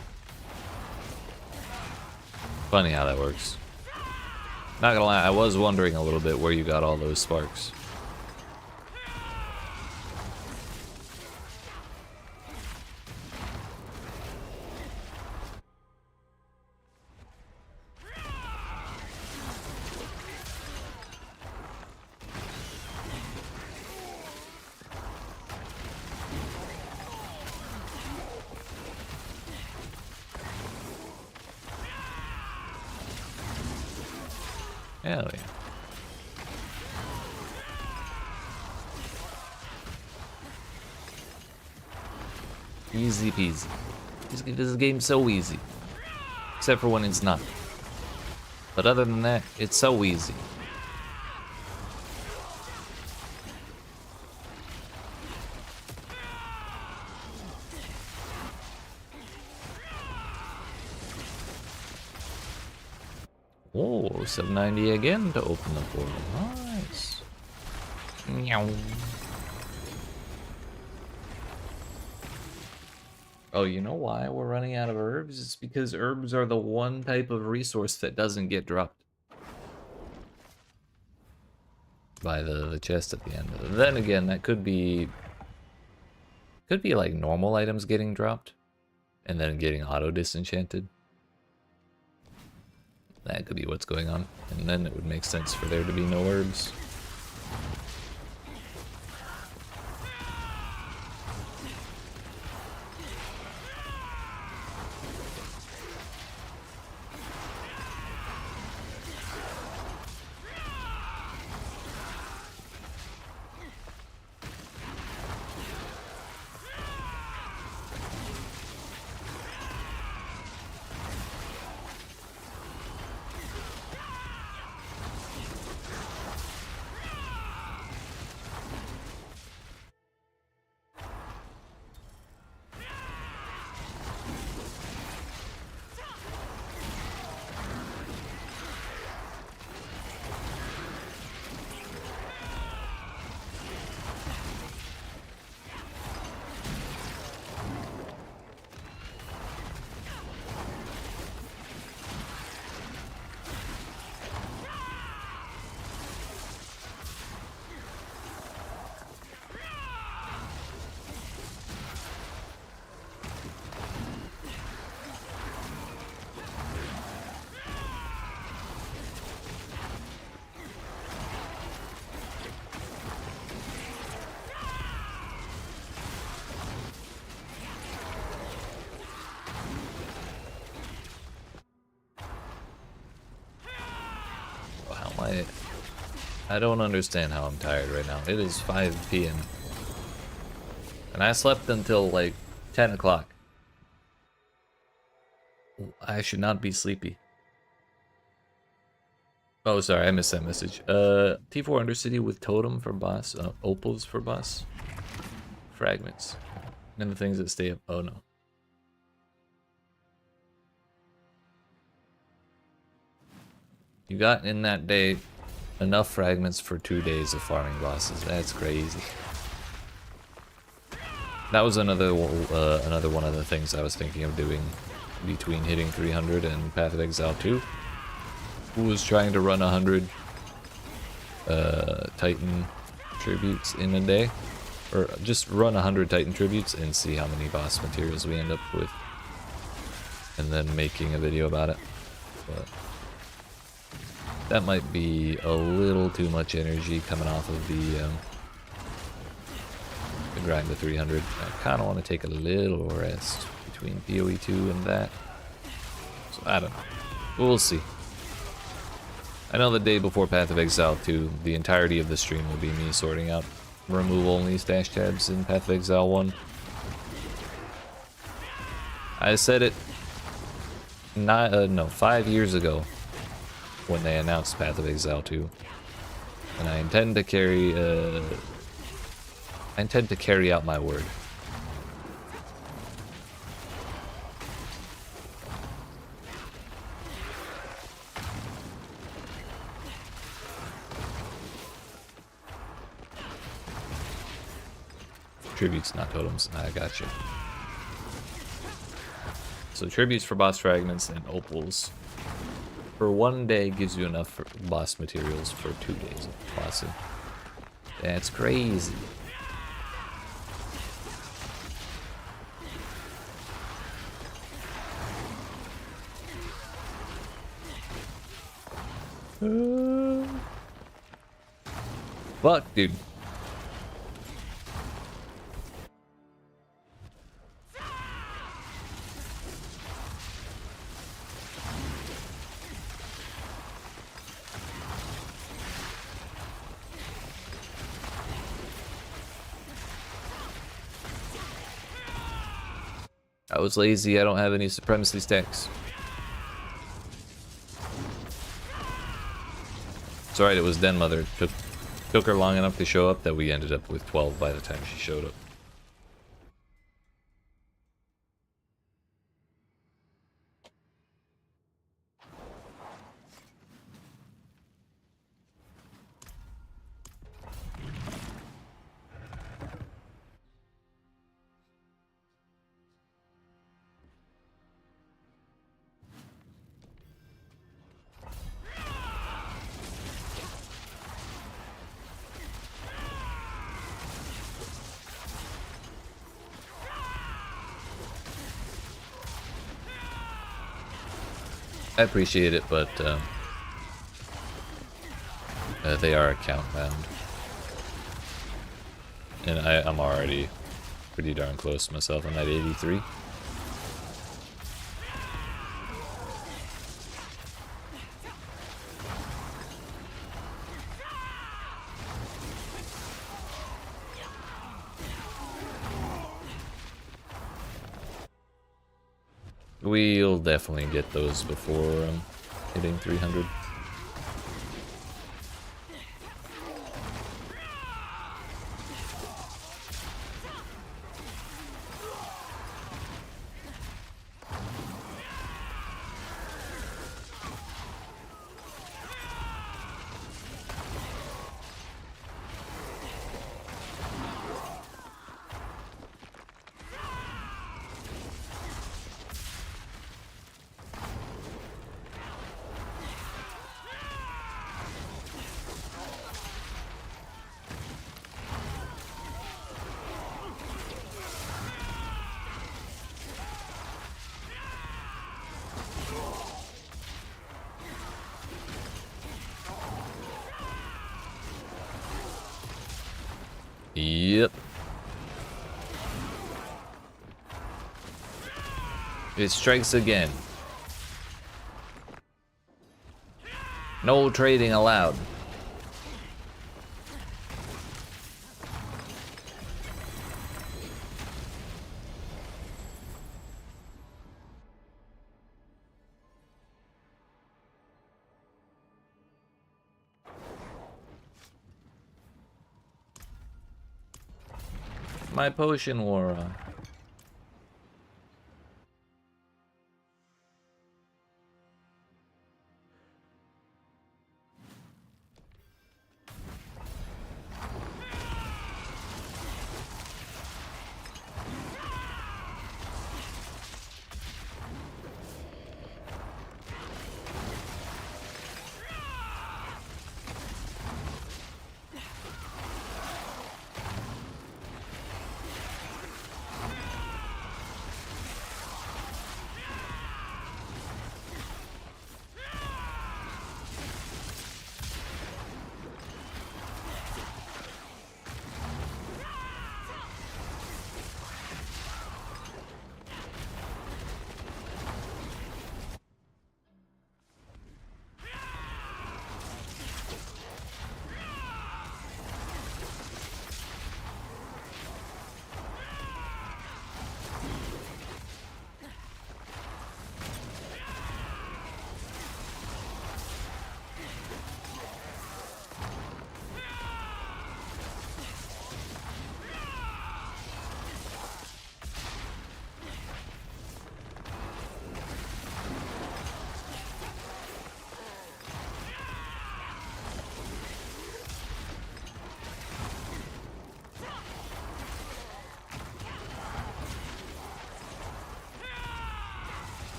Funny how that works. Not gonna lie, I was wondering a little bit where you got all those sparks. Hell yeah. Easy peasy. This game's so easy. Except for when it's not. But other than that, it's so easy. Oh, 790 again to open the portal. Nice. Meow. Oh, you know why we're running out of herbs? It's because herbs are the one type of resource that doesn't get dropped by the chest at the end. Then again, that could be like normal items getting dropped and then getting auto disenchanted. That could be what's going on, and then it would make sense for there to be no herbs. I don't understand how I'm tired right now. It is 5 p.m. and I slept until like 10 o'clock. I should not be sleepy. Oh, sorry, I missed that message. T4 Undercity with Totem for boss, Opals for boss, Fragments, and the things that stay up. Oh no. You got in that day enough fragments for 2 days of farming bosses. That's crazy. That was another one of the things I was thinking of doing between hitting 300 and Path of Exile 2. Who was trying to run 100 Titan tributes in a day, or just run 100 Titan tributes and see how many boss materials we end up with, and then making a video about it. But that might be a little too much energy coming off of the grind to 300. I kind of want to take a little rest between PoE 2 and that. So I don't know. We'll see. I know the day before Path of Exile 2, the entirety of the stream will be me sorting out remove only stash tabs in Path of Exile 1. I said it. no, 5 years ago when they announced Path of Exile 2. And I intend to carry out my word. Tributes, not totems. I gotcha. So tributes for boss fragments and opals for 1 day gives you enough for boss materials for 2 days of bossing. That's crazy. Fuck, dude. I was lazy, I don't have any supremacy stacks. It's alright, it was Den Mother. Took her long enough to show up that we ended up with 12 by the time she showed up. I appreciate it, but they are account bound. And I'm already pretty darn close myself. I'm at 83. We'll definitely get those before hitting 300. Yep. It strikes again. No trading allowed. My potion wore off.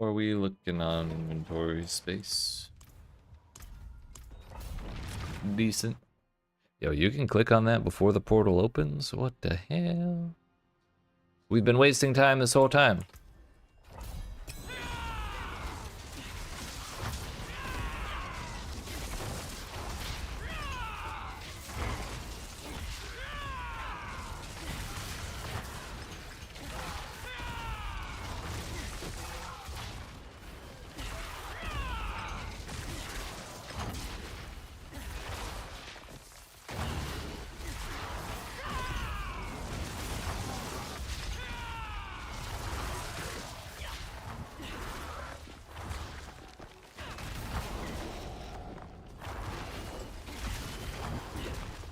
Are we looking on inventory space? Decent. Yo, you can click on that before the portal opens? What the hell? We've been wasting time this whole time.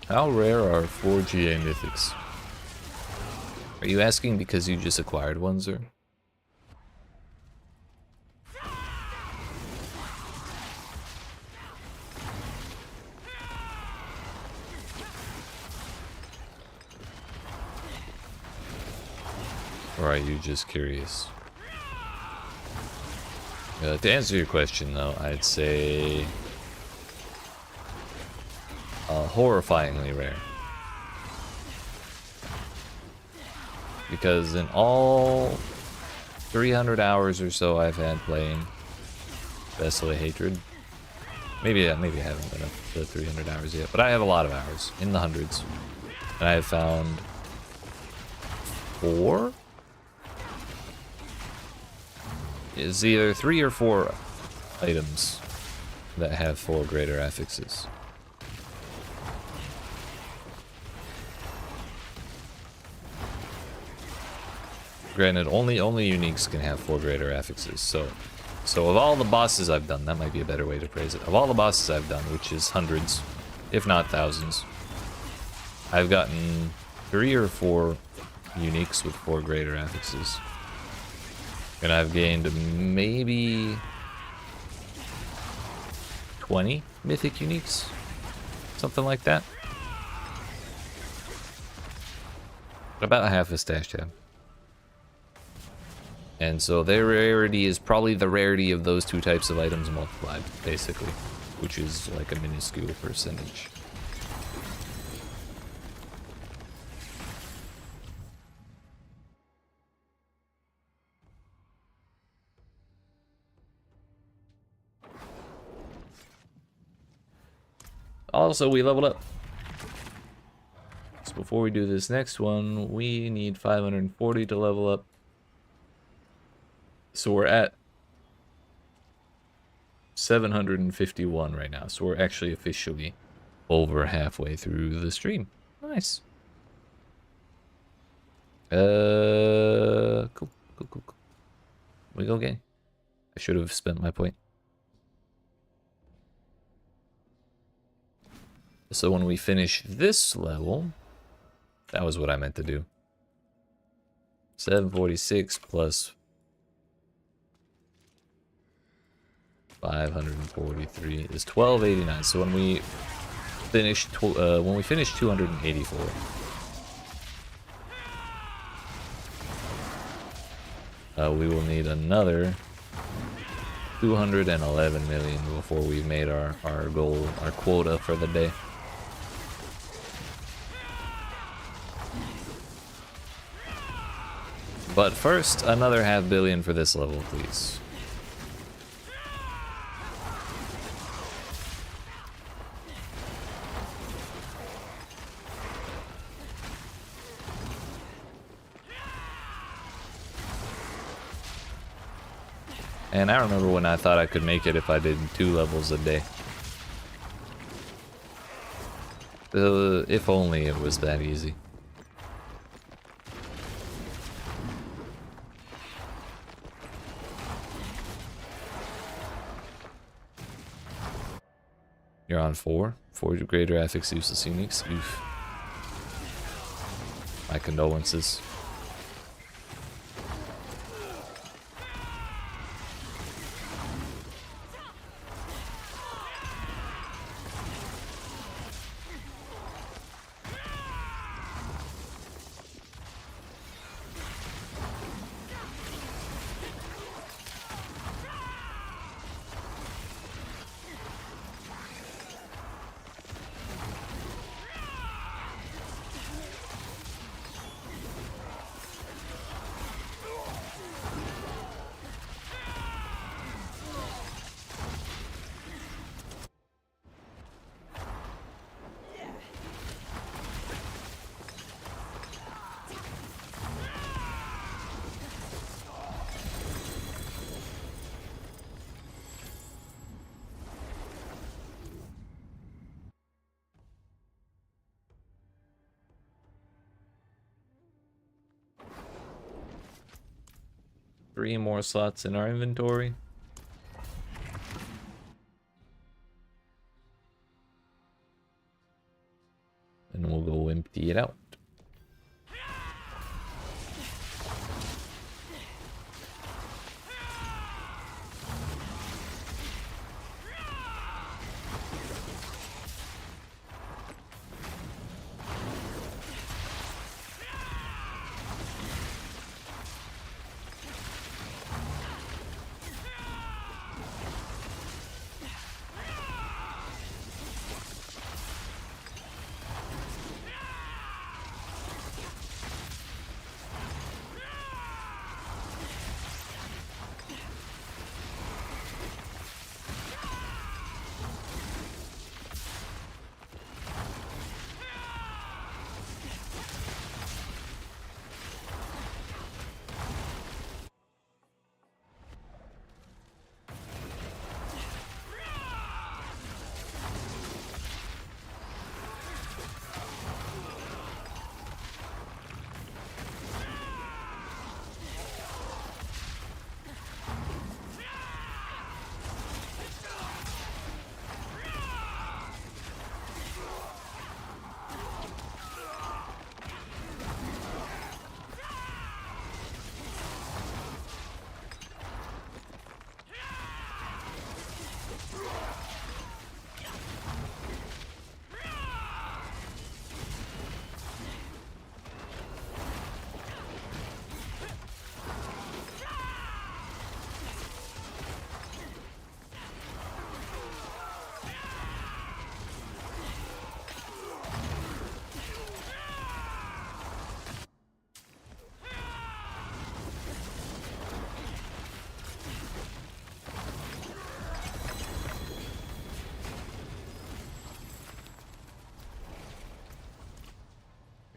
How rare are 4GA mythics? Are you asking because you just acquired one, sir? Or are you just curious? To answer your question, though, I'd say horrifyingly rare. Because in all 300 hours or so I've had playing Vessel of Hatred, maybe I haven't been up to 300 hours yet, but I have a lot of hours, in the hundreds. And I have found 4? It's either 3 or 4 items that have 4 greater affixes. Granted, only uniques can have 4 greater affixes, so of all the bosses I've done, that might be a better way to phrase it. Of all the bosses I've done, which is hundreds, if not thousands, I've gotten 3 or 4 uniques with 4 greater affixes. And I've gained maybe 20 mythic uniques, something like that. About half a stash tab. And so their rarity is probably the rarity of those 2 types of items multiplied, basically, which is like a minuscule percentage. Also, we leveled up. So before we do this next one, we need 540 to level up. So we're at 751 right now. So we're actually officially over halfway through the stream. Nice. Cool. We go again. I should have spent my point. So when we finish this level, that was what I meant to do. 746 plus 543 is 1289. So when we finish 284, we will need another 211 million before we've made our goal, our quota for the day. But first, another $500 million for this level, please. And I remember when I thought I could make it if I did 2 levels a day. If only it was that easy. You're on 4 greater affix useless uniques. Oof. My condolences. 3 more slots in our inventory. And we'll go empty it out.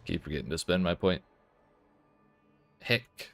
Keep forgetting to spend my point. Heck.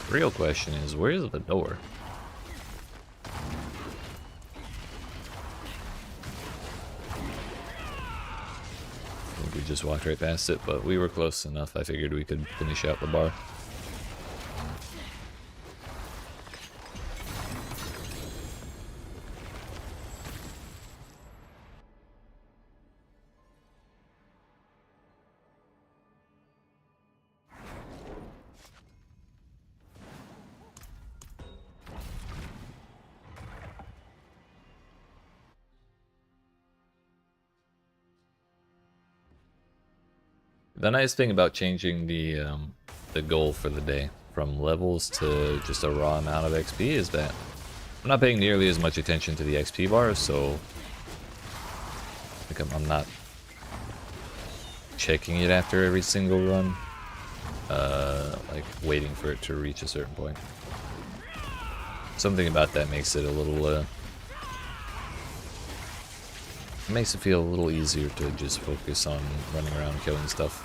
Real question is, where's the door? I think we just walked right past it, but we were close enough. I figured we could finish out the bar. The nice thing about changing the goal for the day from levels to just a raw amount of XP is that I'm not paying nearly as much attention to the XP bars, so like I'm not checking it after every single run, like waiting for it to reach a certain point. Something about that makes it a little, it makes it feel a little easier to just focus on running around killing stuff.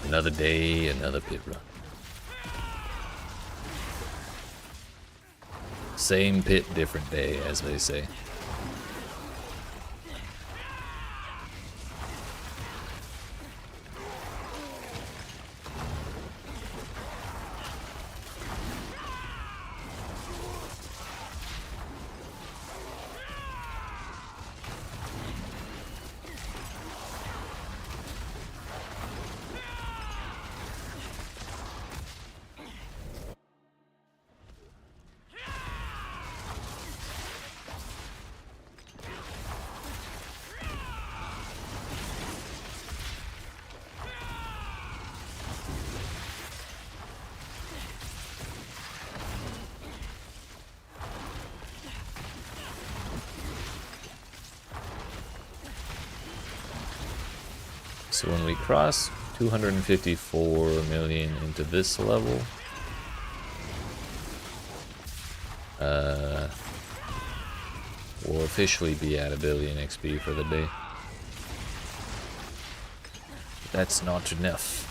Another day, another pit run. Same pit, different day, as they say. So when we cross 254 million into this level, we'll officially be at 1 billion XP for the day. That's not enough.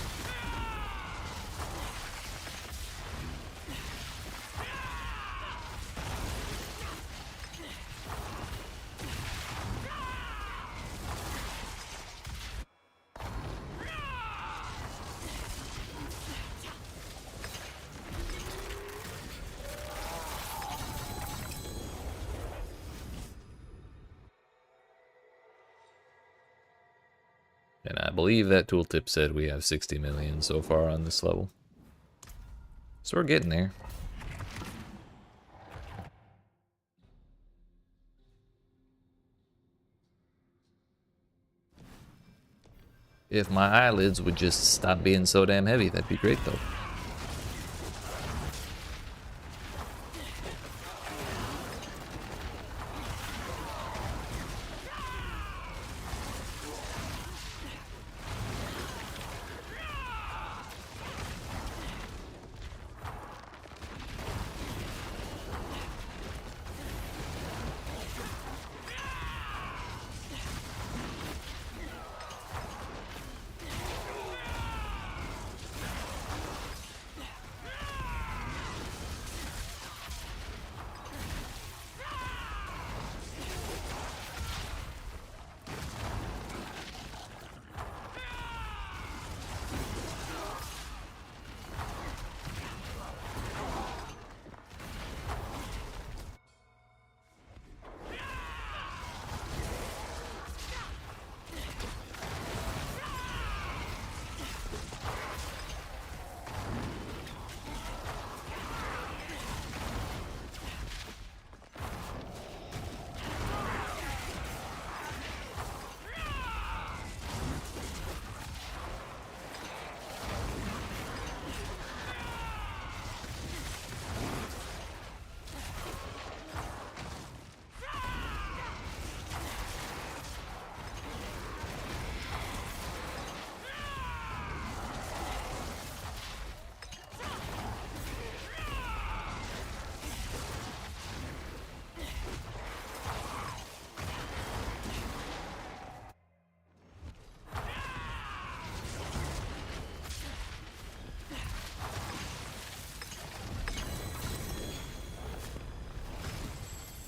And I believe that tooltip said we have 60 million so far on this level. So we're getting there. If my eyelids would just stop being so damn heavy, that'd be great though.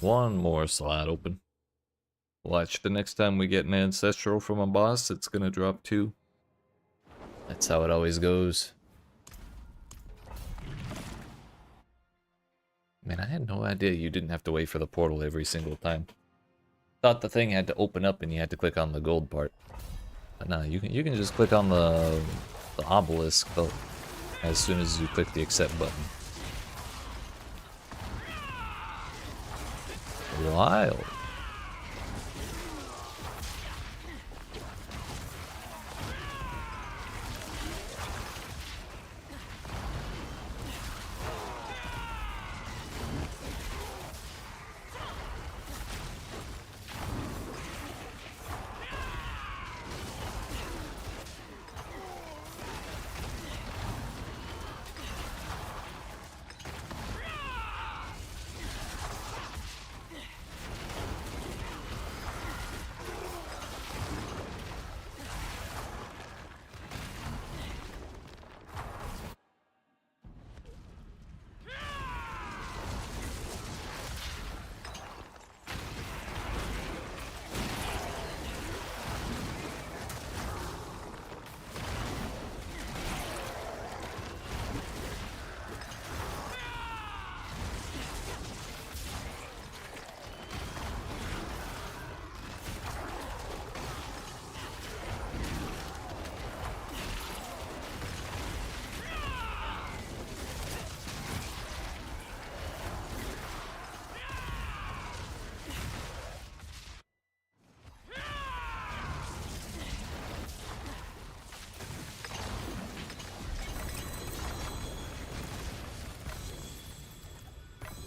One more slot open. Watch, the next time we get an ancestral from a boss, it's gonna drop 2. That's how it always goes. Man, I had no idea you didn't have to wait for the portal every single time. Thought the thing had to open up and you had to click on the gold part. But no, you can just click on the obelisk as soon as you click the accept button. Wild.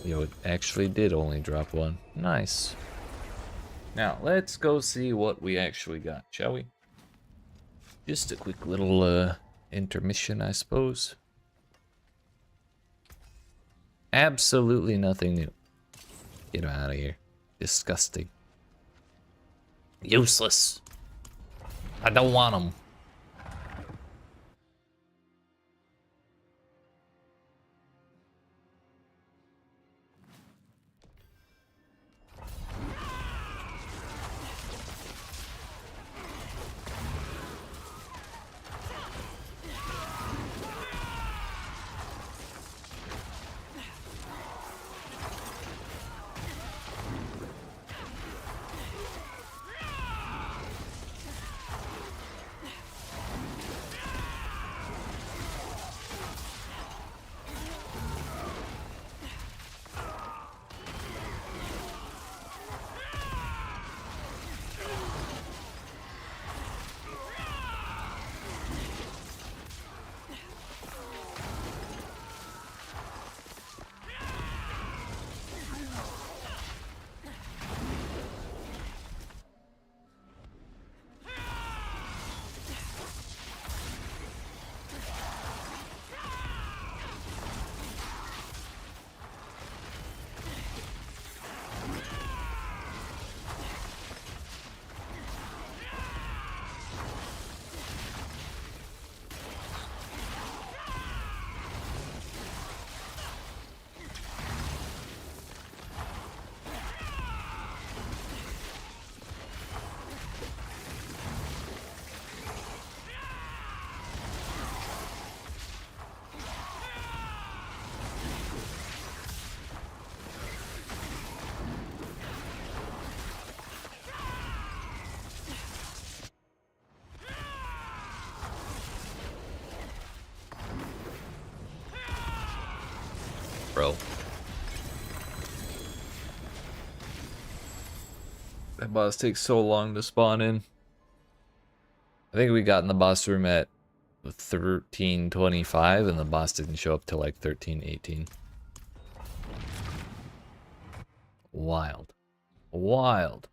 Yo, it actually did only drop 1. Nice. Now, let's go see what we actually got, shall we? Just a quick little intermission, I suppose. Absolutely nothing new. Get him out of here. Disgusting. Useless. I don't want him. Bro. That boss takes so long to spawn in. I think we got in the boss room at 13:25 and the boss didn't show up till like 13:18. Wild. Wild.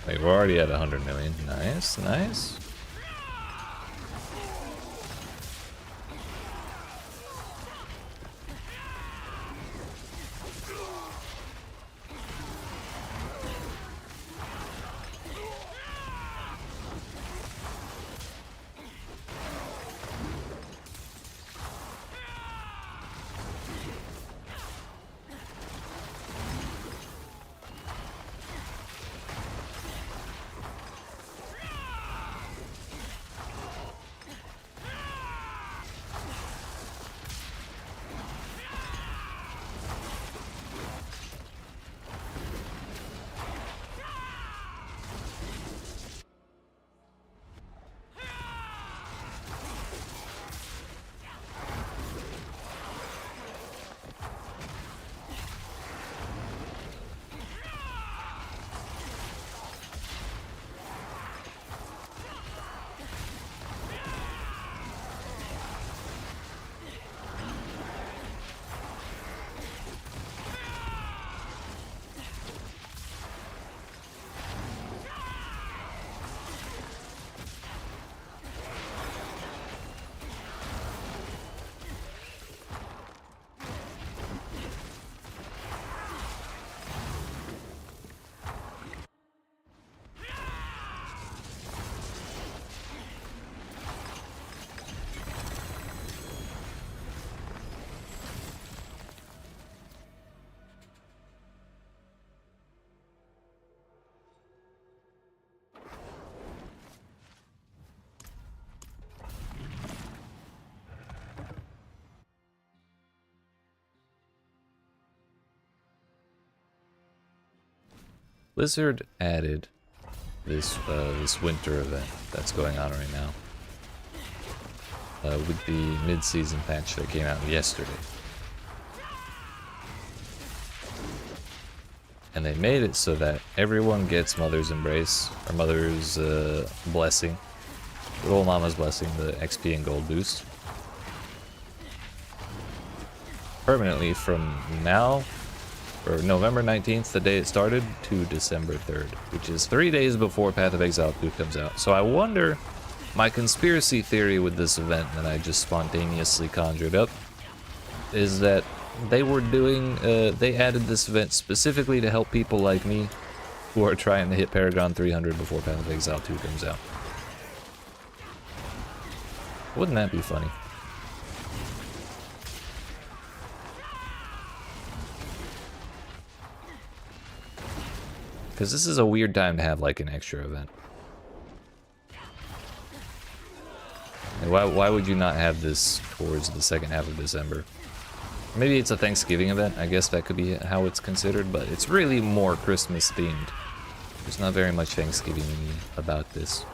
Wait, we're already at 100 million. Nice, nice. Blizzard added this winter event that's going on right now with the mid-season patch that came out yesterday, and they made it so that everyone gets Mother's Embrace or Mother's Blessing, good old Mama's Blessing, the XP and gold boost, permanently from now. Or November 19th, the day it started, to December 3rd, which is 3 days before Path of Exile 2 comes out. So I wonder, my conspiracy theory with this event that I just spontaneously conjured up is that they were doing, they added this event specifically to help people like me who are trying to hit Paragon 300 before Path of Exile 2 comes out. Wouldn't that be funny? Because this is a weird time to have like an extra event. And why would you not have this towards the second half of December? Maybe it's a Thanksgiving event. I guess that could be how it's considered, but it's really more Christmas themed. There's not very much Thanksgiving about this.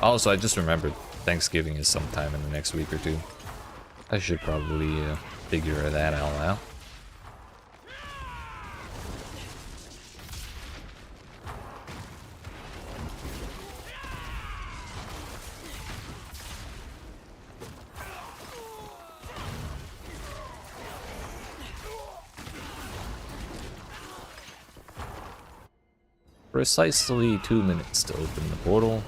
Also, I just remembered Thanksgiving is sometime in the next week or two. I should probably figure that all out. Precisely 2 minutes to open the portal.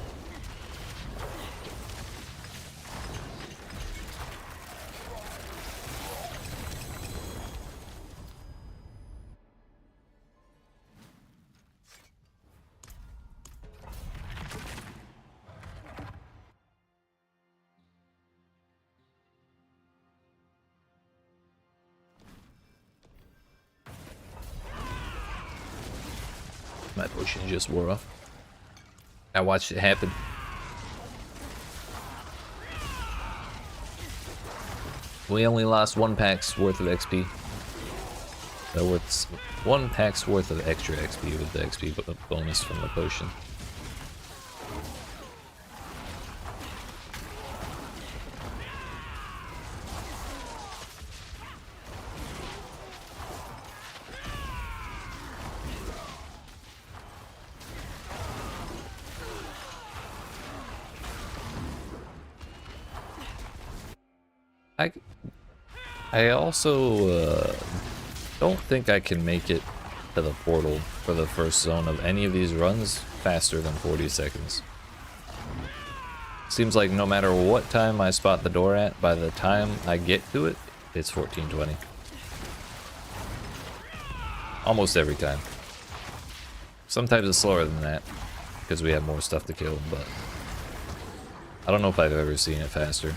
My potion just wore off. I watched it happen. We only lost 1 pack's worth of XP. So it's 1 pack's worth of extra XP with the XP bonus from the potion. I also don't think I can make it to the portal for the first zone of any of these runs faster than 40 seconds. Seems like no matter what time I spot the door at, by the time I get to it, it's 14:20. Almost every time. Sometimes it's slower than that, because we have more stuff to kill, but I don't know if I've ever seen it faster.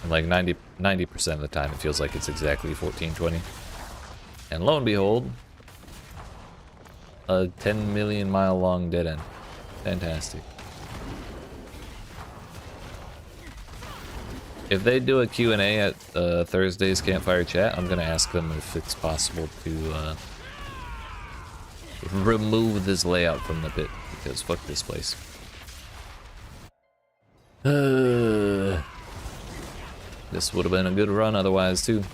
And like 90% of the time it feels like it's exactly 14:20. And lo and behold, a 10 million mile long dead end. Fantastic. If they do a Q&A at Thursday's Campfire Chat, I'm gonna ask them if it's possible to remove this layout from the pit, because fuck this place. This would have been a good run otherwise too.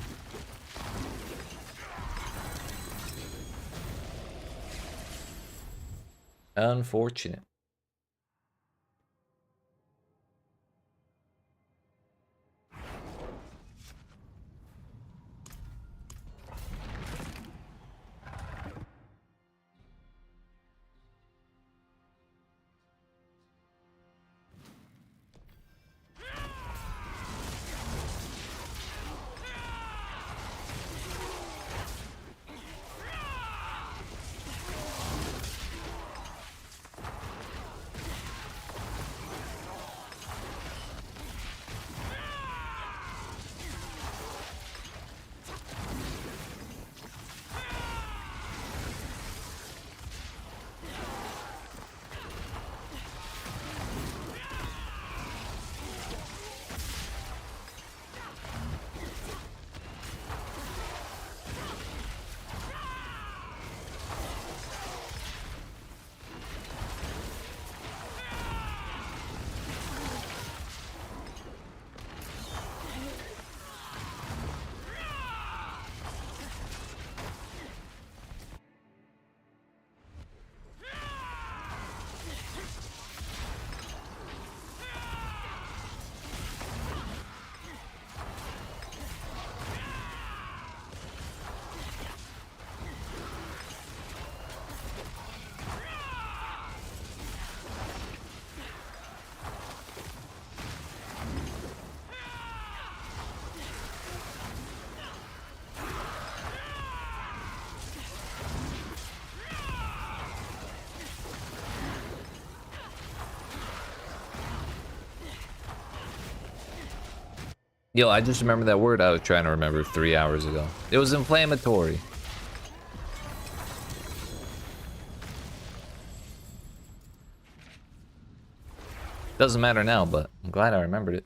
Unfortunate. Yo, I just remember that word I was trying to remember 3 hours ago. It was inflammatory. Doesn't matter now, but I'm glad I remembered it.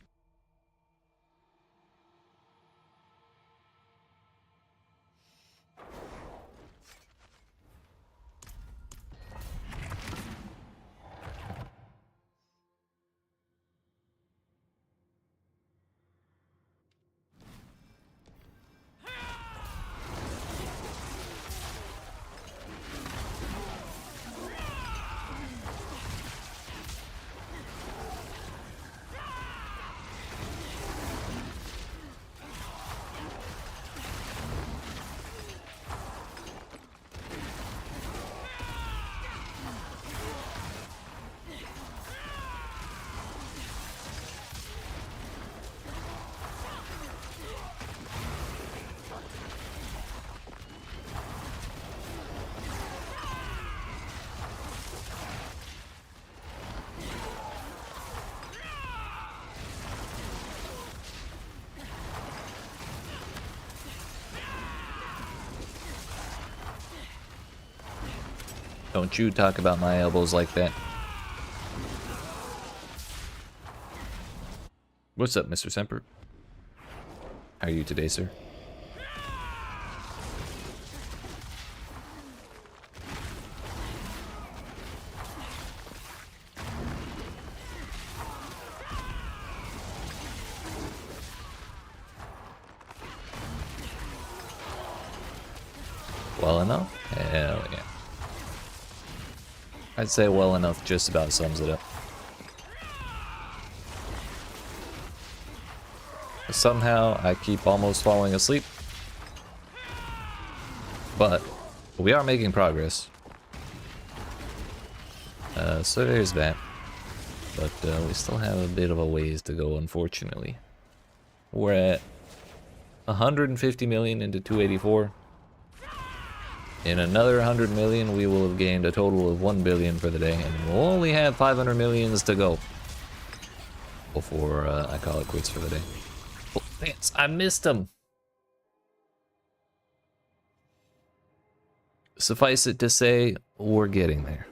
Don't you talk about my elbows like that. What's up, Mr. Semper? How are you today, sir? Well enough? Hell yeah. I'd say well enough just about sums it up. Somehow I keep almost falling asleep. But we are making progress. So there's that. But we still have a bit of a ways to go, unfortunately. We're at 150 million into 284. In another 100 million, we will have gained a total of 1 billion for the day, and we'll only have 500 millions to go before I call it quits for the day. Oh, thanks, I missed him. Suffice it to say, we're getting there.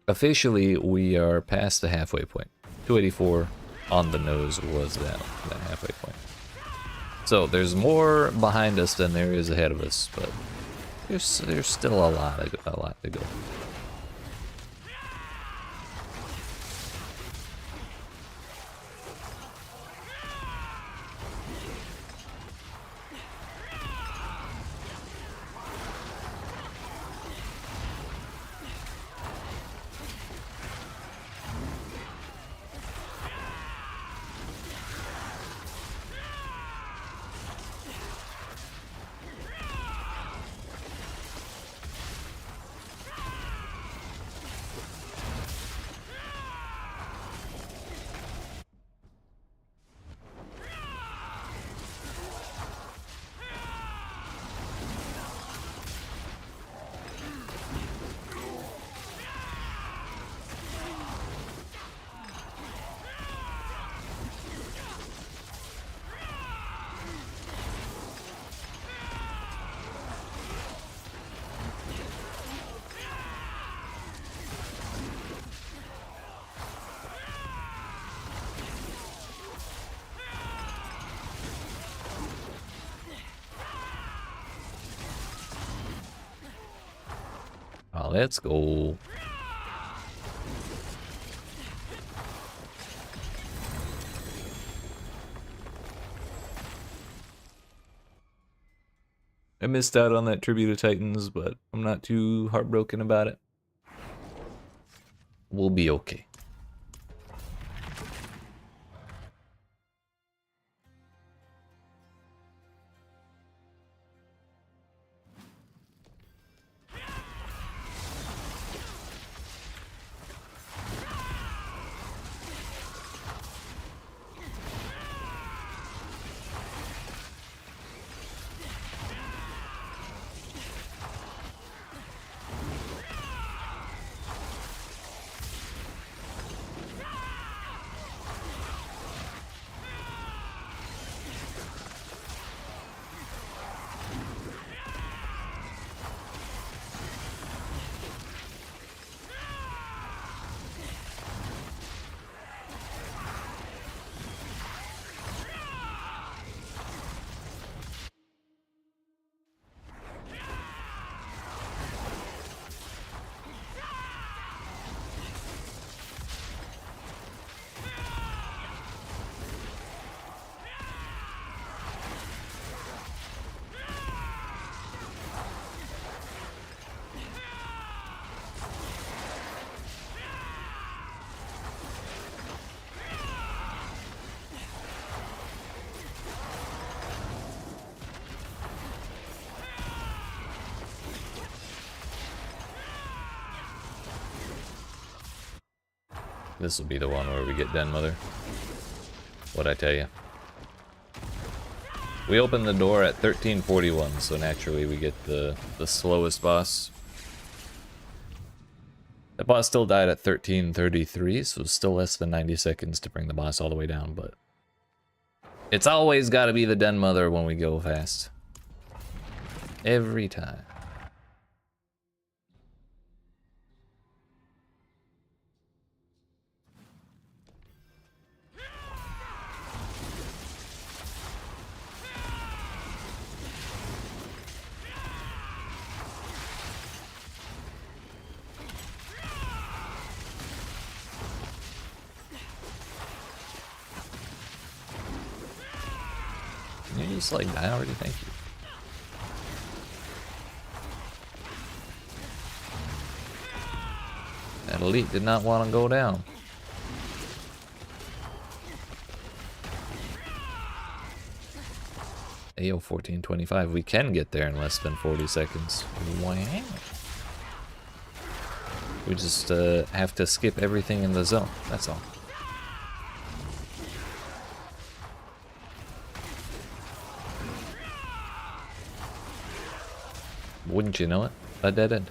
Officially, we are past the halfway point. 284 on the nose was that halfway point. So there's more behind us than there is ahead of us, but there's still a lot to go. Let's go. I missed out on that Tribute of Titans, but I'm not too heartbroken about it. We'll be okay. This will be the one where we get Den Mother. What'd I tell you? We opened the door at 1341, so naturally we get the slowest boss. The boss still died at 1333, so it's still less than 90 seconds to bring the boss all the way down, but it's always got to be the Den Mother when we go fast. Every time. You just like die already? Thank you. Elite did not want to go down. AO 1425. We can get there in less than 40 seconds. Wow. We just have to skip everything in the zone. That's all. Wouldn't you know it? A dead end.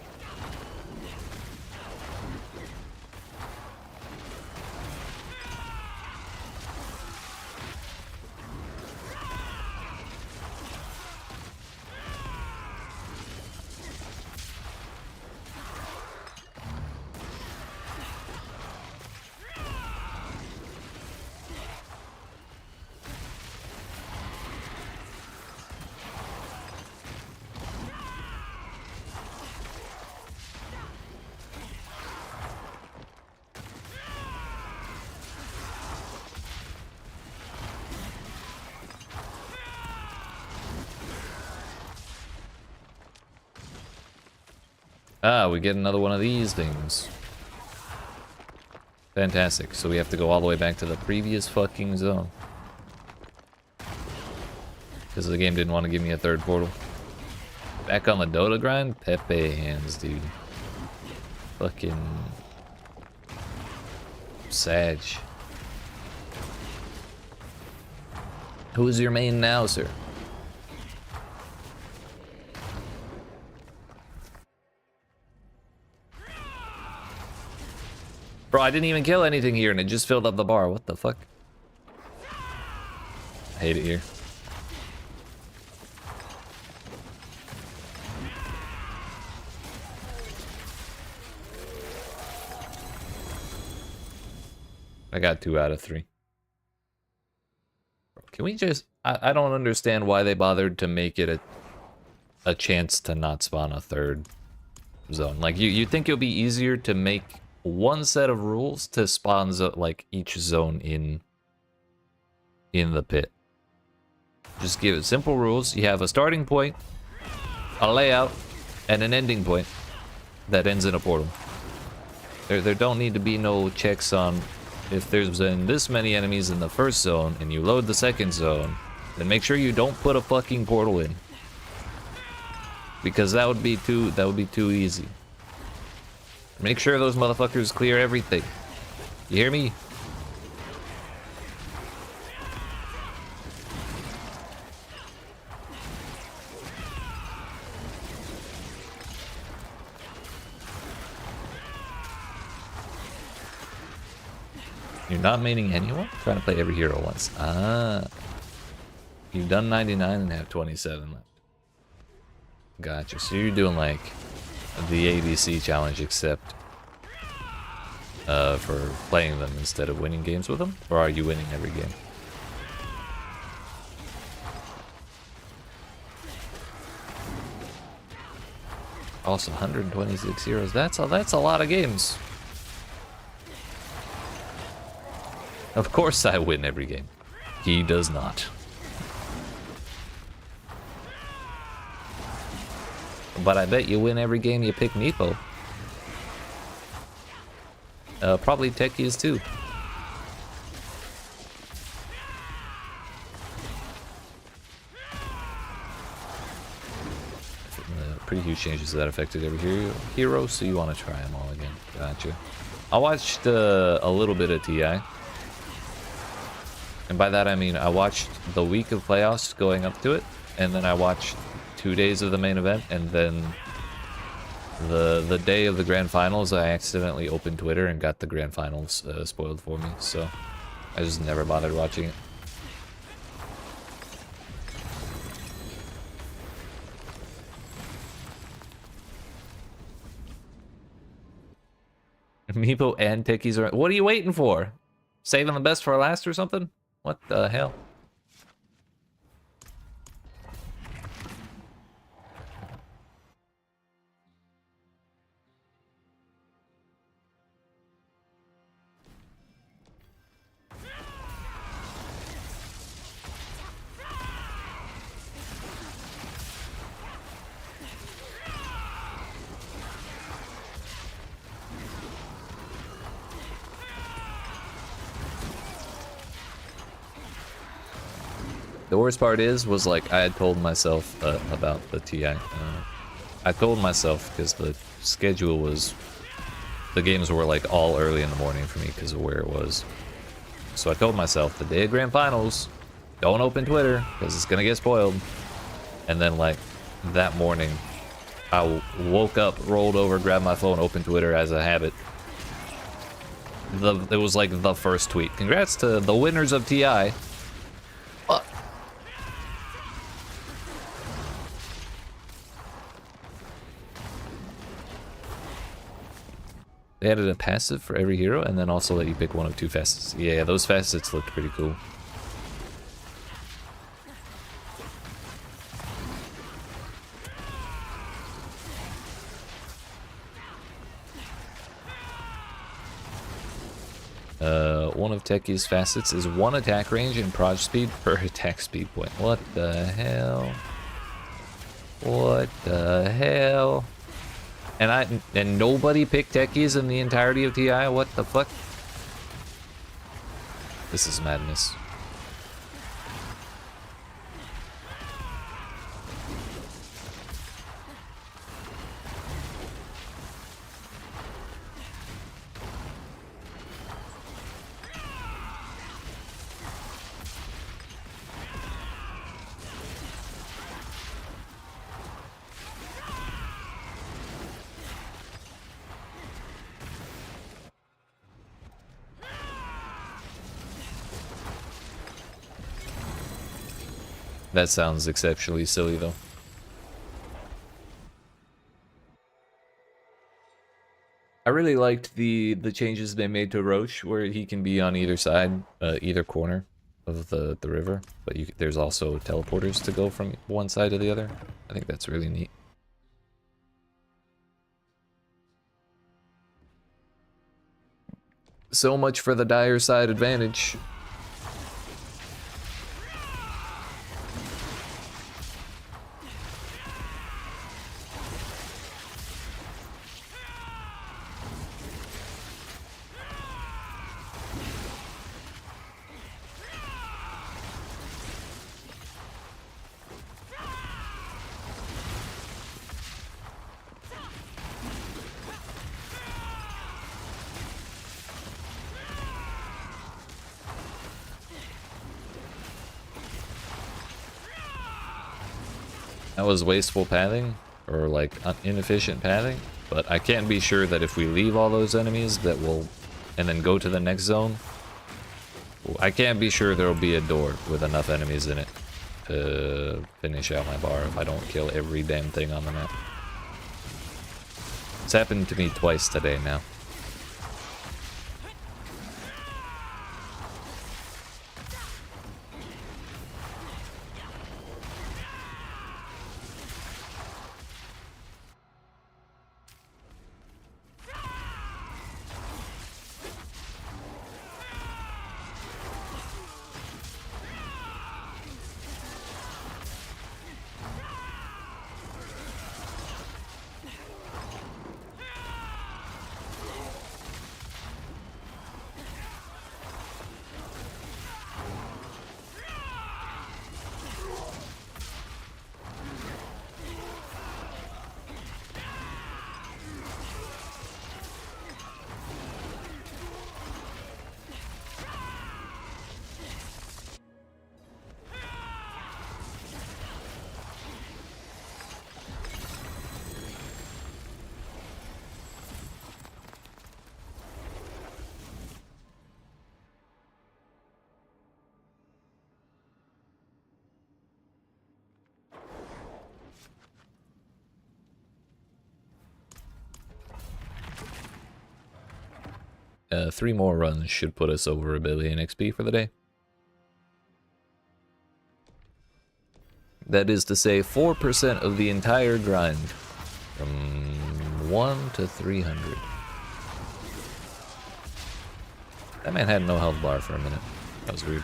Ah, we get another one of these things. Fantastic. So we have to go all the way back to the previous fucking zone. Because the game didn't want to give me a third portal. Back on the Dota grind? Pepe hands, dude. Fucking... Sag. Who is your main now, sir? Bro, I didn't even kill anything here and it just filled up the bar. What the fuck? I hate it here. I got 2 out of 3. Can we just... I don't understand why they bothered to make it a chance to not spawn a third zone. Like, you think it'll be easier to make one set of rules to spawn like each zone in the pit. Just give it simple rules. You have a starting point, a layout, and an ending point that ends in a portal. There don't need to be no checks on if there's been this many enemies in the first zone and you load the second zone, then make sure you don't put a fucking portal in. Because that would be too easy. Make sure those motherfuckers clear everything. You hear me? You're not maining anyone? Trying to play every hero once. Ah. You've done 99 and have 27 left. Gotcha. So you're doing like the ABC challenge except for playing them instead of winning games with them? Or are you winning every game? Also, 126 heroes. That's a lot of games. Of course I win every game. He does not. But I bet you win every game you pick Nepo. Probably techies too. Pretty huge changes that affected every hero, so you want to try them all again. Gotcha. I watched a little bit of TI. And by that I mean I watched the week of playoffs going up to it, and then I watched 2 days of the main event, and then the day of the grand finals I accidentally opened Twitter and got the grand finals spoiled for me, so I just never bothered watching it. Meepo and Tickies are... What are you waiting for? Saving the best for last or something? What the hell? The worst part was like I had told myself about the TI. I told myself because the schedule was, the games were like all early in the morning for me because of where it was. So I told myself the day of grand finals, don't open Twitter because it's gonna get spoiled. And then like that morning, I woke up, rolled over, grabbed my phone, opened Twitter as a habit. It was like the first tweet. Congrats to the winners of TI. Fuck. They added a passive for every hero, and then also let you pick one of 2 facets. Yeah, those facets looked pretty cool. One of Techie's facets is 1 attack range and proj speed per attack speed point. What the hell? What the hell? And nobody picked Techies in the entirety of TI? What the fuck? This is madness. That sounds exceptionally silly, though. I really liked the changes they made to Roche, where he can be on either side, either corner of the river, but there's also teleporters to go from one side to the other. I think that's really neat. So much for the dire side advantage. That was wasteful pathing, or like inefficient pathing, but I can't be sure that if we leave all those enemies that will, and then go to the next zone, I can't be sure there'll be a door with enough enemies in it to finish out my bar if I don't kill every damn thing on the map. It's happened to me twice today now. Three more runs should put us over 1 billion XP for the day. That is to say 4% of the entire grind. From 1 to 300. That man had no health bar for a minute. That was weird.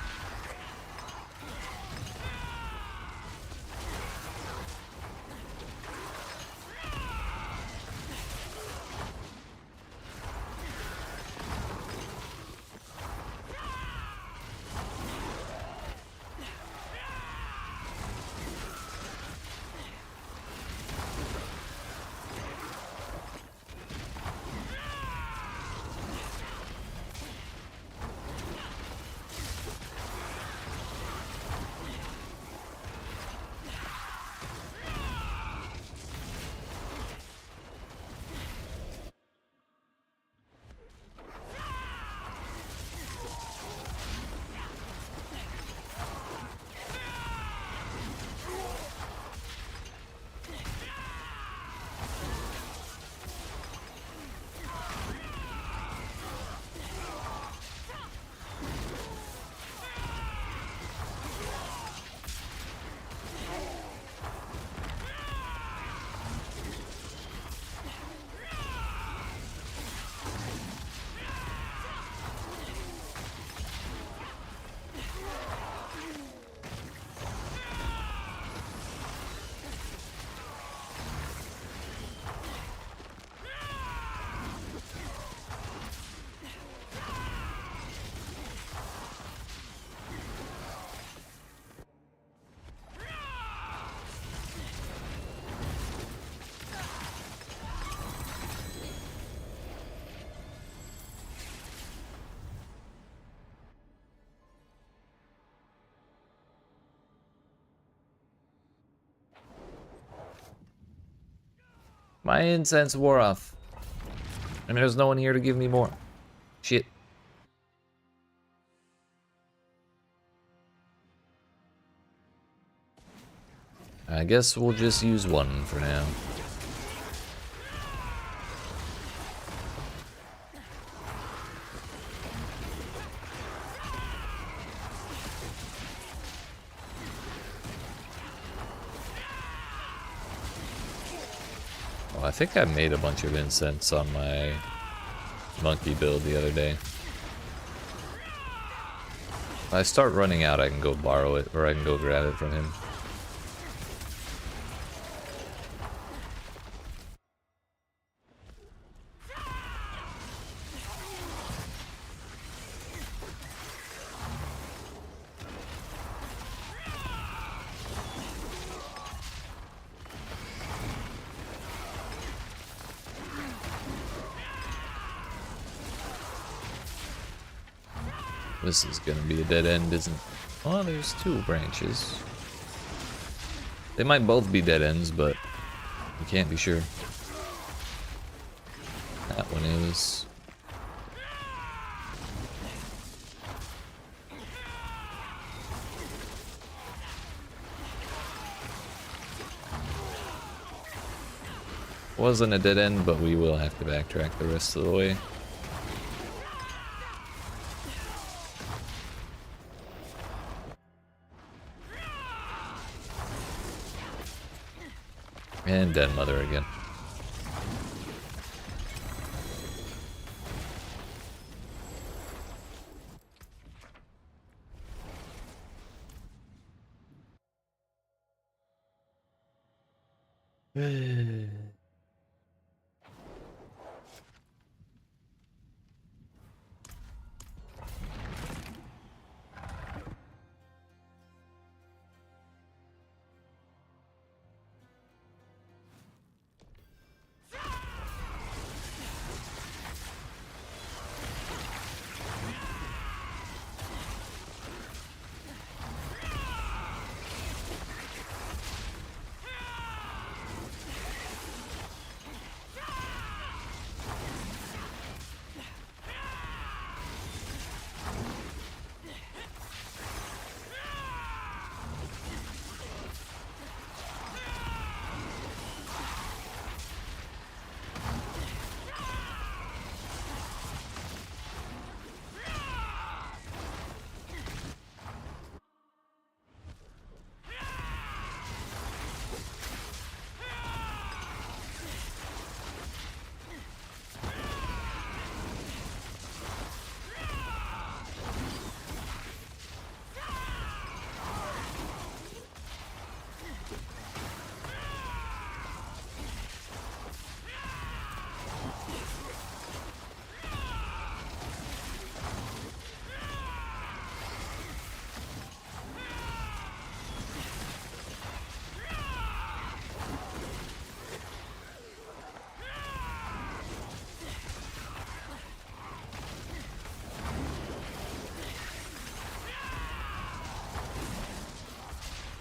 My incense wore off. And there's no one here to give me more. Shit. I guess we'll just use one for now. Oh, I think I made a bunch of incense on my monkey build the other day. If I start running out, I can go borrow it, or I can go grab it from him. This is gonna be a dead end, isn't it? Oh, there's two branches. They might both be dead ends, but you can't be sure. That one is. Wasn't a dead end, but we will have to backtrack the rest of the way. And dead mother again.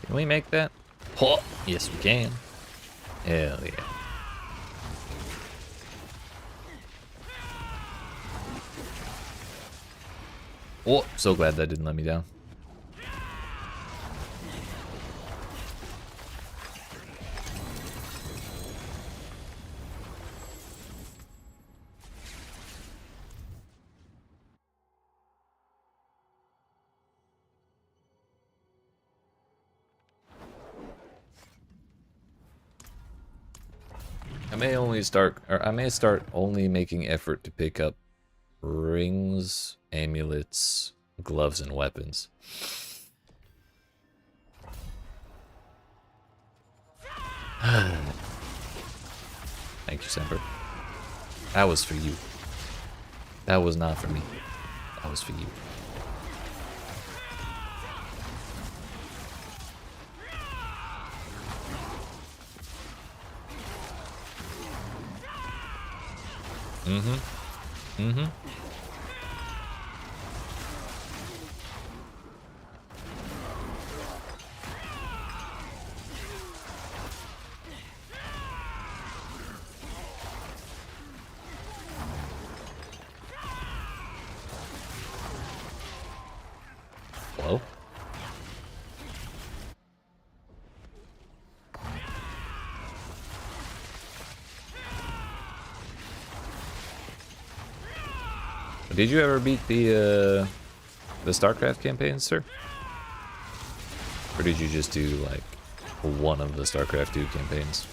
Can we make that? Oh, yes, we can. Hell yeah. Oh, so glad that didn't let me down. I may start only making effort to pick up rings, amulets, gloves, and weapons. Thank you, Semper. That was for you. That was not for me. That was for you. Hello? Did you ever beat the StarCraft campaigns, sir? Or did you just do, like, one of the StarCraft 2 campaigns?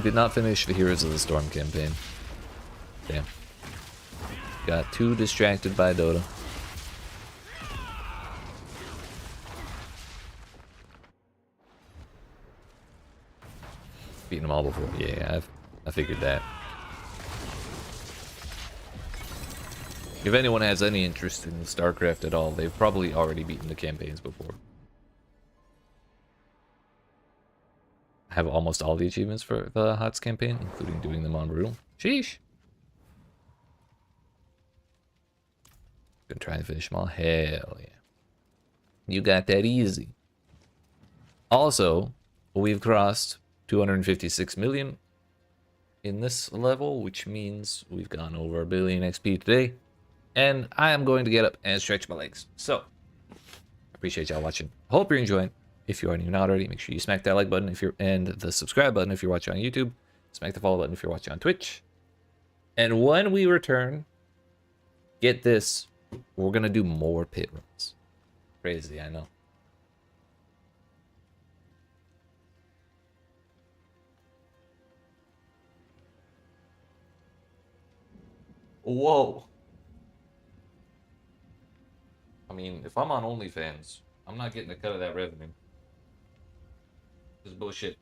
Did not finish the Heroes of the Storm campaign. Damn. Got too distracted by Dota. Beaten them all before. Yeah, I figured that. If anyone has any interest in StarCraft at all, they've probably already beaten the campaigns before. I have almost all the achievements for the HOTS campaign, including doing them on Brutal. Sheesh. Gonna try and finish them all. Hell yeah. You got that easy. Also, we've crossed 256 million in this level, which means we've gone over 1 billion XP today. And I am going to get up and stretch my legs. So, appreciate y'all watching. Hope you're enjoying. If you aren't even already, make sure you smack that like button if you're and the subscribe button if you're watching on YouTube. Smack the follow button if you're watching on Twitch. And when we return, get this, we're gonna do more pit runs. Crazy, I know. Whoa. I mean, if I'm on OnlyFans, I'm not getting a cut of that revenue. This is bullshit.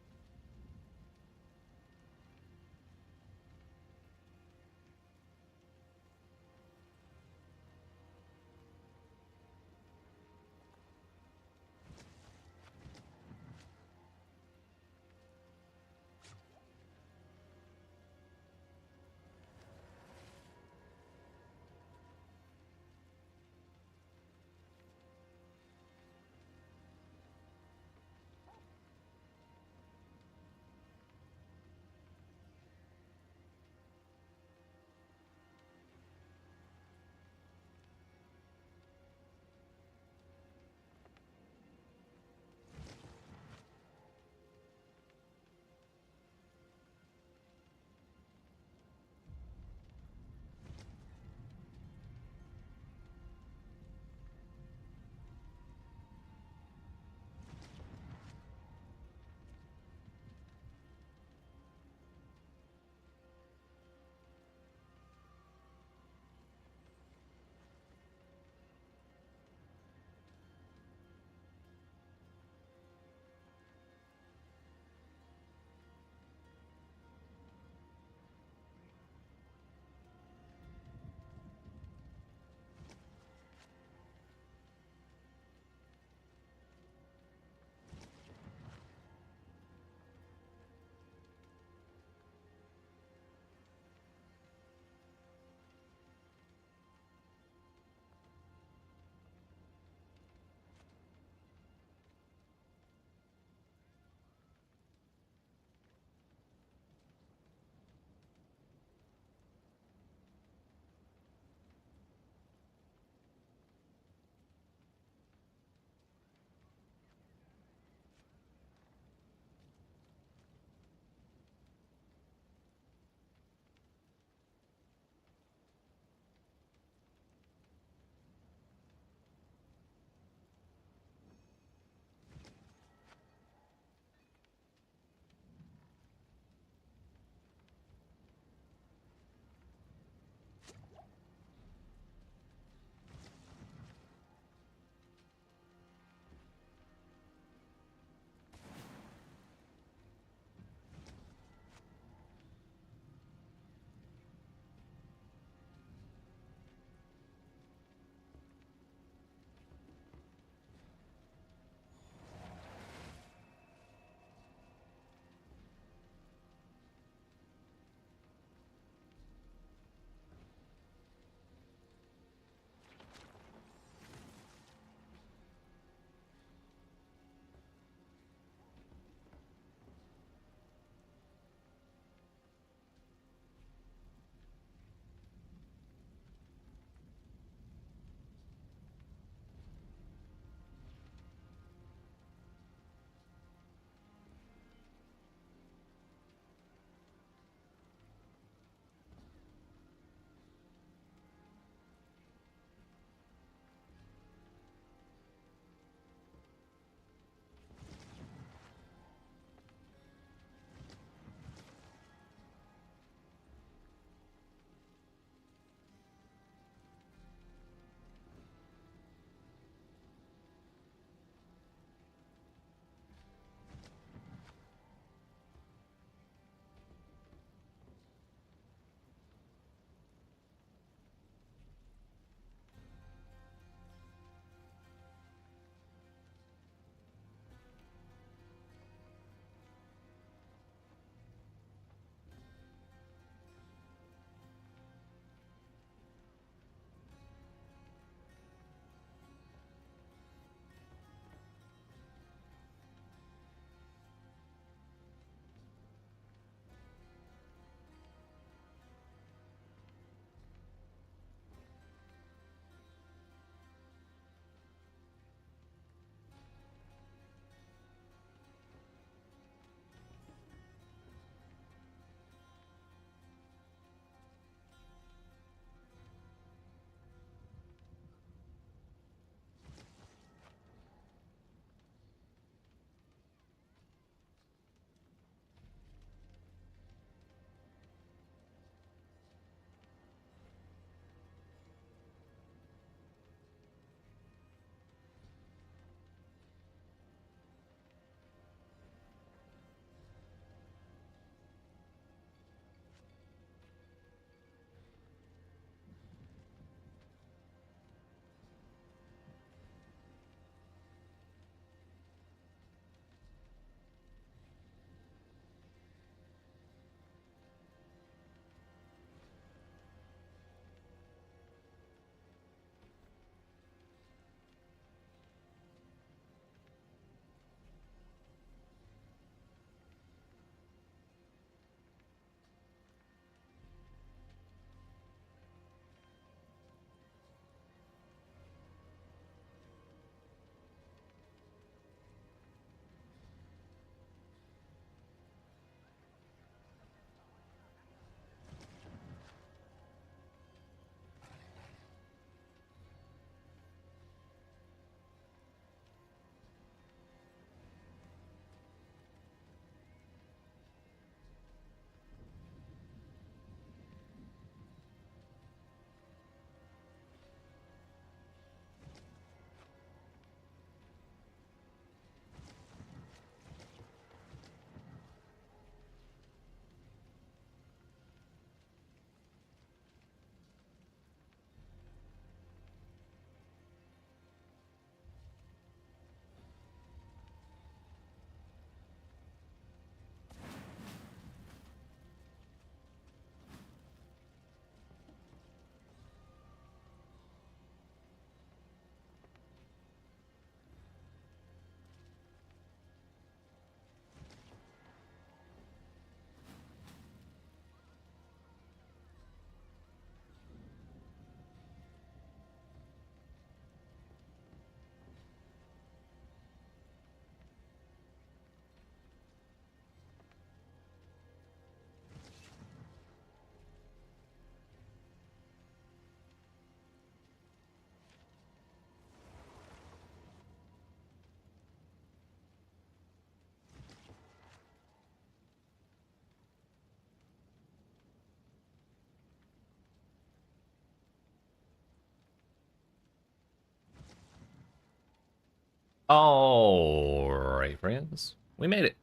Alright, friends. We made it.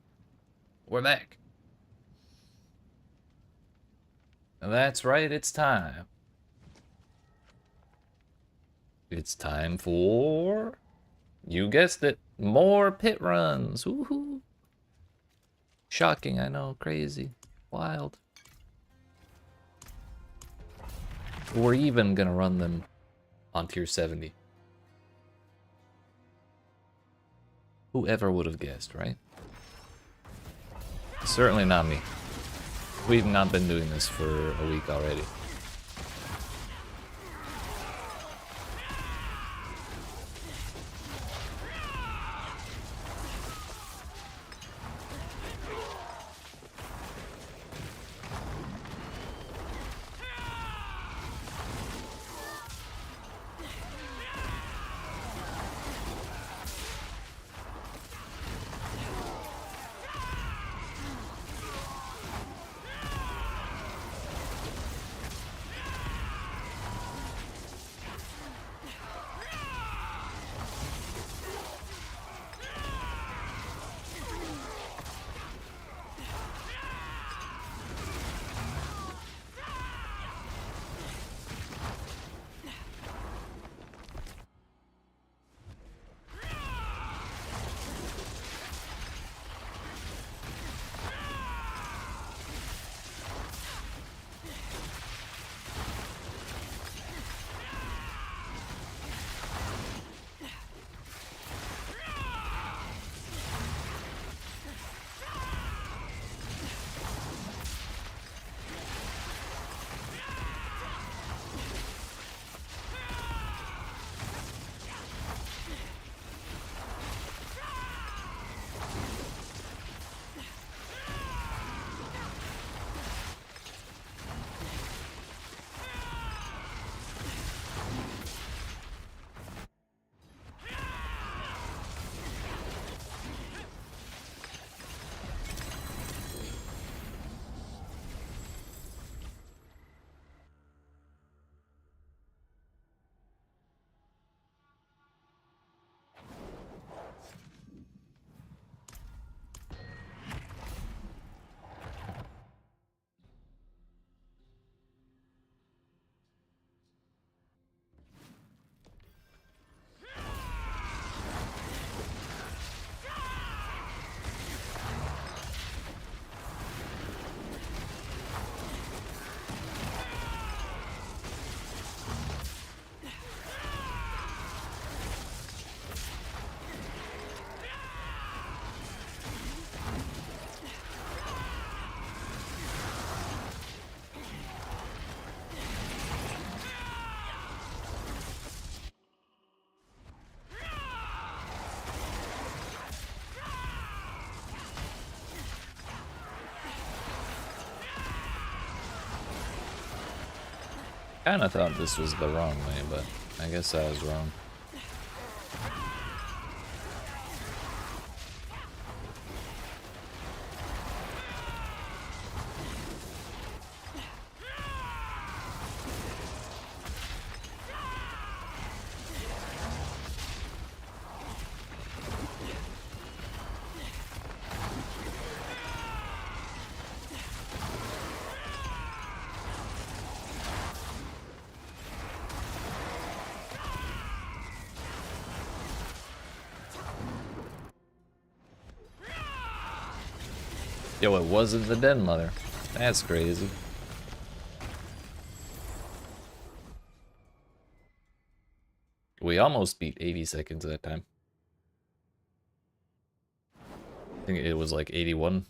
We're back. That's right, it's time. It's time for... You guessed it. More pit runs. Woohoo. Shocking, I know. Crazy. Wild. We're even gonna run them on tier 70. Whoever would have guessed, right? Certainly not me. We've not been doing this for a week already. Kinda thought this was the wrong way, but I guess I was wrong. Yo, it wasn't the Den Mother. That's crazy. We almost beat 80 seconds that time. I think it was like 81.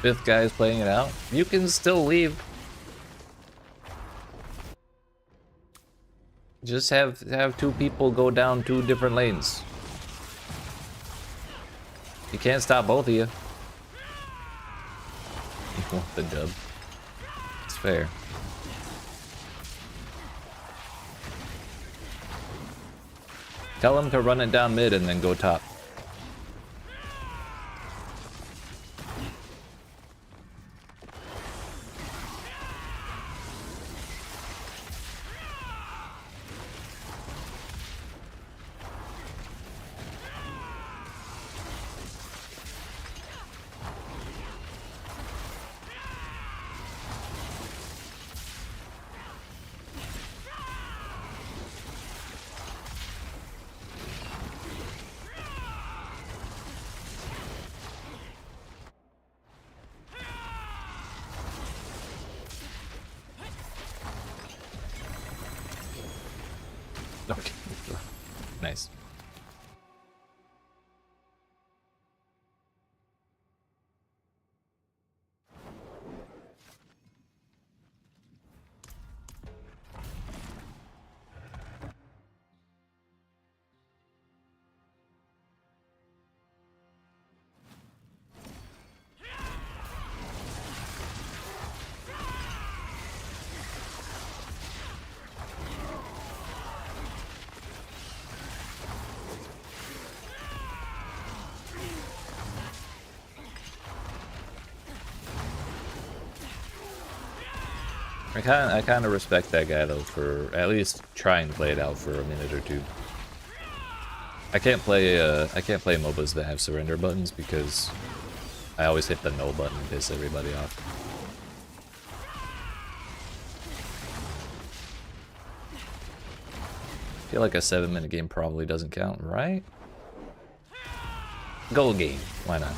fifth guy is playing it out, you can still leave. Just have two people go down two different lanes. You can't stop both of you. You want the dub. It's fair. Tell him to run it down mid and then go top. Okay. Nice. I kind of respect that guy though for at least trying to play it out for a minute or two. I can't play MOBAs that have surrender buttons because I always hit the no button and piss everybody off. I feel like a 7-minute game probably doesn't count, right? Goal game, why not?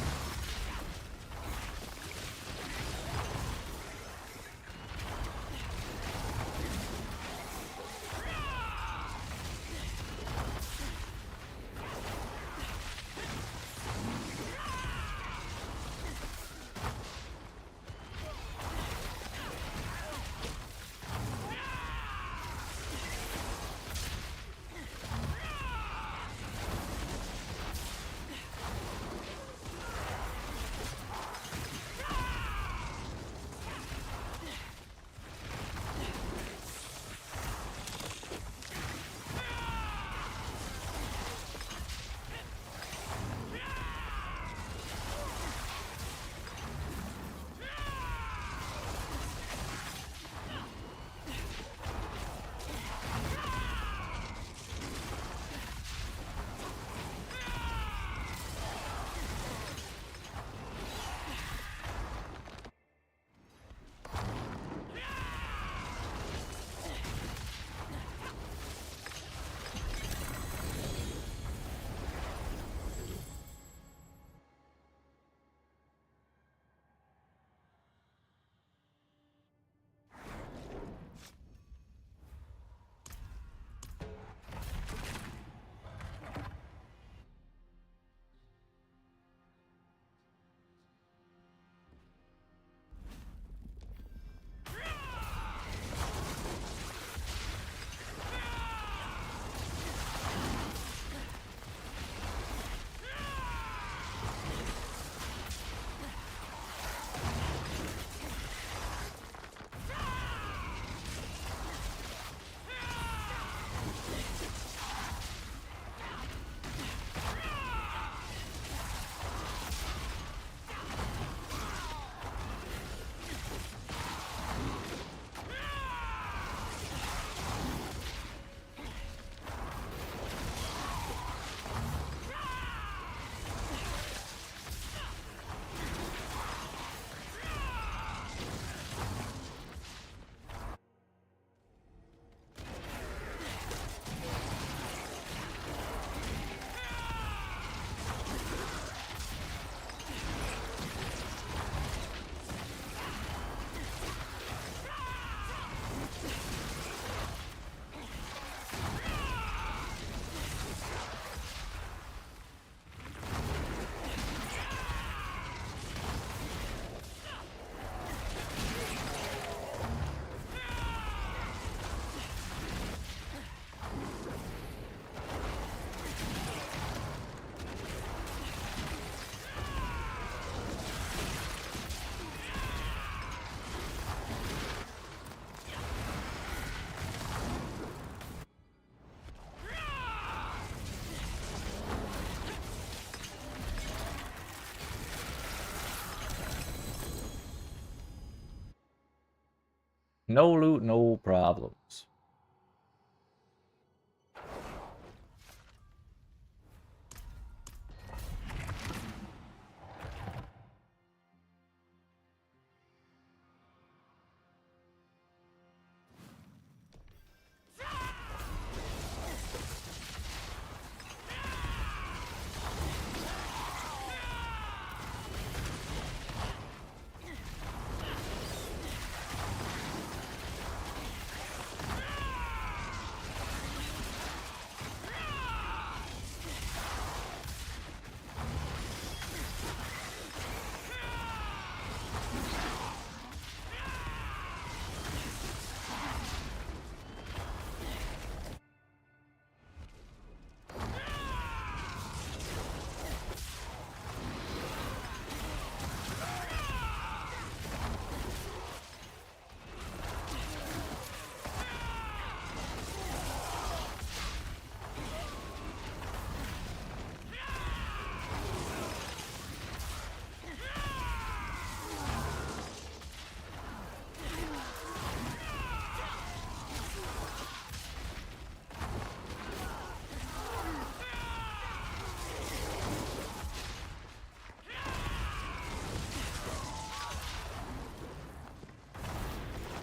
No loot, no problems.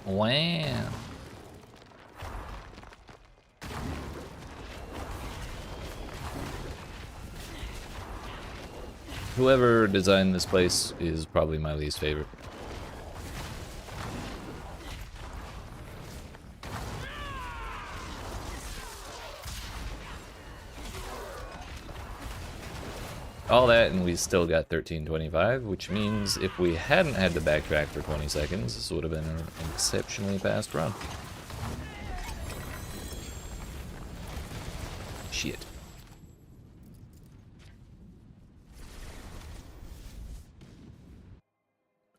Wow. Whoever designed this place is probably my least favorite. All that, and we still got 1325, which means if we hadn't had to backtrack for 20 seconds, this would have been an exceptionally fast run. Shit.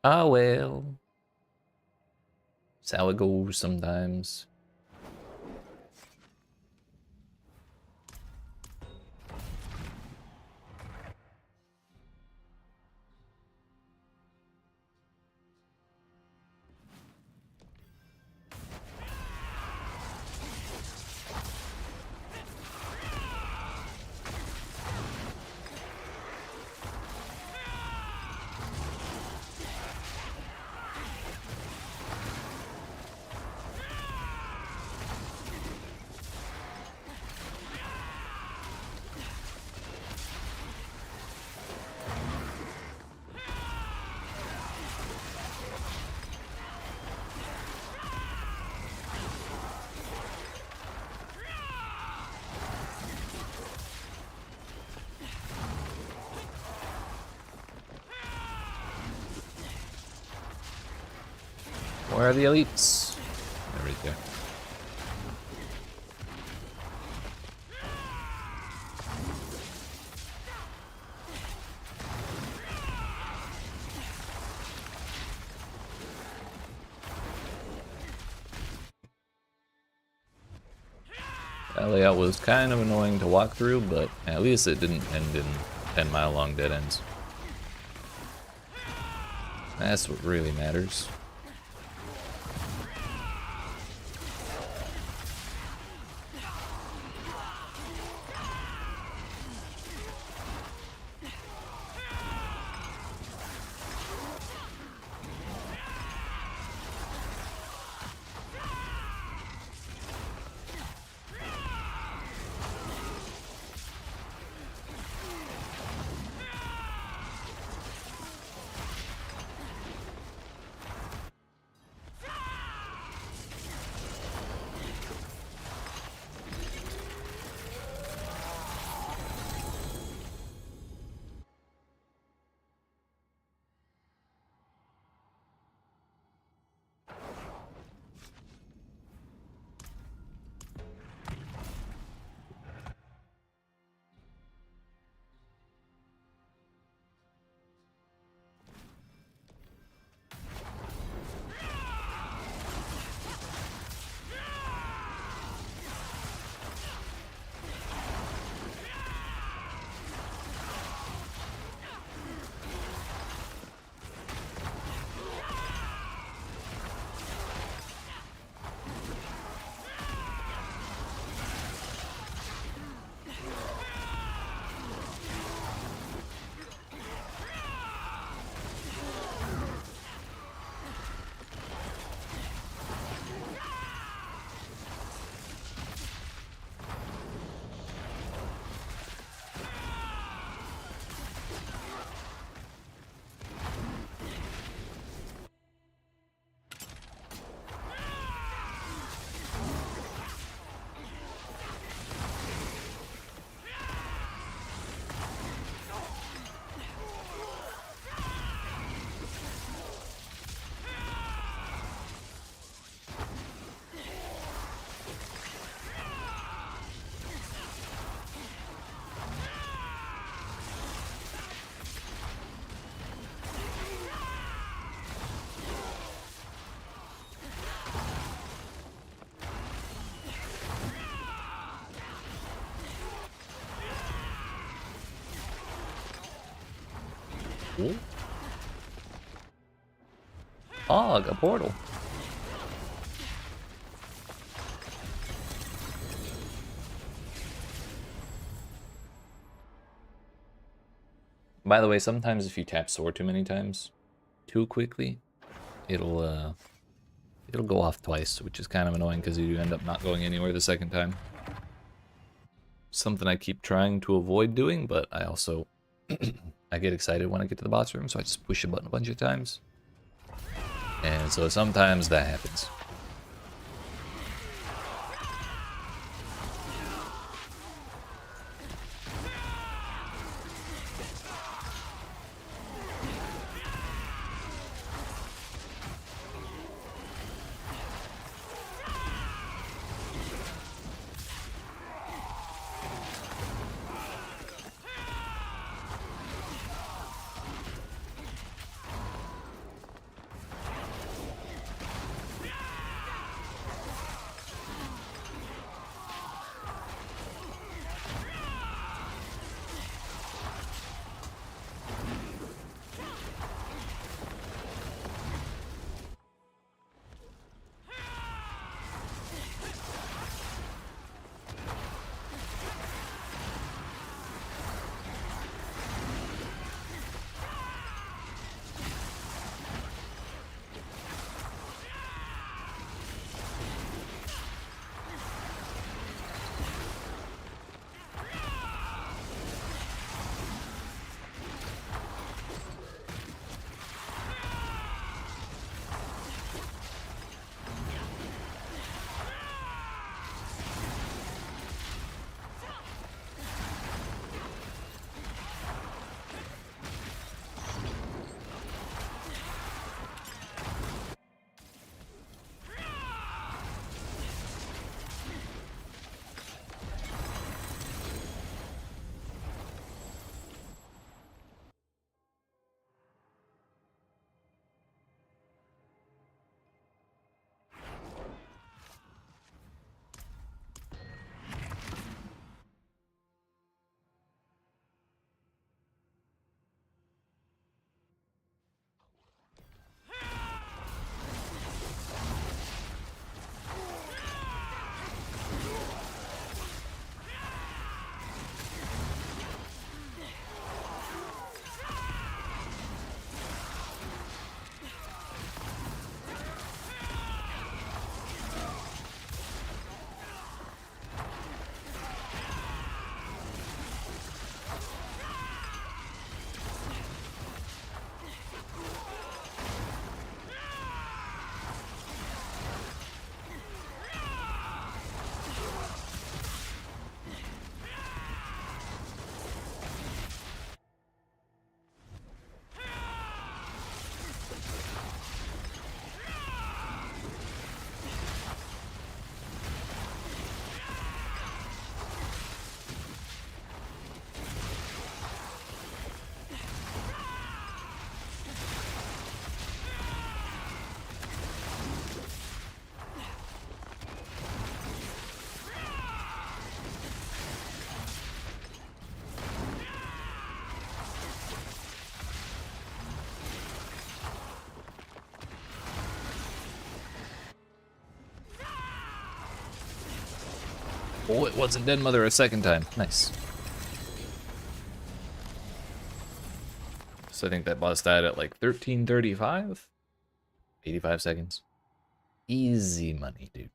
Ah well. That's how it goes sometimes. Where are the elites? They're right there. That layout was kind of annoying to walk through, but at least it didn't end in 10-mile-long dead ends. That's what really matters. Ooh. Fog, a portal. By the way, sometimes if you tap sword too many times, too quickly, it'll go off twice, which is kind of annoying because you end up not going anywhere the second time. Something I keep trying to avoid doing, but I also I get excited when I get to the boss room, so I just push a button a bunch of times. And so sometimes that happens. Oh, it wasn't Dead Mother a second time. Nice. So I think that boss died at like 13:35? 85 seconds. Easy money, dude.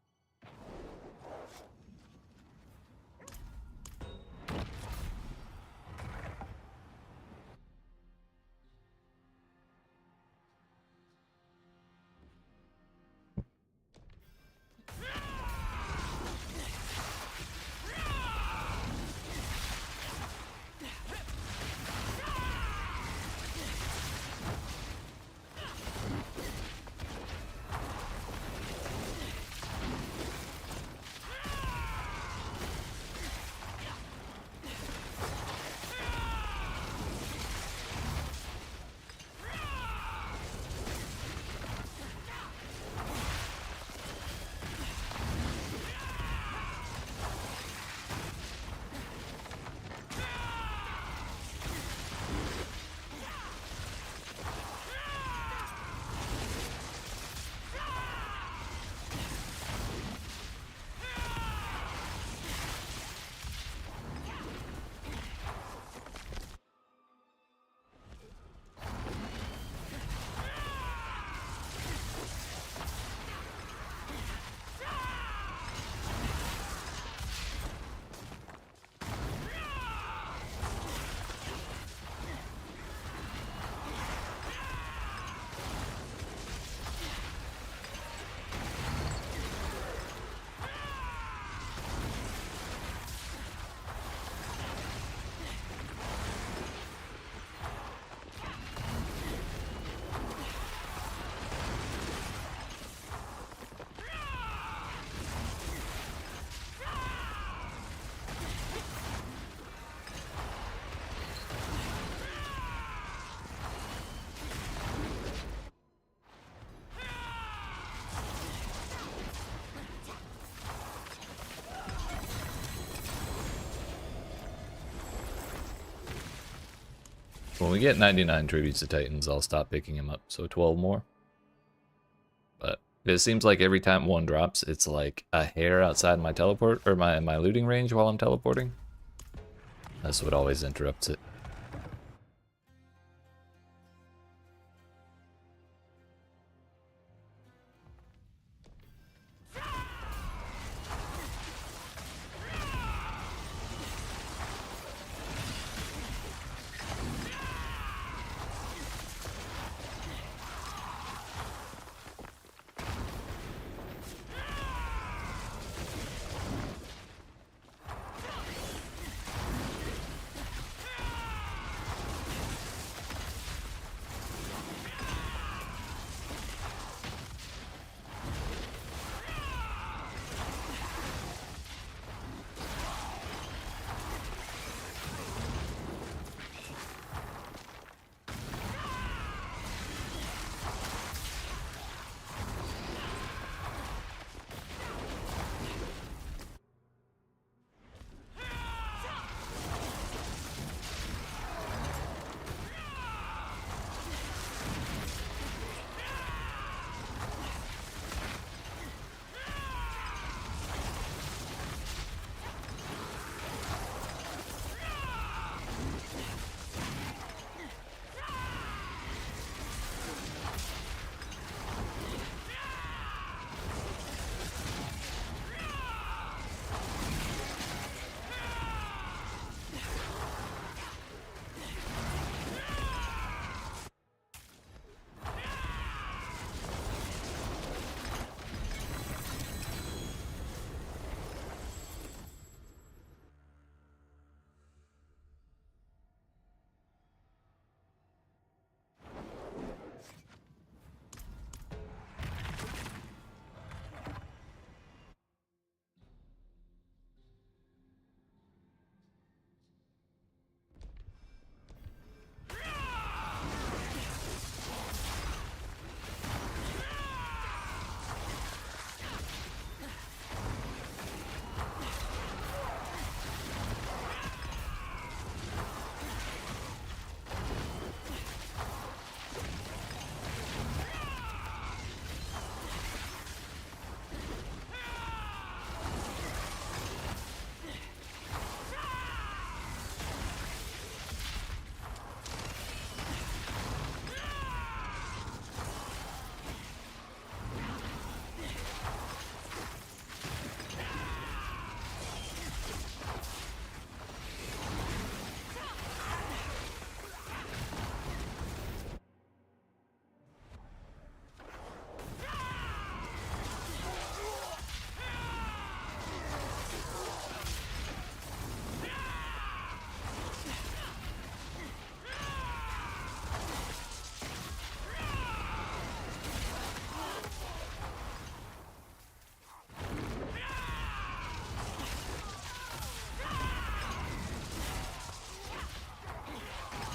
When we get 99 tributes to Titans, I'll stop picking him up, so 12 more. But it seems like every time one drops, it's like a hair outside my teleport, or my looting range while I'm teleporting. That's what always interrupts it.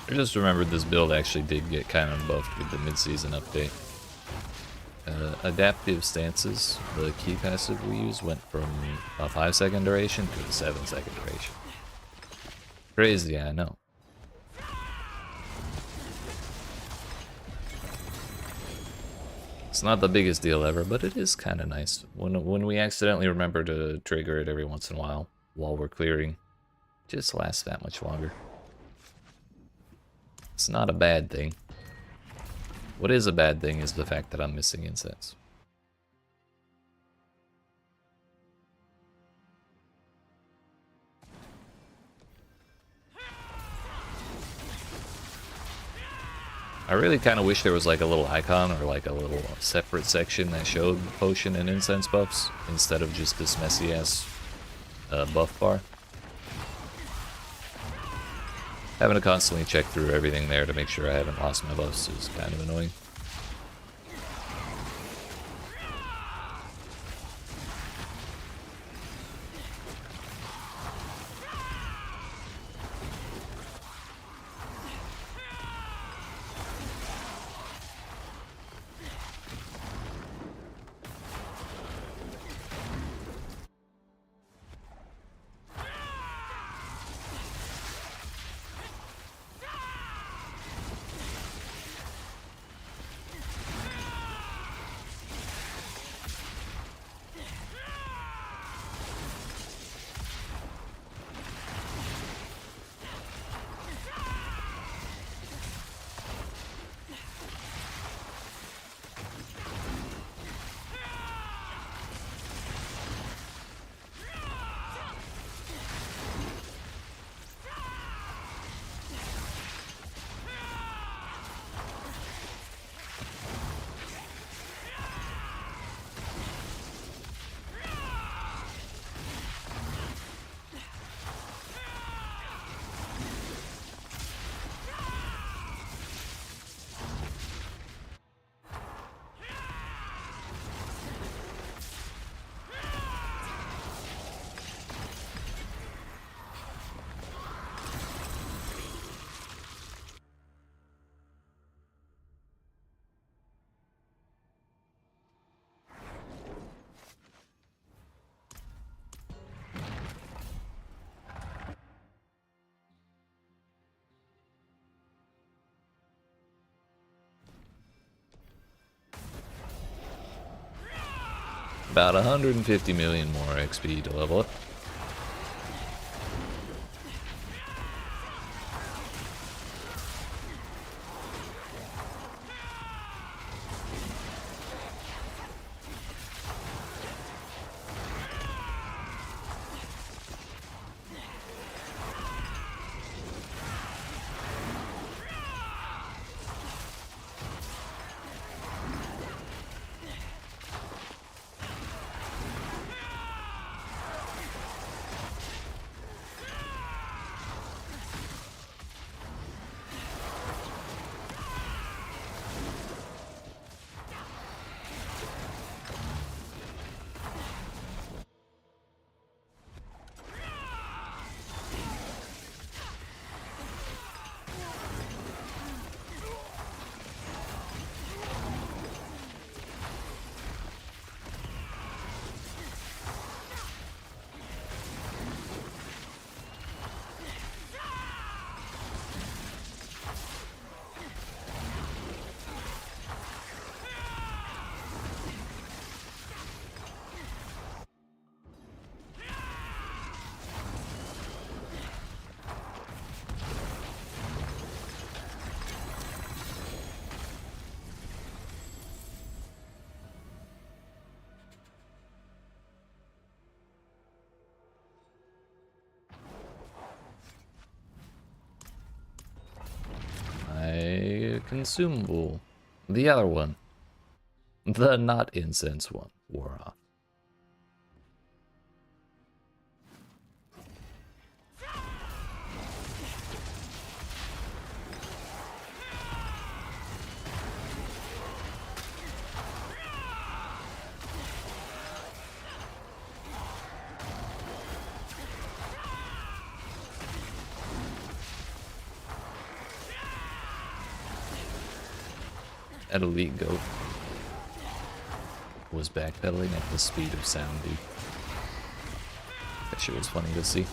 I just remembered this build actually did get kind of buffed with the mid-season update. Adaptive stances, the key passive we use, went from a 5-second duration to a 7-second duration. Crazy, I know. It's not the biggest deal ever, but it is kind of nice. When we accidentally remember to trigger it every once in a while we're clearing, it just lasts that much longer. It's not a bad thing. What is a bad thing is the fact that I'm missing incense. I really kind of wish there was like a little icon or like a little separate section that showed potion and incense buffs instead of just this messy ass buff bar. Having to constantly check through everything there to make sure I haven't lost my buffs is kind of annoying. About 150 million more XP to level up. Consumable. The other one. The not incense one wore off. That elite goat was backpedaling at the speed of sound, dude. That shit was funny to see.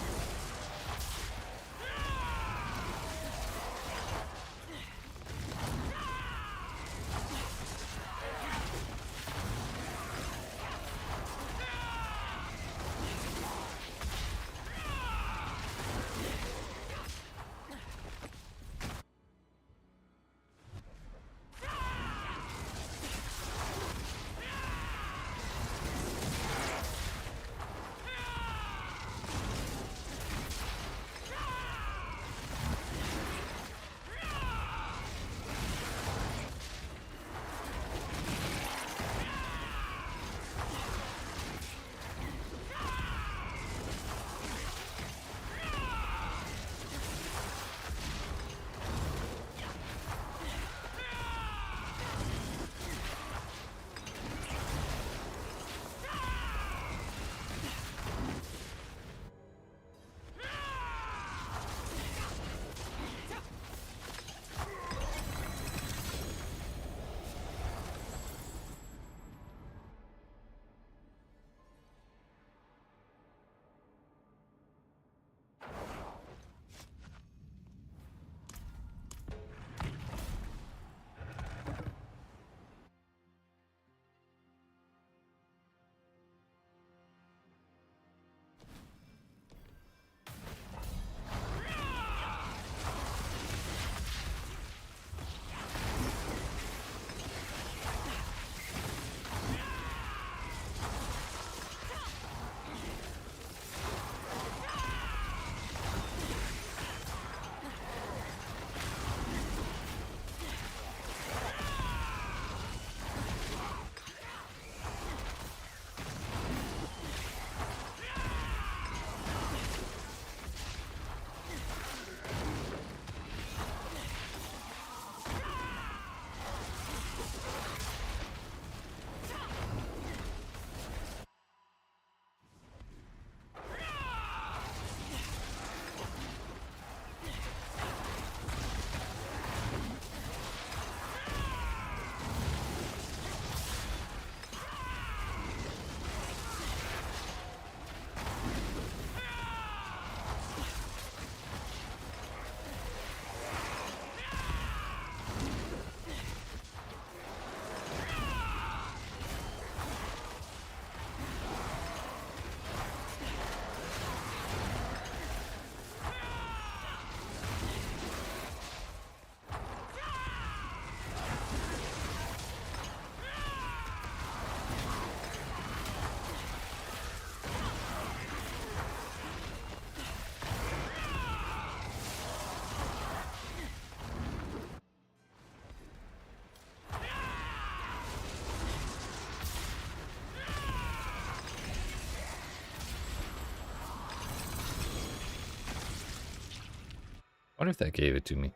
wonder if that gave it to me.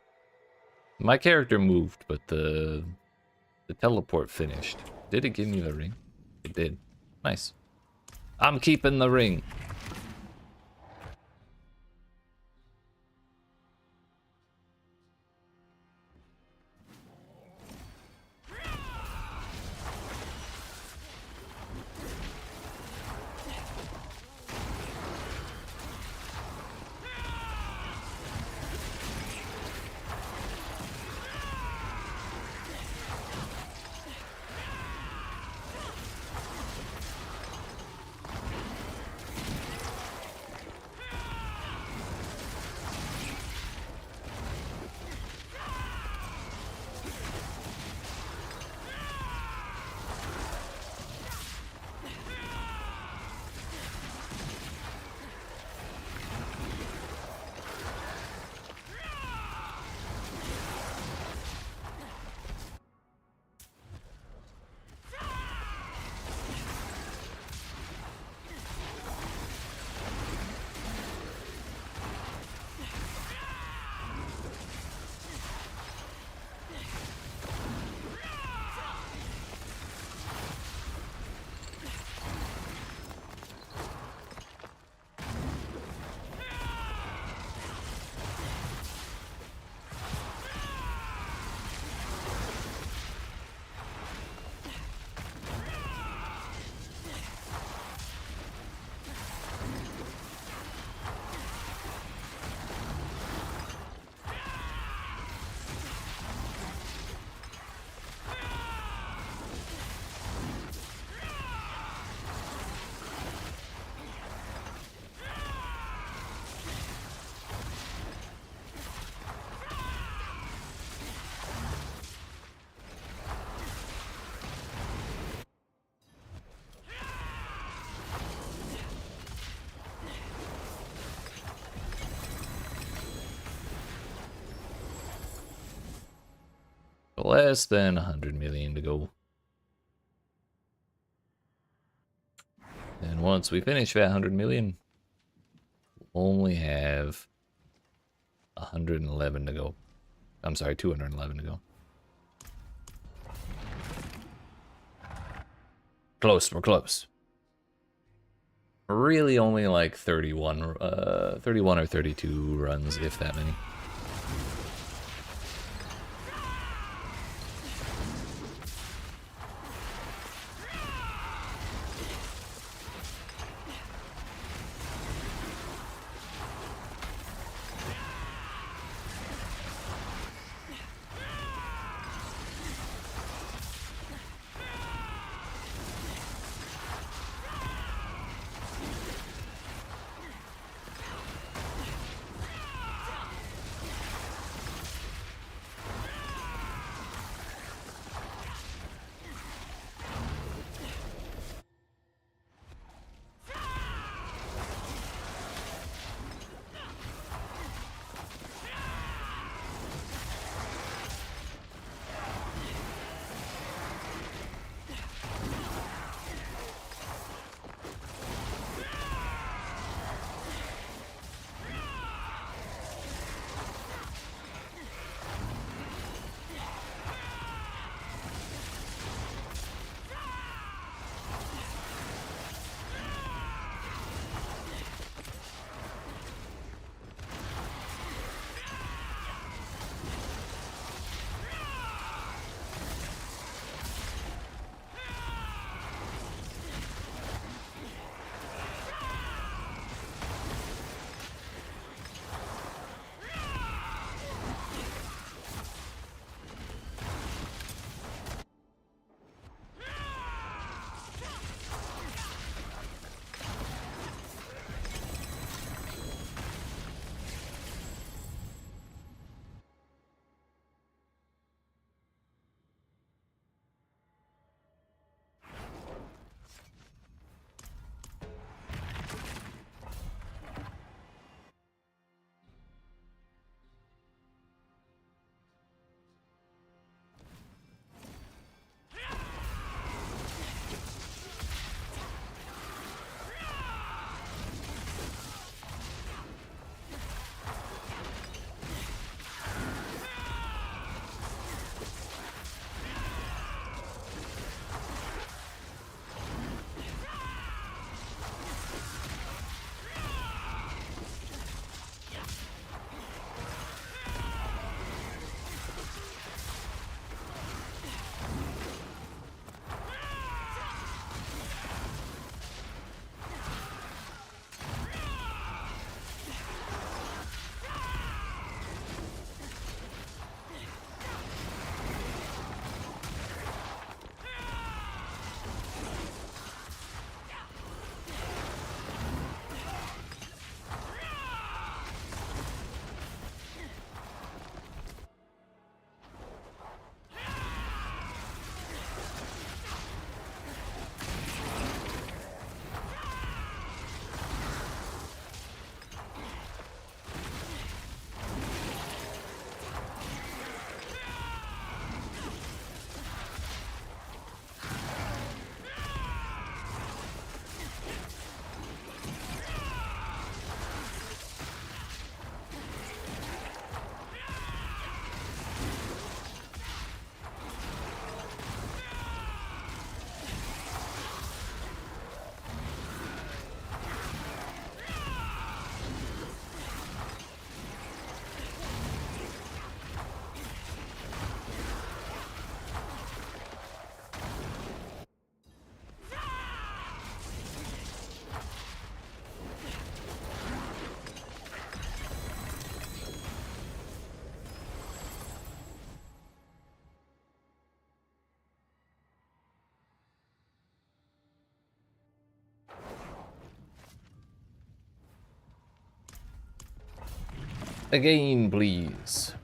My character moved, but the teleport finished. Did it give me the ring? It did. Nice. I'm keeping the ring. Less than 100 million to go. And once we finish that 100 million, we'll only have 111 to go. I'm sorry, 211 to go. Close, we're close. Really only like 31 or 32 runs, if that many. Again, please.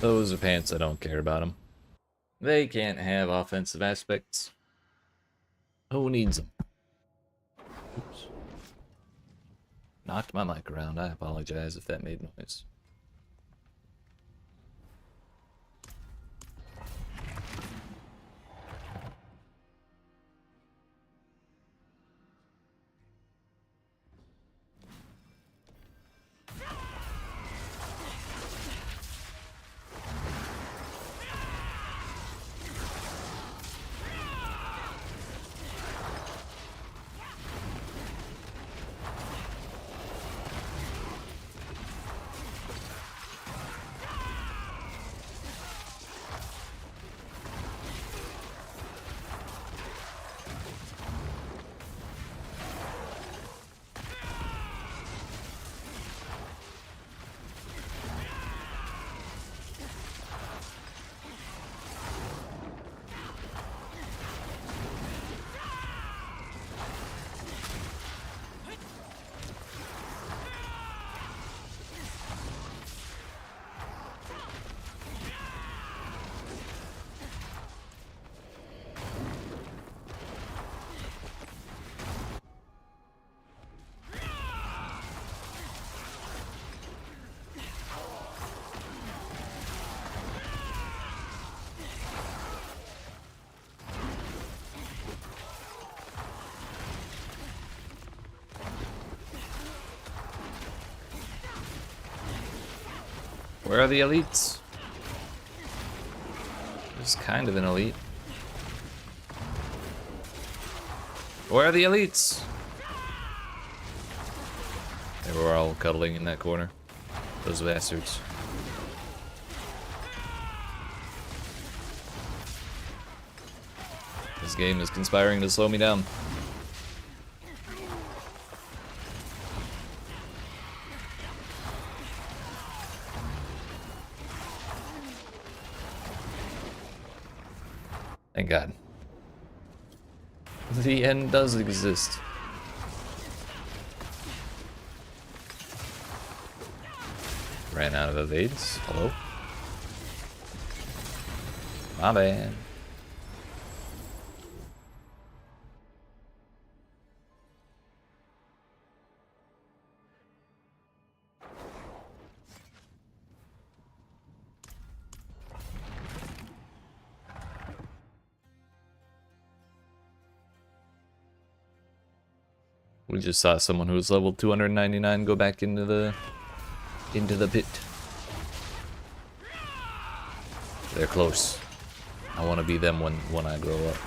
Those are pants. I don't care about them. They can't have offensive aspects. Who needs them? Oops. Knocked my mic around. I apologize if that made noise. Where are the elites? This is kind of an elite. Where are the elites? They were all cuddling in that corner. Those bastards. This game is conspiring to slow me down. Thank God. The end does exist. Ran out of evades. Hello? My bad. We just saw someone who was level 299 go back into the pit. They're close. I want to be them when I grow up.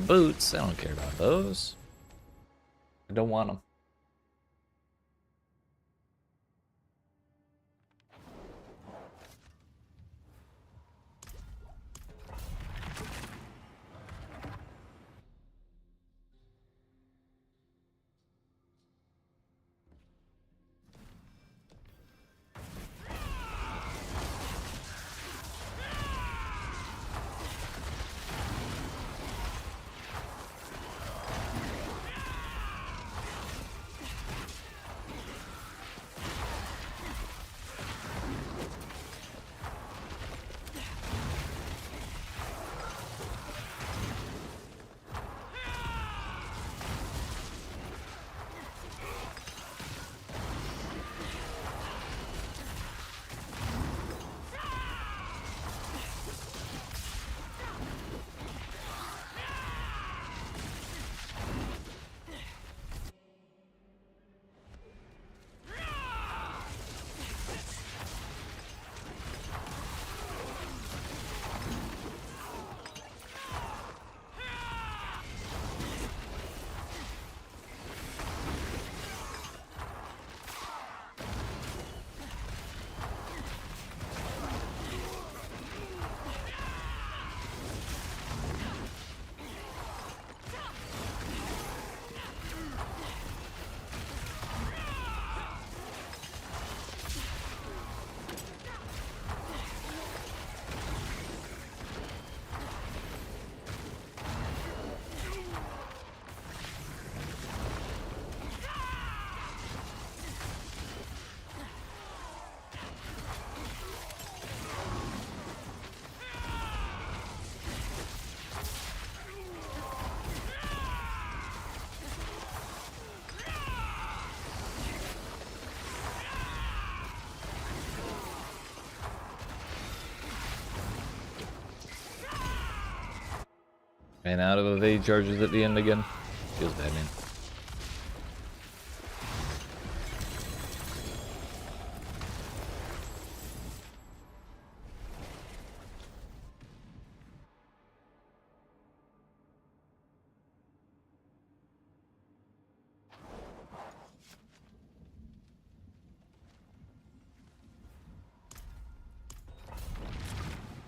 Boots, I don't care about those. I don't want them. Ran out of evade charges at the end again. Feels bad, man.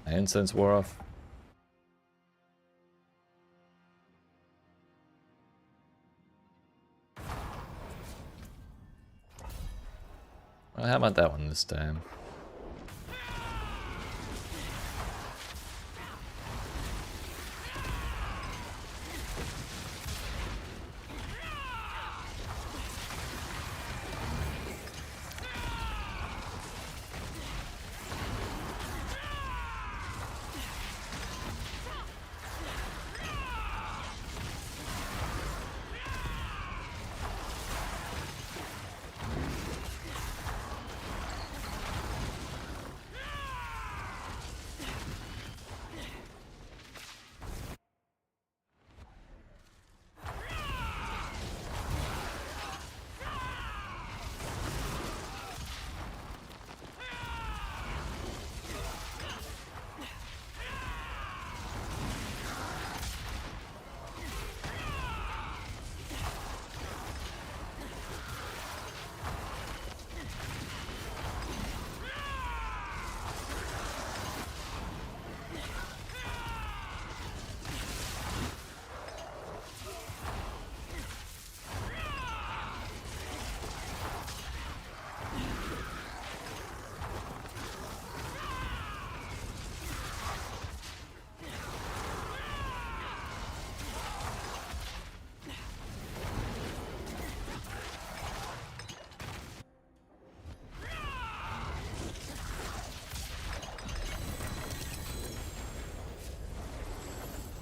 My incense wore off. Well, how about that one this time?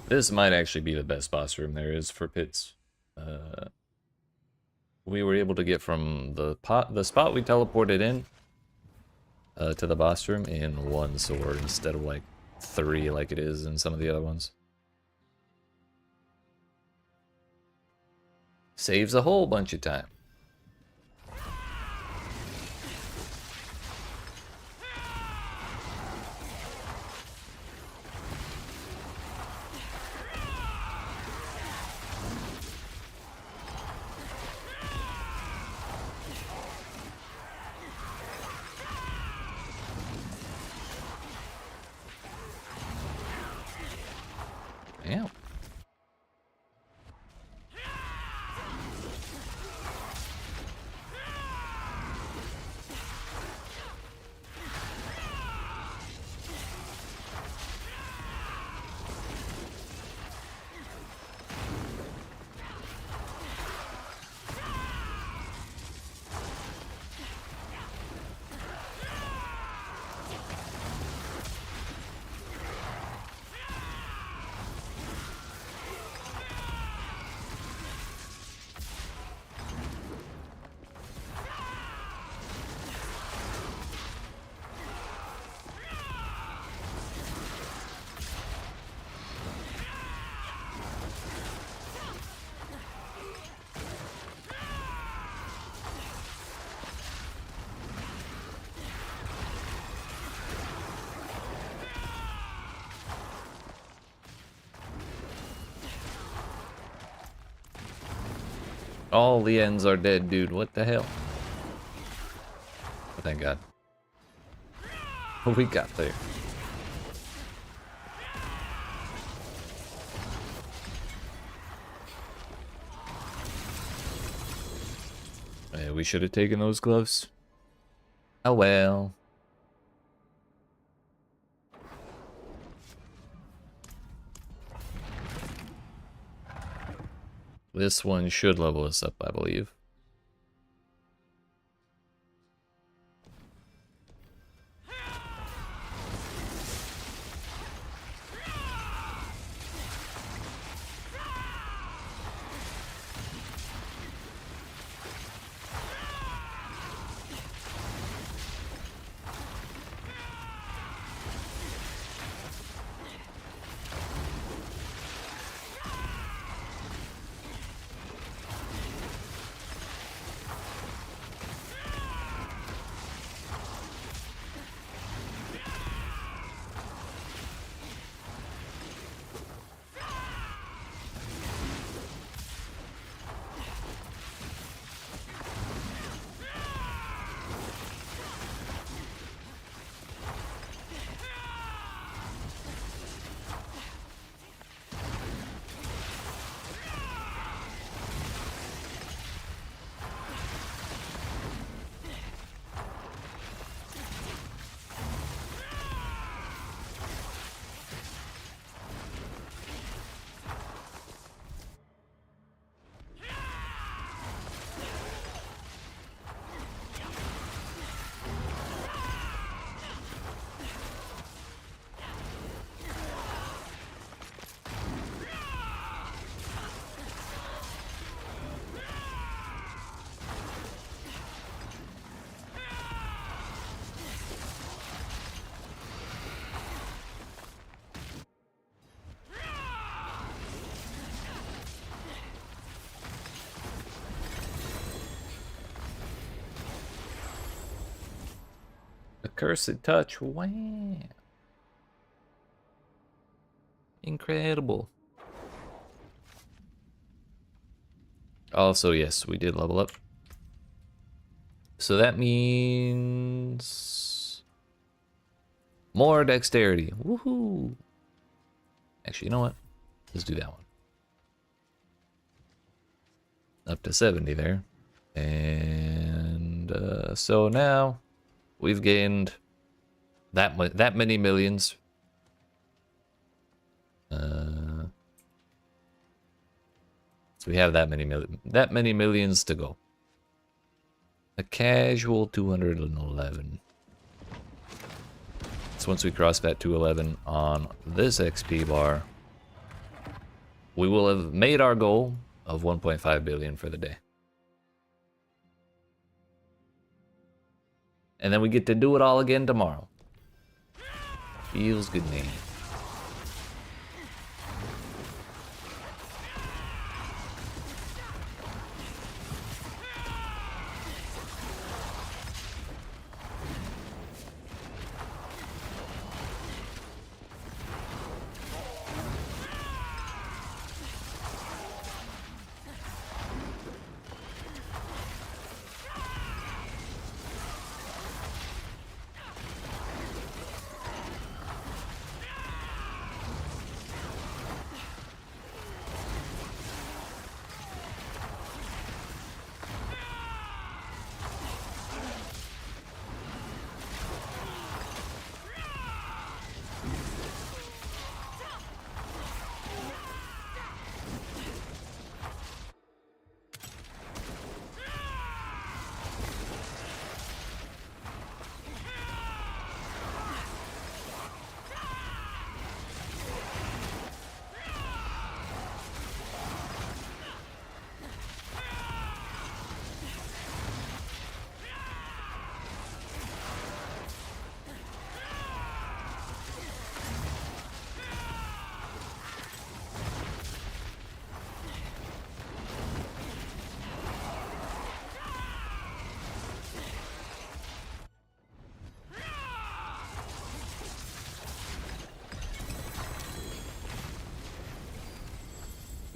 This might actually be the best boss room there is for pits. We were able to get from the spot we teleported in to the boss room in one sword instead of like 3 like it is in some of the other ones. Saves a whole bunch of time. Yeah. All the ends are dead, dude. What the hell? Oh, thank God. We got there. Yeah, we should have taken those gloves. Oh well. This one should level us up, I believe. Accursed touch. Wow. Incredible. Also, yes, we did level up. So that means more dexterity. Woohoo. Actually, you know what? Let's do that one. Up to 70 there. And so now we've gained that many millions. So we have that many millions to go. A casual 211. So once we cross that 211 on this XP bar, we will have made our goal of 1.5 billion for the day. And then we get to do it all again tomorrow. Feels good, man.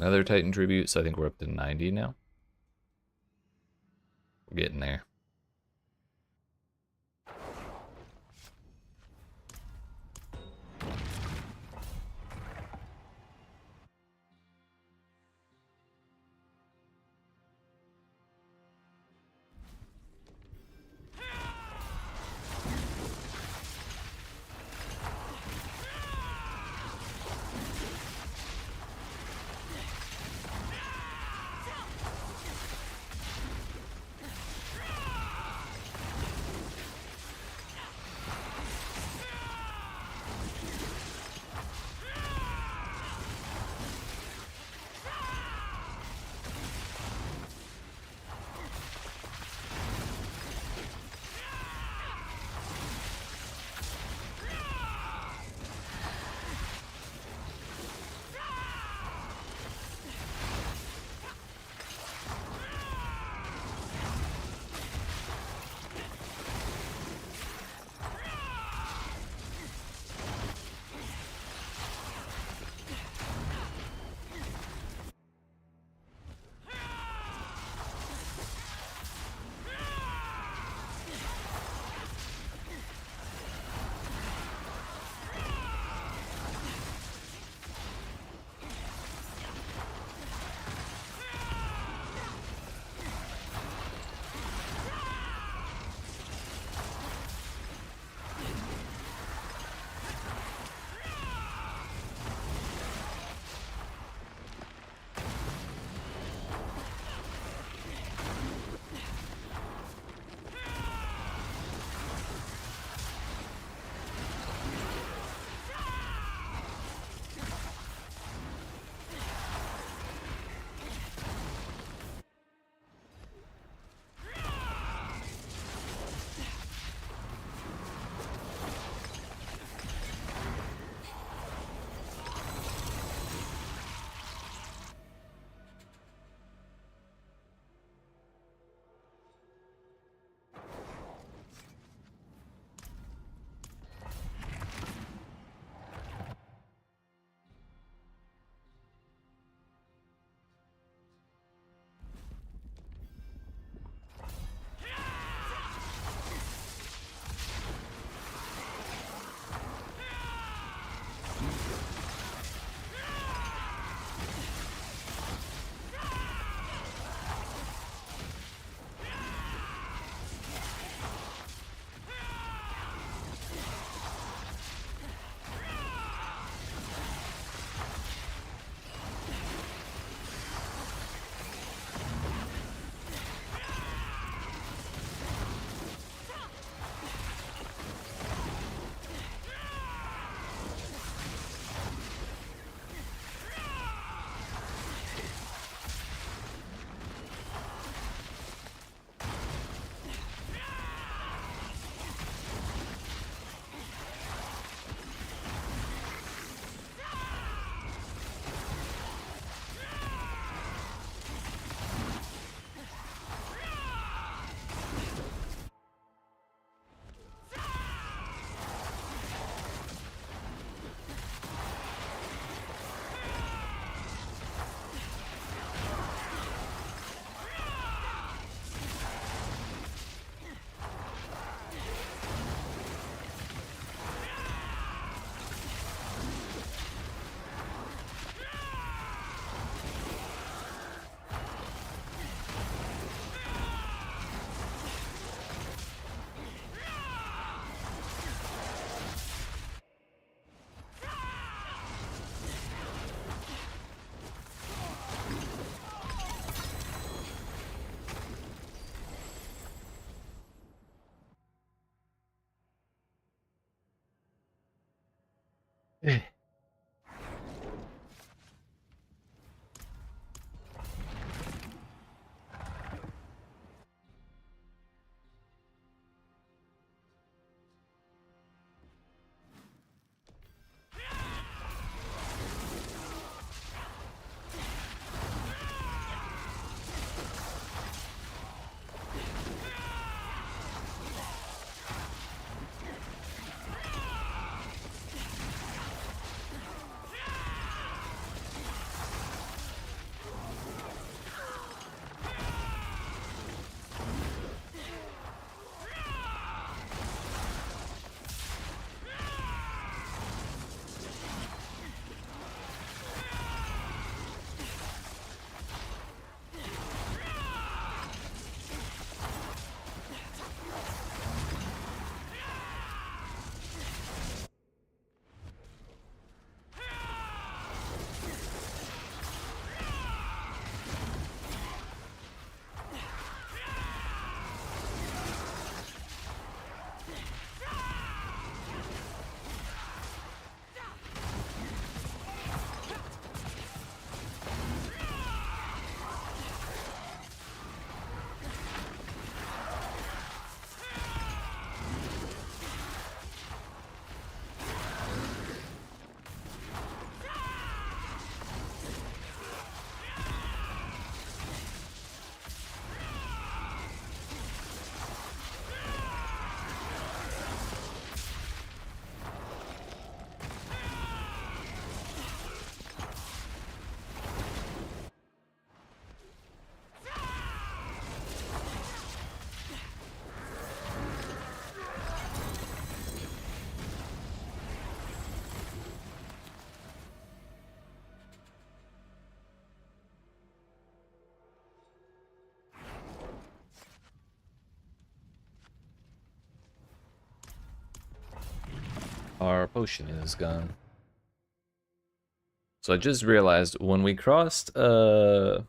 Another Titan tribute, so I think we're up to 90 now. We're getting there. our potion is gone. So I just realized when we crossed, when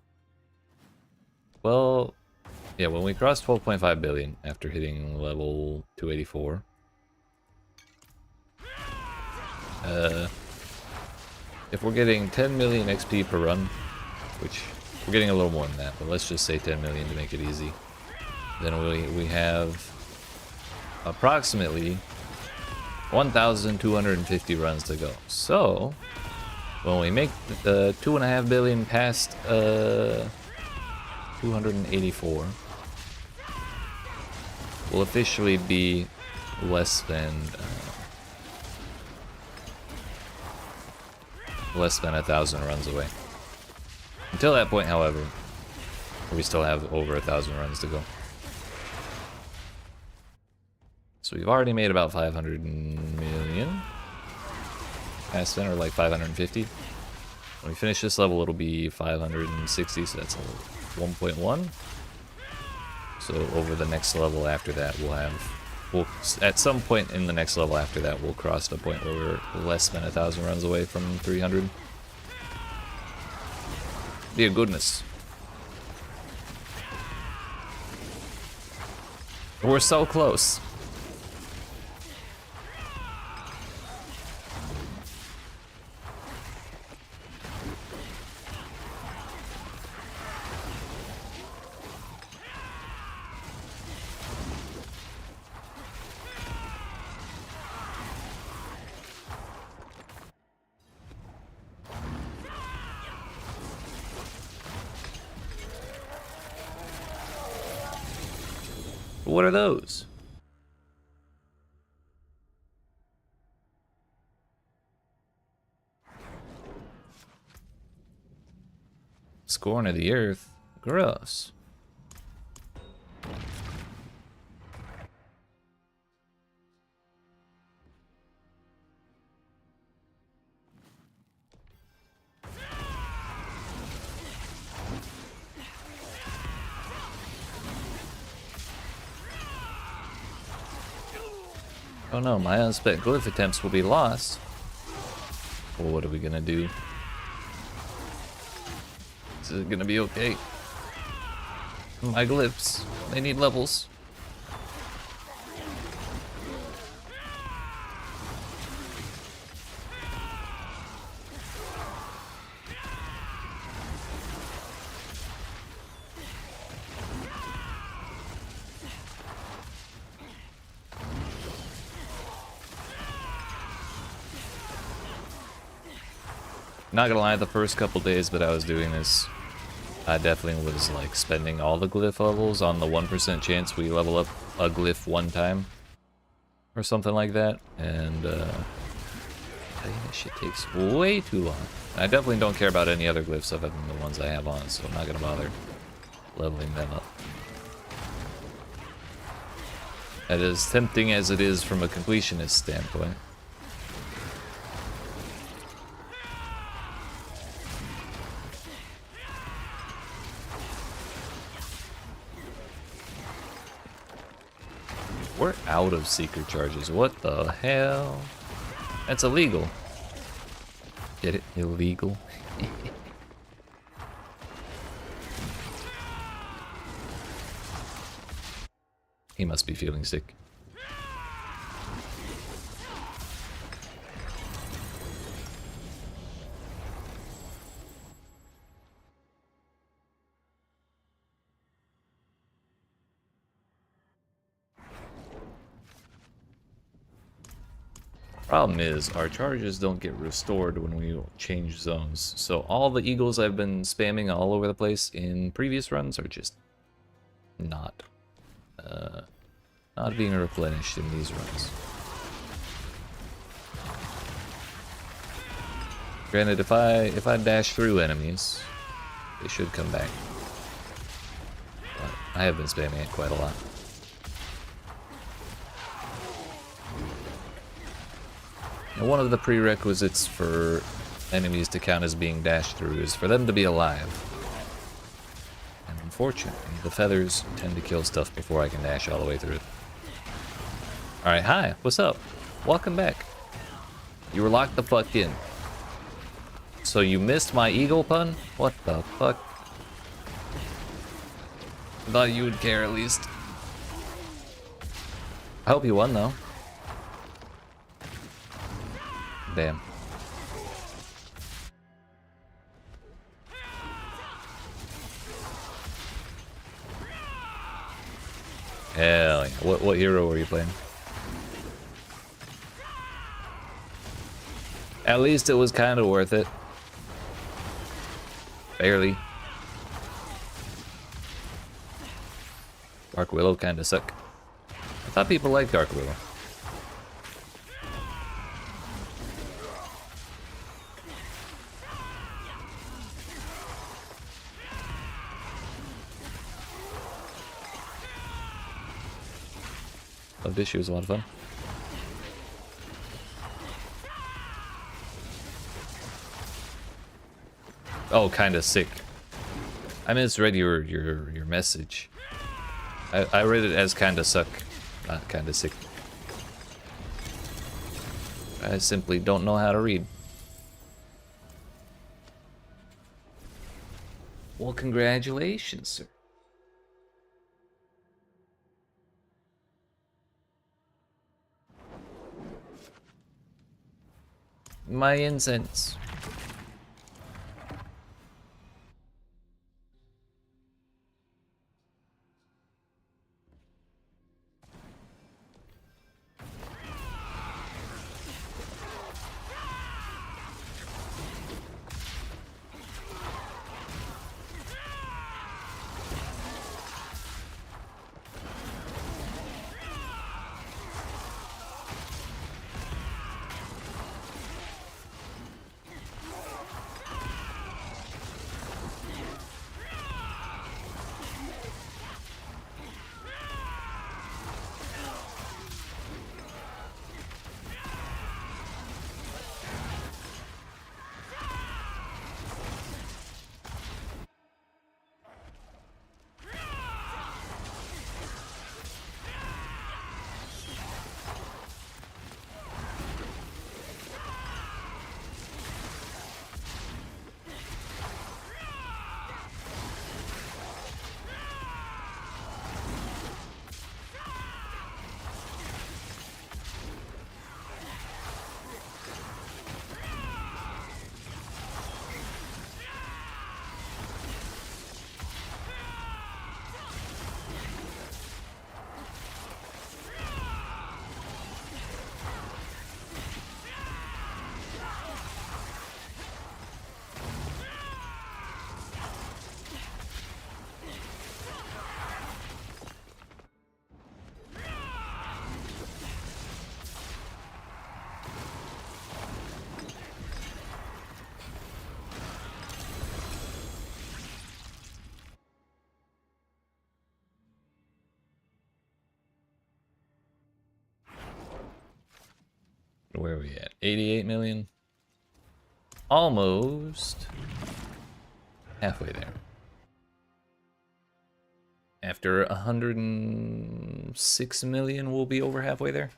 we crossed 12.5 billion after hitting level 284, if we're getting 10 million XP per run, which we're getting a little more than that, but let's just say 10 million to make it easy, then we have approximately 1,250 runs to go. So when we make the 2.5 billion past 284, we'll officially be less than 1,000 runs away. Until that point, however, we still have over 1,000 runs to go. So we've already made about 500 million past then, or like 550. When we finish this level, it'll be 560, so that's 1.1. So over the next level after that, we'll at some point in the next level after that, we'll cross the point where we're less than 1,000 runs away from 300. Dear goodness. We're so close. What are those? Scorn of the earth. Gross. Oh no, my unspent glyph attempts will be lost. Well, what are we gonna do? Is it gonna be okay? My glyphs, they need levels. Not gonna lie, the first couple days that I was doing this, I definitely was like spending all the glyph levels on the 1% chance we level up a glyph one time. Or something like that. And I tell you, this shit takes way too long. I definitely don't care about any other glyphs other than the ones I have on, so I'm not gonna bother leveling them up. As tempting as it is from a completionist standpoint. We're out of secret charges. What the hell? That's illegal. Get it? Illegal. He must be feeling sick. Problem is, our charges don't get restored when we change zones. So all the eagles I've been spamming all over the place in previous runs are just not being replenished in these runs. Granted, if I dash through enemies, they should come back. But I have been spamming it quite a lot. Now, one of the prerequisites for enemies to count as being dashed through is for them to be alive. And unfortunately, the feathers tend to kill stuff before I can dash all the way through it. Alright, hi, what's up? Welcome back. You were locked the fuck in. So you missed my eagle pun? What the fuck? Thought you would care at least. I hope you won though. Damn. Hell yeah. What hero were you playing? At least it was kind of worth it. Barely. Dark Willow kind of suck. I thought people liked Dark Willow. Loved it. She was a lot of fun. Oh, kind of sick. I misread your message. I read it as kind of suck, not kind of sick. I simply don't know how to read. Well, congratulations, sir. My incense. Where are we at? 88 million? Almost halfway there. After 106 million, we'll be over halfway there.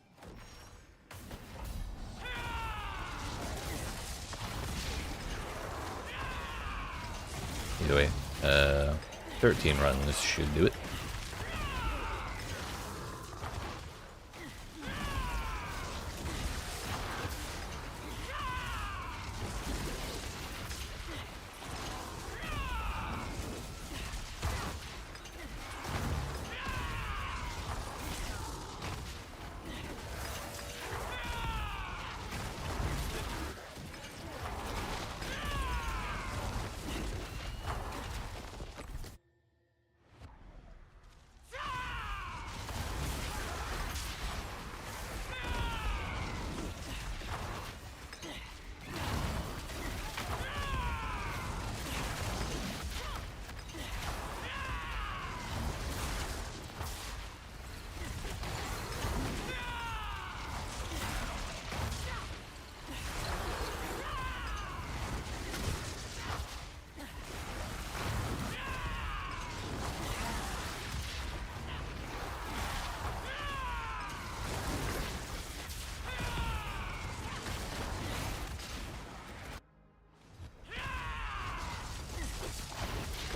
Either way, 13 runs should do it.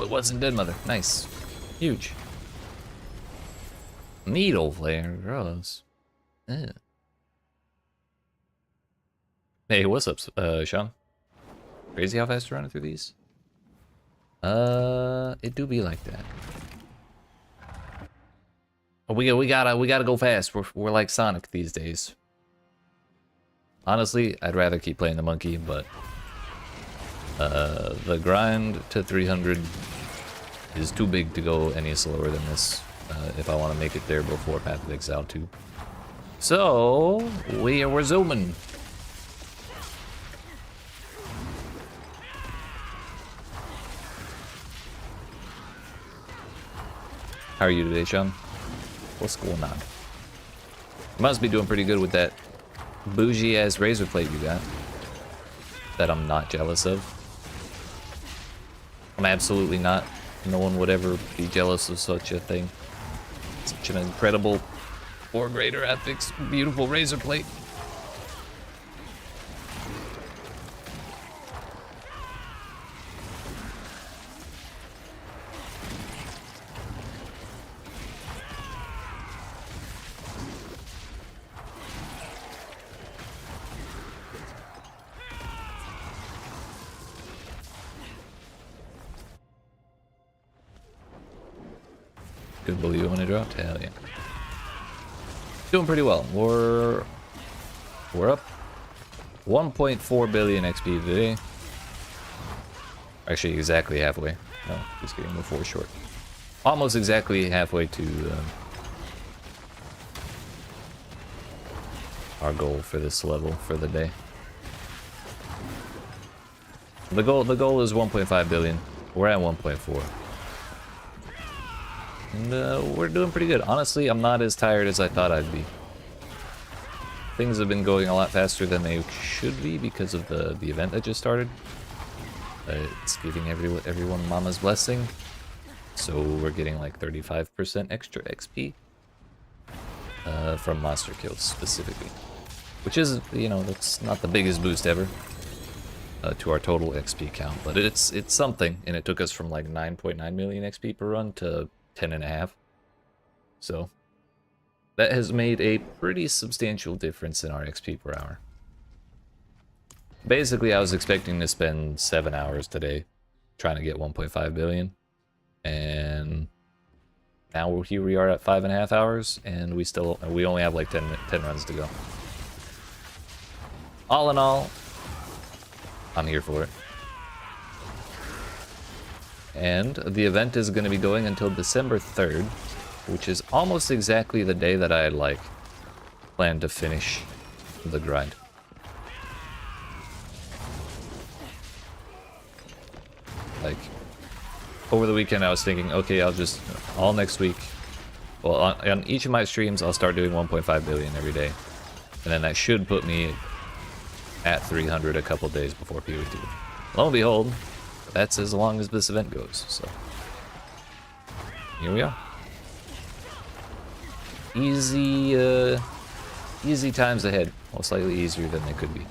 it wasn't Dead Mother. Nice. Huge. Needle flare. Gross. Ugh. Hey, what's up, Sean? Crazy how fast you're running through these? It do be like that. Oh, we gotta go fast. We're like Sonic these days. Honestly, I'd rather keep playing the monkey, but the grind to 300 is too big to go any slower than this if I want to make it there before Path of Exile 2. So we're zooming. How are you today, Sean? What's going on? You must be doing pretty good with that bougie ass razor plate you got. That I'm not jealous of. I'm absolutely not. No one would ever be jealous of such a thing. Such an incredible 4 grader ethics, beautiful razor plate. Couldn't believe it when it dropped. Hell yeah. Doing pretty well. We're up 1.4 billion XP today. Actually, exactly halfway. No, just kidding. We're 4 short. Almost exactly halfway to our goal for this level for the day. The goal is 1.5 billion. We're at 1.4. And we're doing pretty good. Honestly, I'm not as tired as I thought I'd be. Things have been going a lot faster than they should be because of the event that just started. It's giving everyone Mama's blessing. So we're getting like 35% extra XP from monster kills specifically. Which is, you know, that's not the biggest boost ever to our total XP count. But it's something, and it took us from like 9.9 million XP per run to 10.5. So that has made a pretty substantial difference in our XP per hour. Basically, I was expecting to spend 7 hours today trying to get 1.5 billion. And now here we are at 5.5 hours, and we only have like 10 runs to go. All in all, I'm here for it. And the event is going to be going until December 3rd, which is almost exactly the day that I had like planned to finish the grind. Like over the weekend I was thinking, okay, I'll just all next week, well, on each of my streams I'll start doing 1.5 billion every day, and then that should put me at 300 a couple days before PO2. Lo and behold, that's as long as this event goes, so here we are. Easy times ahead. Well, slightly easier than they could be.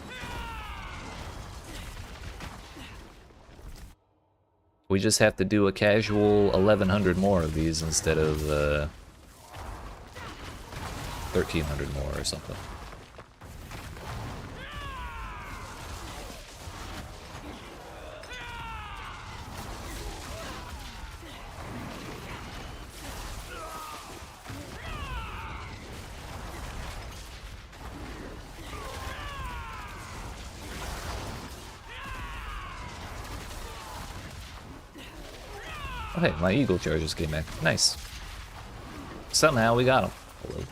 We just have to do a casual 1100 more of these instead of 1300 more or something. Oh hey, my eagle charges came back. Nice. Somehow we got him. Hello.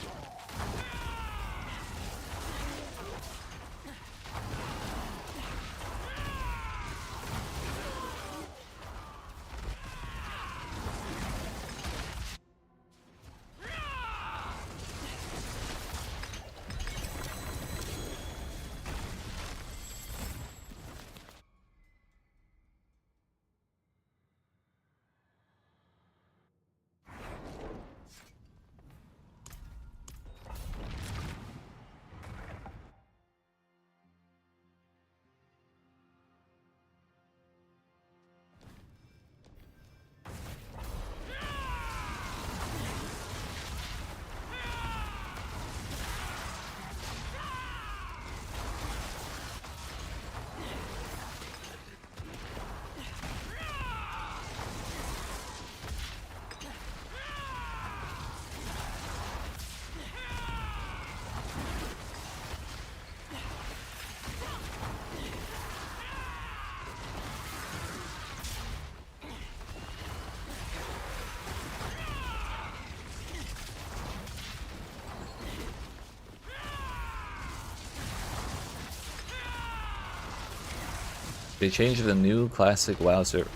They changed the new classic WoW server.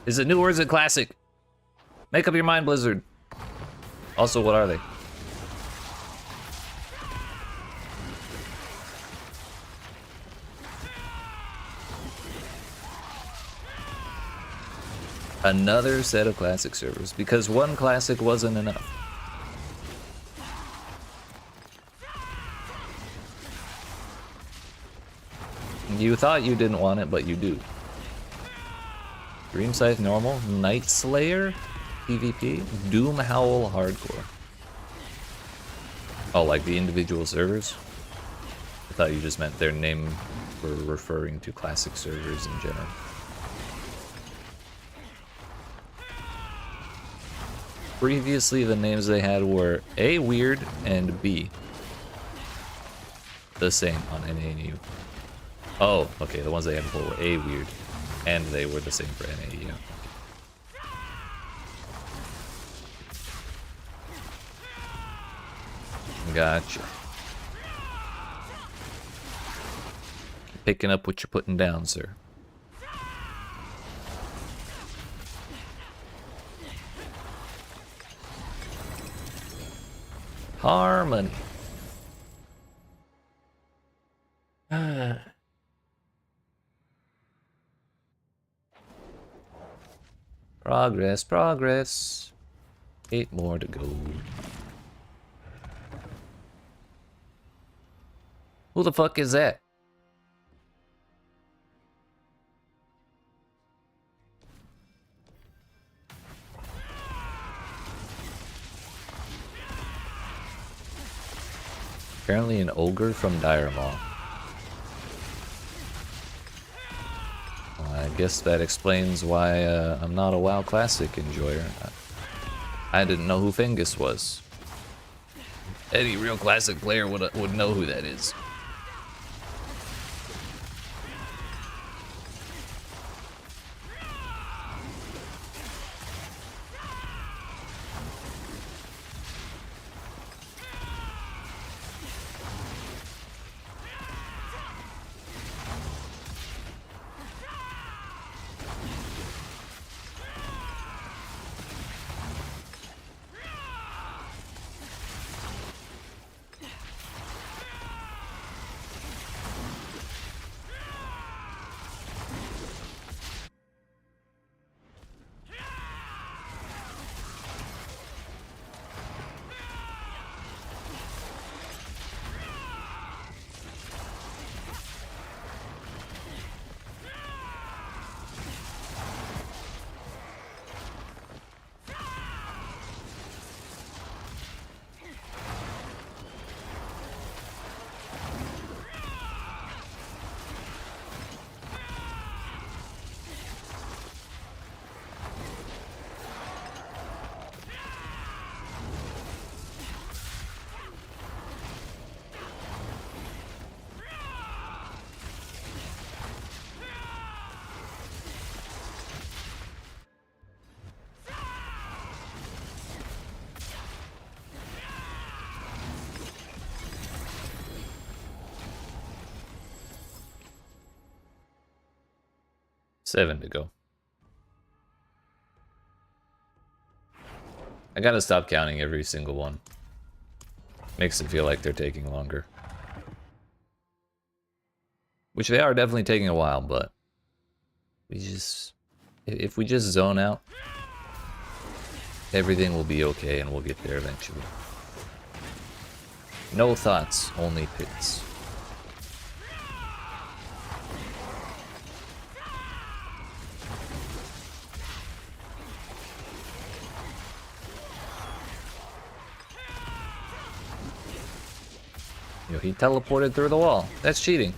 Is it new or is it classic? Make up your mind, Blizzard. Also, what are they? Another set of classic servers, because one classic wasn't enough. You thought you didn't want it, but you do. Dream Scythe normal, Night Slayer PvP, Doom Howl hardcore. Oh, like the individual servers? I thought you just meant their name for referring to classic servers in general. Previously, the names they had were A, weird, and B, the same on NA and EU. Oh, okay, the ones they had before were A, weird, and they were the same for NA and EU. Gotcha. Picking up what you're putting down, sir. Harmony. Progress, progress. 8 more to go. Who the fuck is that? Apparently an ogre from Dire Maw. Well, I guess that explains why I'm not a WoW Classic enjoyer. I didn't know who Fengus was. Any real Classic player would know who that is. Seven to go. I gotta stop counting every single one. Makes it feel like they're taking longer. Which they are definitely taking a while, but if we just zone out, everything will be okay and we'll get there eventually. No thoughts, only pits. Yo, he teleported through the wall. That's cheating.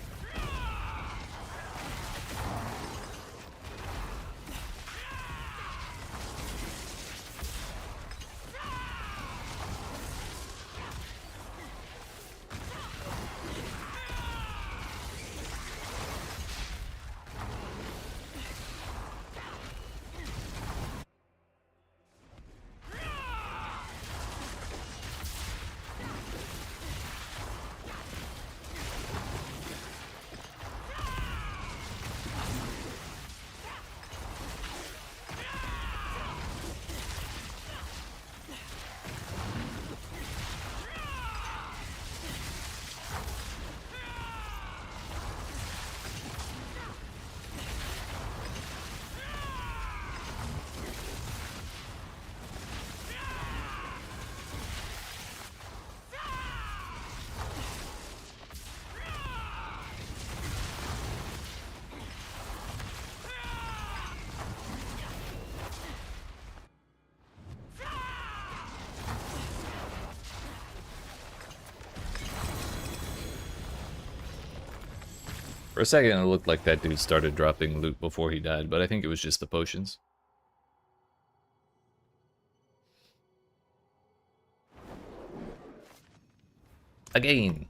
For a second, it looked like that dude started dropping loot before he died, but I think it was just the potions. Again.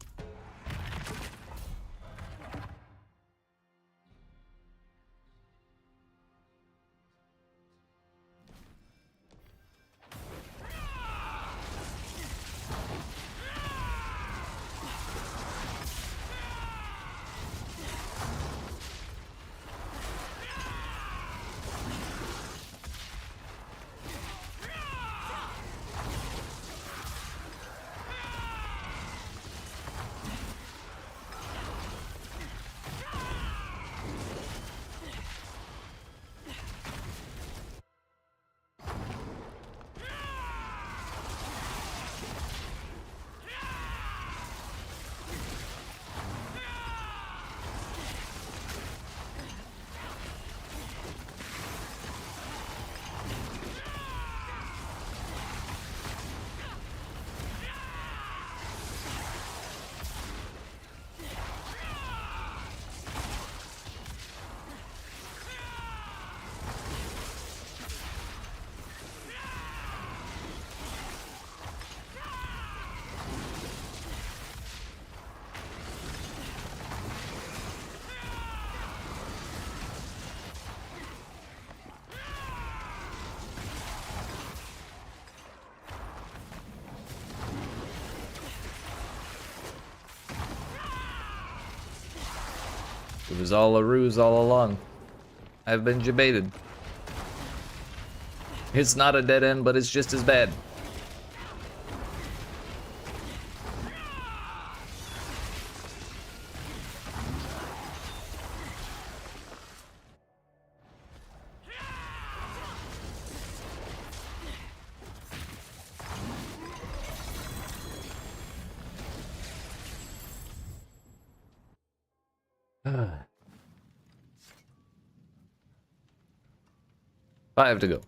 It was all a ruse all along. I've been jebaited. It's not a dead end, but it's just as bad. Five to go.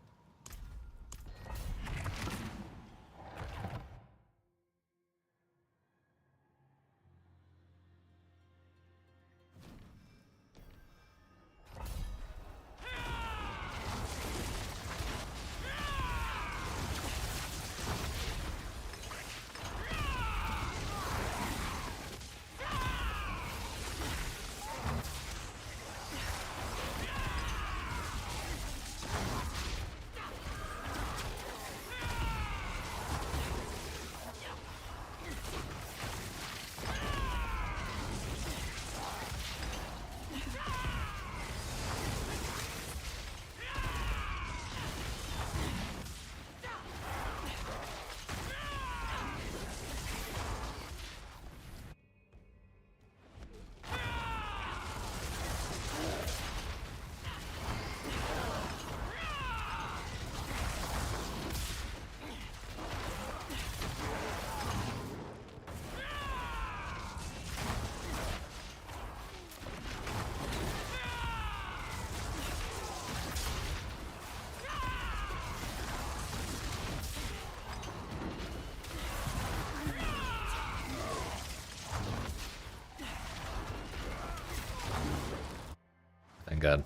Thank God.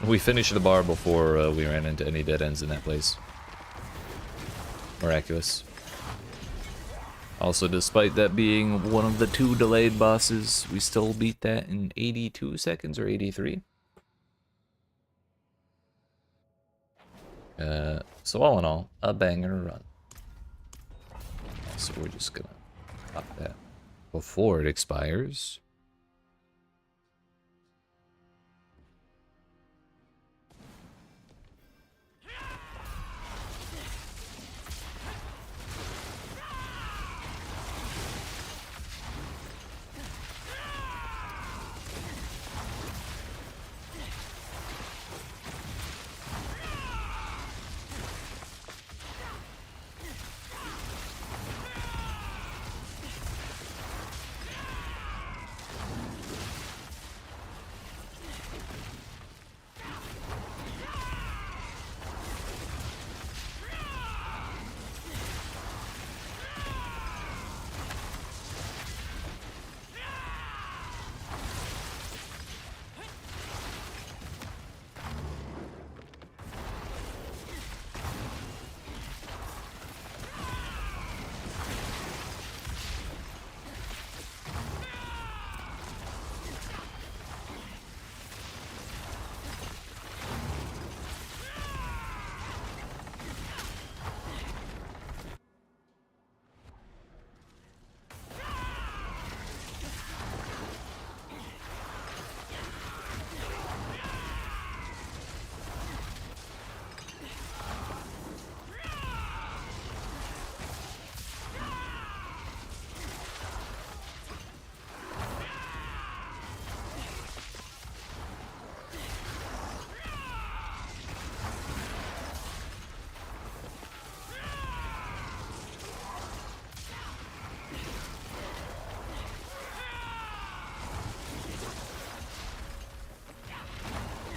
We finished the bar before we ran into any dead ends in that place. Miraculous. Also, despite that being one of the 2 delayed bosses, we still beat that in 82 seconds or 83. So all in all, a banger run. So we're just gonna pop that before it expires.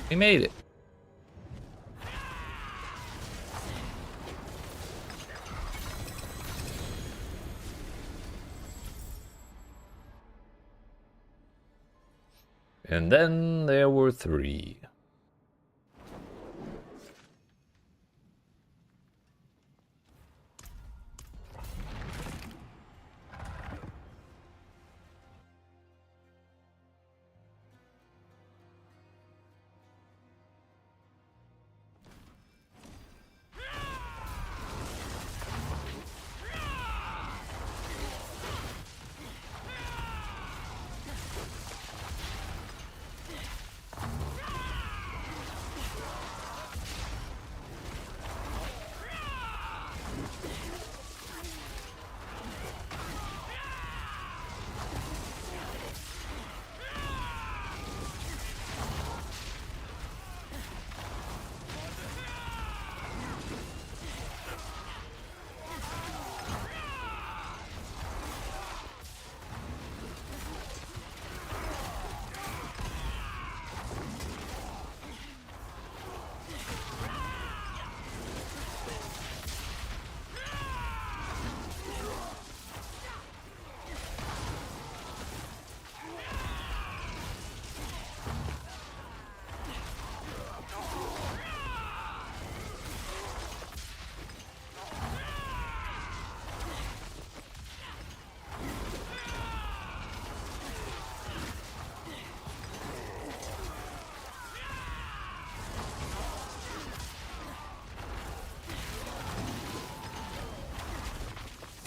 We made it. And then there were 3.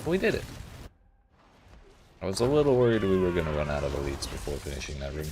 We did it. I was a little worried we were going to run out of elites before finishing that room.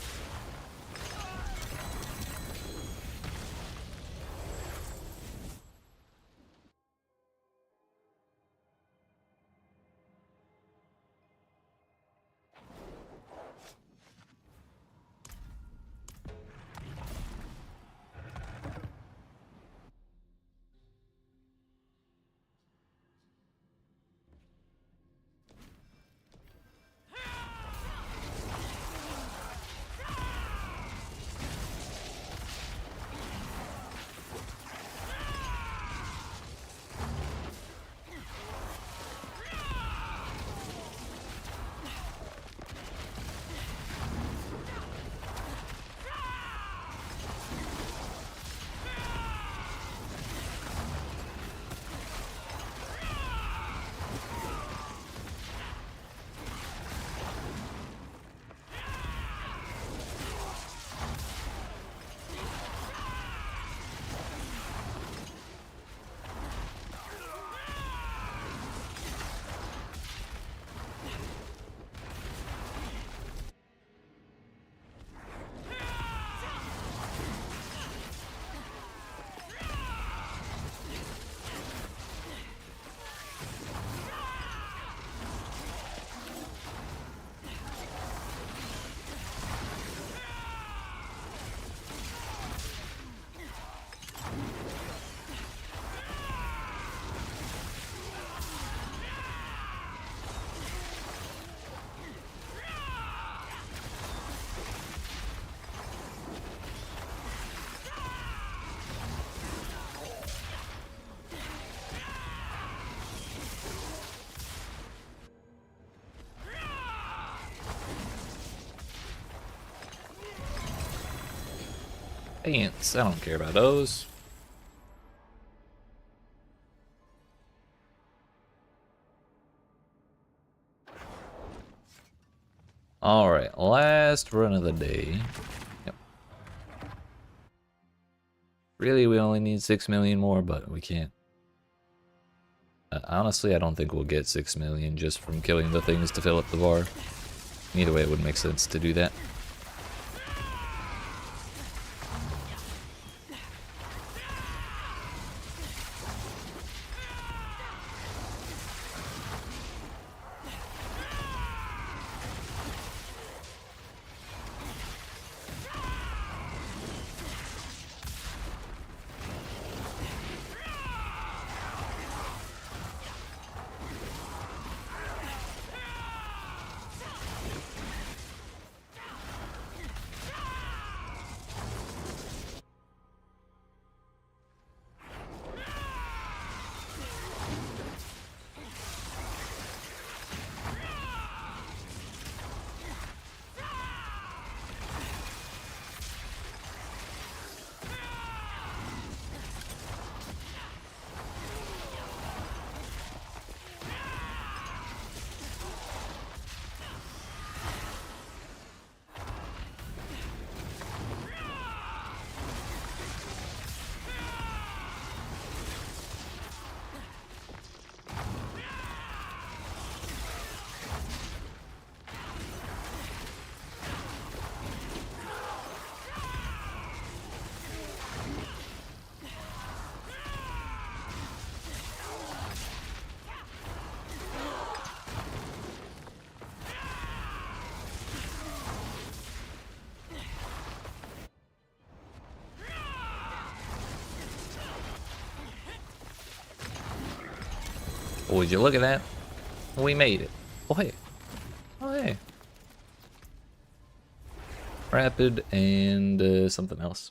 Ants, I don't care about those. Alright, last run of the day. Yep. Really, we only need 6 million more, but we can't. Honestly, I don't think we'll get 6 million just from killing the things to fill up the bar. Either way, it would make sense to do that. Oh, would you look at that? We made it. Oh, hey. Oh, hey. Rapid and something else.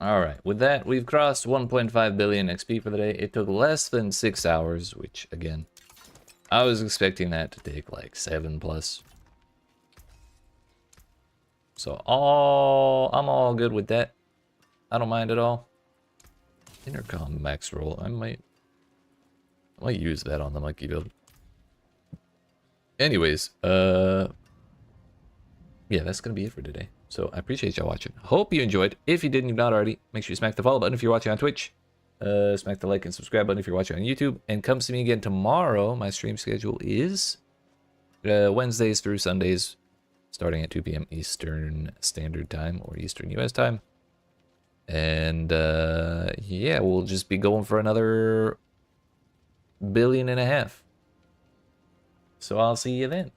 Alright, with that, we've crossed 1.5 billion XP for the day. It took less than 6 hours, which, again, I was expecting that to take like 7 plus. So I'm all good with that. I don't mind at all. Intercom max roll. I might use that on the monkey build. Anyways, yeah, that's gonna be it for today. So I appreciate y'all watching. Hope you enjoyed. If you didn't, you've not already, make sure you smack the follow button if you're watching on Twitch. Smack the like and subscribe button if you're watching on YouTube. And come see me again tomorrow. My stream schedule is Wednesdays through Sundays, starting at 2 p.m. Eastern Standard Time or Eastern US time. And yeah, we'll just be going for another 1.5 billion. So I'll see you then.